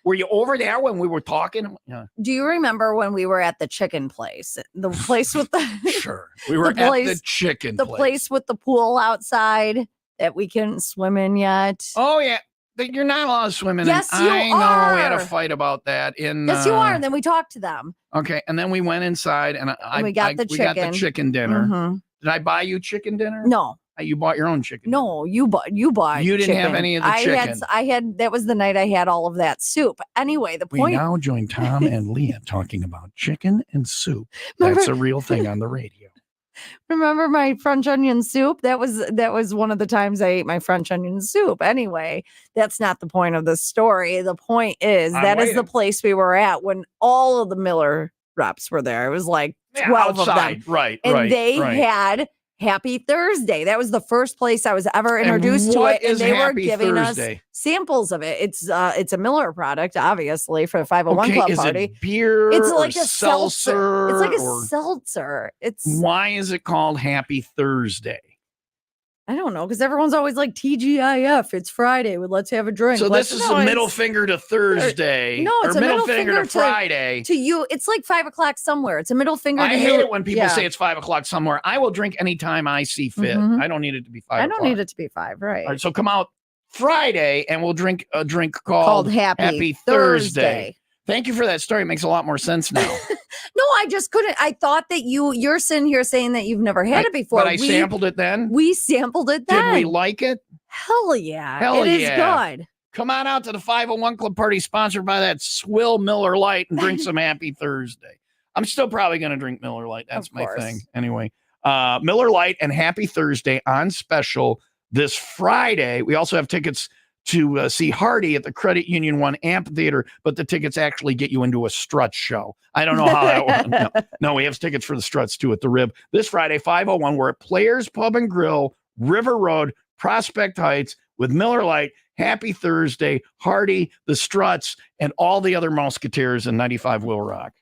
were you over there when we were talking? Yeah. Do you remember when we were at the chicken place? The place with the sure. We were at the chicken place. The place with the pool outside that we couldn't swim in yet. Oh yeah. You're not allowed to swim in. Yes, you are. I know. We had a fight about that. Yes, you are. And then we talked to them. Okay. And then we went inside and we got the chicken dinner. Mm-hmm. Did I buy you chicken dinner? No. You bought your own chicken. No, you bought. You didn't chicken. Have any of the chicken. I had. That was the night I had all of that soup. Anyway, the point. We now join Tom and Leah talking about chicken and soup. That's a real thing on the radio. Remember my French onion soup? That was one of the times I ate my French onion soup. Anyway, that's not the point of the story. The point is that is the place we were at when all of the Miller reps were there. It was like 12 outside. of them. Right. And they had Happy Thursday. That was the first place I was ever introduced to it. And they were giving us samples of it. It's a Miller product, obviously, for the 501 Club Party. It beer? It's like a seltzer. It's like a seltzer. Why is it called Happy Thursday? I don't know, because everyone's always like TGIF. It's Friday. Let's have a drink. So this is a middle finger to Thursday. No, it's a a middle finger to Friday. To you, it's like 5 o'clock somewhere. It's a middle finger. I hate it when people say it's 5 o'clock somewhere. I will drink anytime I see fit. I don't need it to be 5 o'clock. I don't need it to be 5, right? All right, so come out Friday and we'll drink a drink called Happy Thursday. Thank you for that story. It makes a lot more sense now. No, I just couldn't. I thought that you're sitting here saying that you've never had it before. But I sampled it then. We sampled it then. Did we like it? Hell yeah. Hell it is good. Come on out to the 501 Club Party sponsored by that swill Miller Lite and drink some Happy Thursday. I'm still probably going to drink Miller Lite. That's my thing. Anyway, Miller Lite and Happy Thursday on special this Friday. We also have tickets to see Hardy at the Credit Union 1 Amphitheater, but the tickets actually get you into a Struts show. I don't know how that works. No, we have tickets for the Struts too at the Rib. This Friday, 501, we're at Players Pub and Grill, River Road, Prospect Heights with Miller Lite, Happy Thursday, Hardy, the Struts, and all the other Musketeers in 95 Will Rock.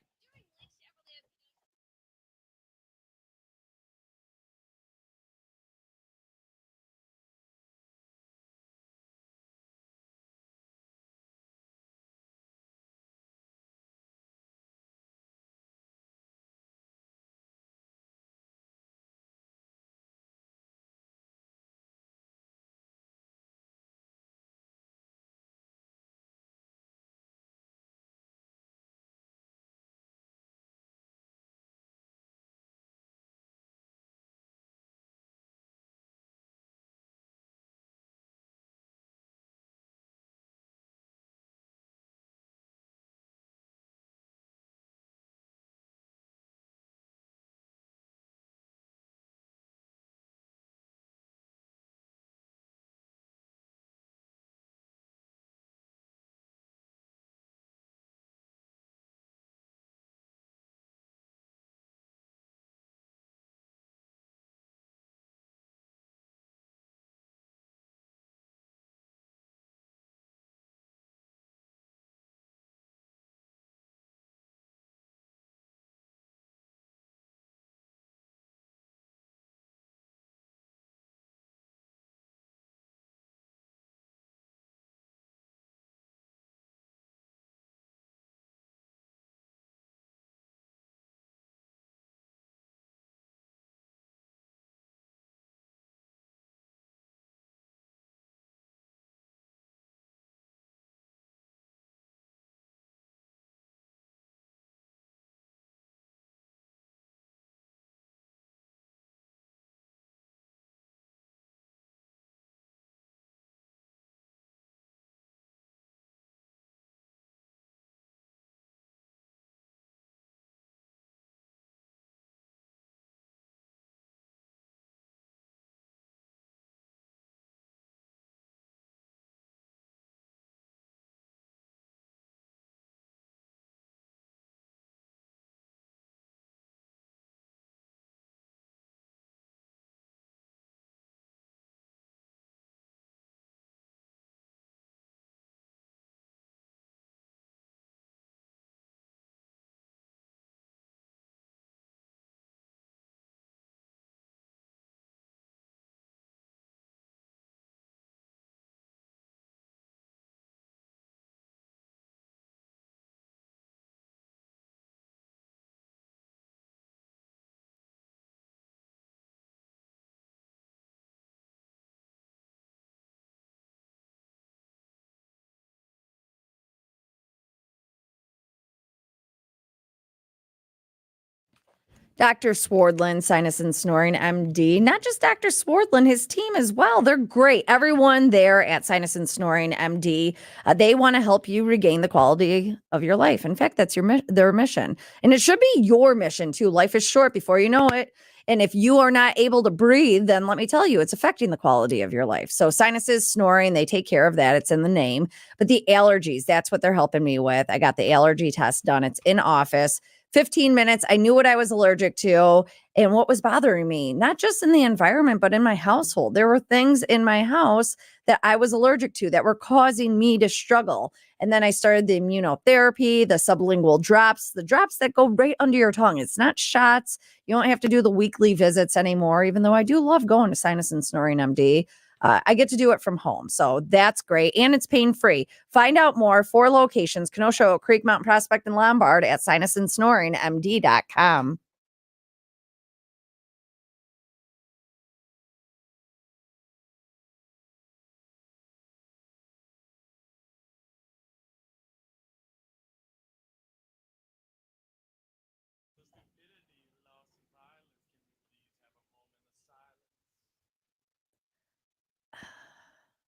Dr. Swardlin, Sinus and Snoring MD. Not just Dr. Swardlin, his team as well. They're great. Everyone there at Sinus and Snoring MD, they want to help you regain the quality of your life. In fact, that's their mission. And it should be your mission too. Life is short before you know it. And if you are not able to breathe, then let me tell you, it's affecting the quality of your life. So sinuses, snoring, they take care of that. It's in the name. But the allergies, that's what they're helping me with. I got the allergy test done. It's in office. 15 minutes. I knew what I was allergic to and what was bothering me, not just in the environment, but in my household. There were things in my house that I was allergic to that were causing me to struggle. And then I started the immunotherapy, the sublingual drops, the drops that go right under your tongue. It's not shots. You don't have to do the weekly visits anymore, even though I do love going to Sinus and Snoring MD. I get to do it from home. So that's great. And it's pain-free. Find out more. 4 locations, Kenosha, Oak Creek, Mountain Prospect, and Lombard at sinusandsnoringmd.com.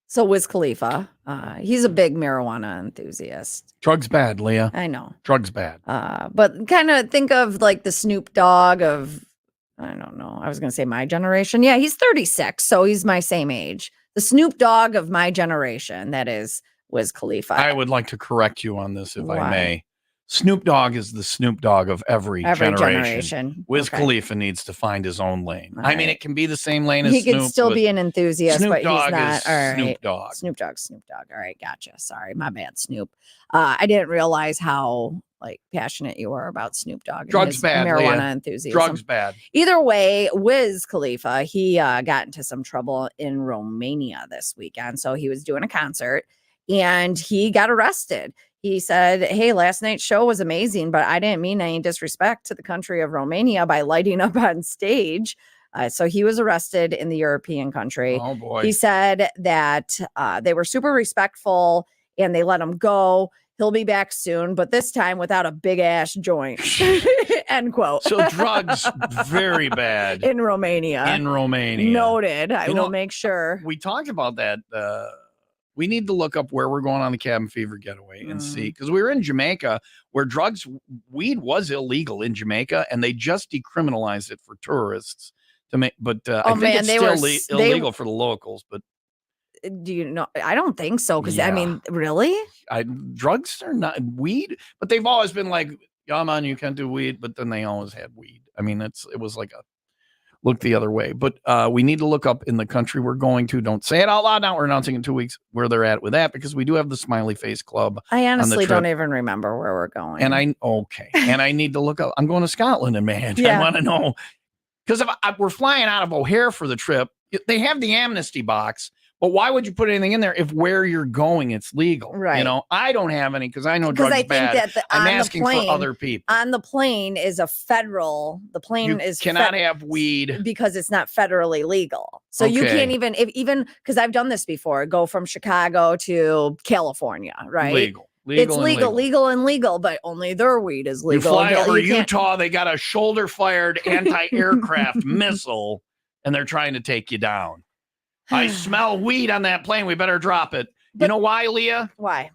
So Wiz Khalifa, he's a big marijuana enthusiast. Drugs bad, Leah. I know. Drugs bad. But kind of think of like the Snoop Dogg of, I don't know, I was going to say my generation. Yeah, he's 36, so he's my same age. The Snoop Dogg of my generation, that is Wiz Khalifa. I would like to correct you on this, if Why? I may. Snoop Dogg is the Snoop Dogg of every generation. Wiz Khalifa needs to find his own lane. All I mean, right. it can be the same lane as he Snoop. could still be an enthusiast, Snoop but Dogg he's not. is All right. Snoop Dogg. Snoop Dogg. All right, gotcha. Sorry, my bad, Snoop. I didn't realize how passionate you were about Snoop Dogg. And Drugs his bad, marijuana Leah. enthusiasm. Drugs bad. Either way, Wiz Khalifa, he got into some trouble in Romania this weekend. So he was doing a concert and he got arrested. He said, hey, last night's show was amazing, but I didn't mean any disrespect to the country of Romania by lighting up on stage. So he was arrested in the European country. Oh, boy. He said that they were super respectful and they let him go. He'll be back soon, but this time without a big ass joint. End quote. So drugs, very bad. In Romania. Noted. I will make sure. We talked about that. We need to look up where we're going on the Cabin Fever getaway and see, because we were in Jamaica where weed was illegal in Jamaica, and they just decriminalized it for tourists to make. But I think it's still illegal for the locals. But do you know? I don't think so. Because Yeah. I mean, really, drugs are not weed, but they've always been like, yeah, man, you can't do weed. But then they always had weed. I mean, it was like a look the other way. But we need to look up in the country we're going to. Don't say it out loud now. We're announcing in 2 weeks where they're at with that, because we do have the Smiley Face Club. I honestly don't even remember where we're going. And I need to look up. I'm going to Scotland in May. Yeah. I want to know, because if we're flying out of O'Hare for the trip, they have the amnesty box. But why would you put anything in there if where you're going it's legal? Right. You know, I don't have any because I know drugs I bad. think that I'm asking for other people. On the plane is a federal. The plane You cannot have weed because it's not federally legal. So you can't even because I've done this before. Go from Chicago to California, right? Legal. It's legal and legal, but only their weed is You legal. fly over You can't- Utah, they got a shoulder-fired anti-aircraft missile, and they're trying to take you down. I smell weed on that plane. We better drop it. You know why, Leah? Why?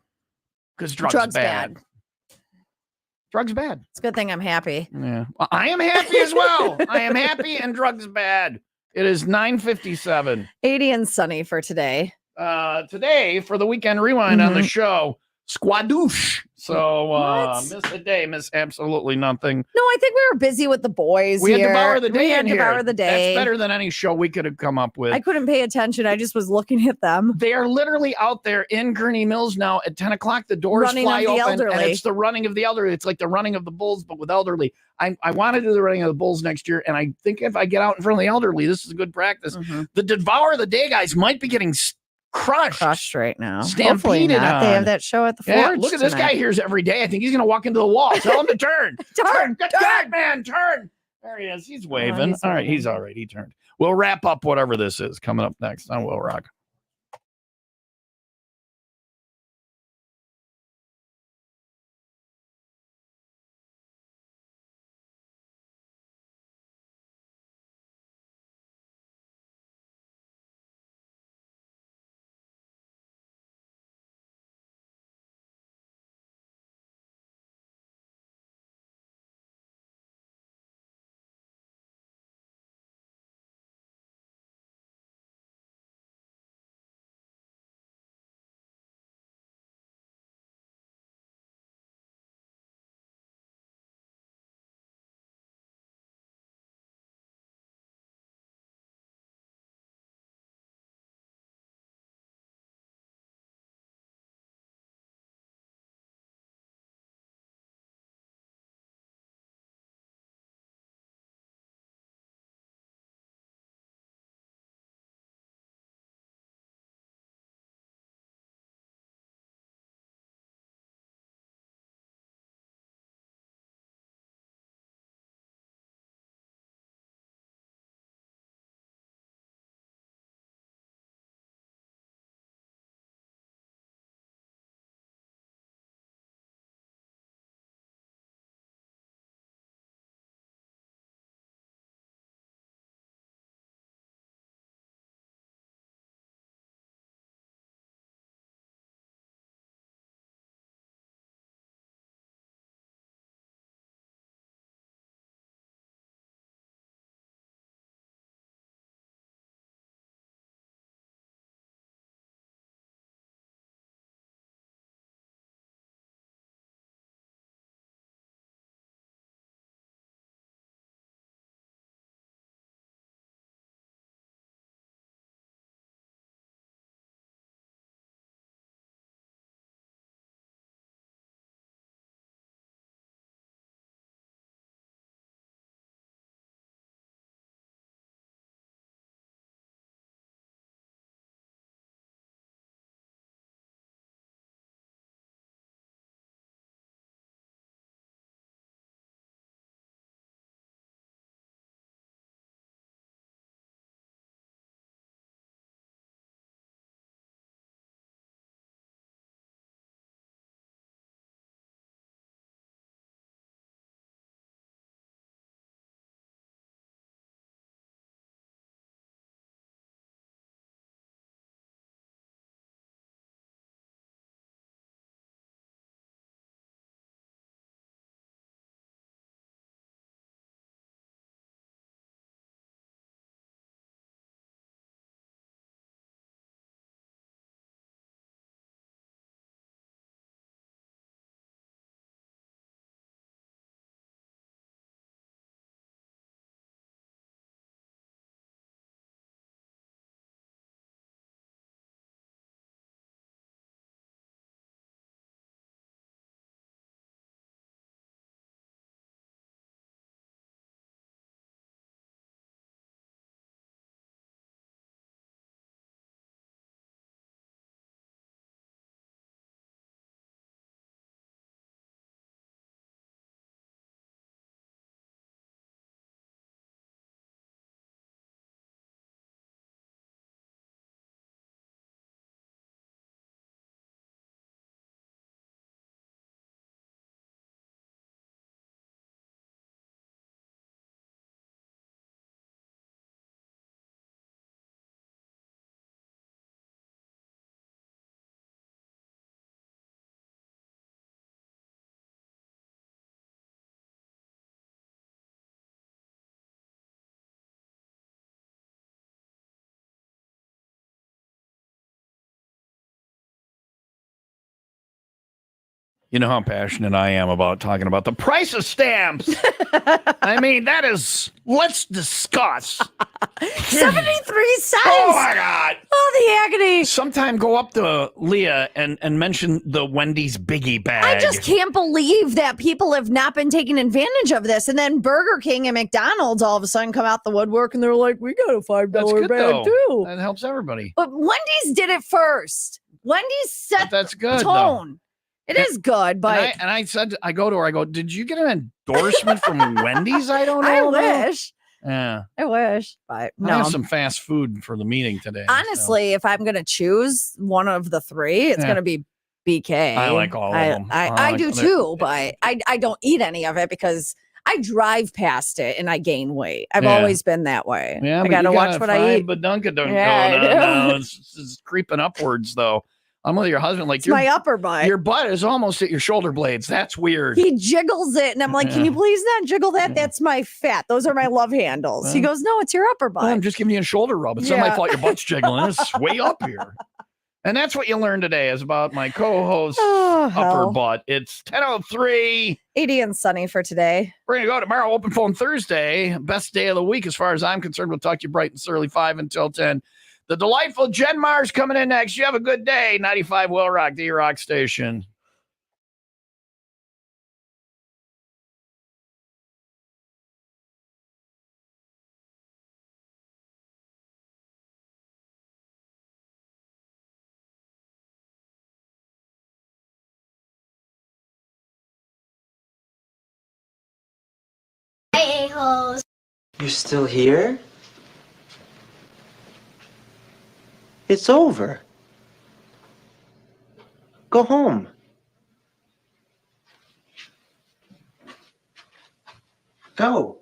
Because drugs bad. Drugs bad. It's a good thing I'm happy. Yeah. Well, I am happy as well. I am happy, and drugs bad. It is 9:57. 80 and sunny for today. Today, for the weekend rewind on the show, squadoosh. So, miss a day, miss absolutely nothing. No, I think we were busy with the boys. We had Devour the Day We had in here. Devour the Day. That's better than any show we could have come up with. I couldn't pay attention. I just was looking at them. They are literally out there in Gurney Mills now at 10 o'clock. The doors Running fly of the open, elderly. and it's the running of the elderly. It's like the running of the bulls, but with elderly. I want to do the running of the bulls next year, and I think if I get out in front of the elderly, this is a good practice. The Devour the Day guys might be getting crushed right now. Hopefully not. They have that show at the Forge. Look at this guy here every day. I think he's going to walk into the wall. Tell him to turn. turn, man, turn. There he is. He's waving. All right, he's all right. He turned. We'll wrap up whatever this is coming up next on Will Rock. You know how passionate I am about talking about the price of stamps. I mean, let's discuss. 73 cents. Oh my God. Oh, the agony. Sometime go up to Leah and mention the Wendy's biggie bag. I just can't believe that people have not been taking advantage of this. And then Burger King and McDonald's all of a sudden come out the woodwork and they're like, we got a $5 good, bag though. too. That helps everybody. But Wendy's did it first. Wendy's set That's good, the tone. It is good, but and I said, I go to her, I go, did you get an endorsement from Wendy's? I don't know. I though. wish. Yeah. I wish, but I no. have some fast food for the meeting today. Honestly, if I'm going to choose one of the three, it's going to be BK. I like all of them. I like do too, but I don't eat any of it because I drive past it and I gain weight. I've always been that way. Yeah, I got to watch what I eat. But Dunkin' don't Yeah, go. I No, do. it's creeping upwards though. I'm with your husband. Like It's my upper butt. your butt is almost at your shoulder blades. That's weird. He jiggles it, and I'm like, "Can you please not jiggle that? Yeah. That's my fat. Those are my love handles." He goes, "No, it's your upper butt." Well, I'm just giving you a shoulder rub. It's not my fault your butt's jiggling. It's way up here. And that's what you learned today is about my co-host upper butt. It's 10:03. 80 and sunny for today. We're going to go tomorrow, open phone Thursday. Best day of the week as far as I'm concerned. We'll talk to you bright and early 5 until 10. The delightful Jen Mars coming in next. You have a good day. 95 Will Rock, the Rock Station. A-holes. You're still here? It's over. Go home. Go.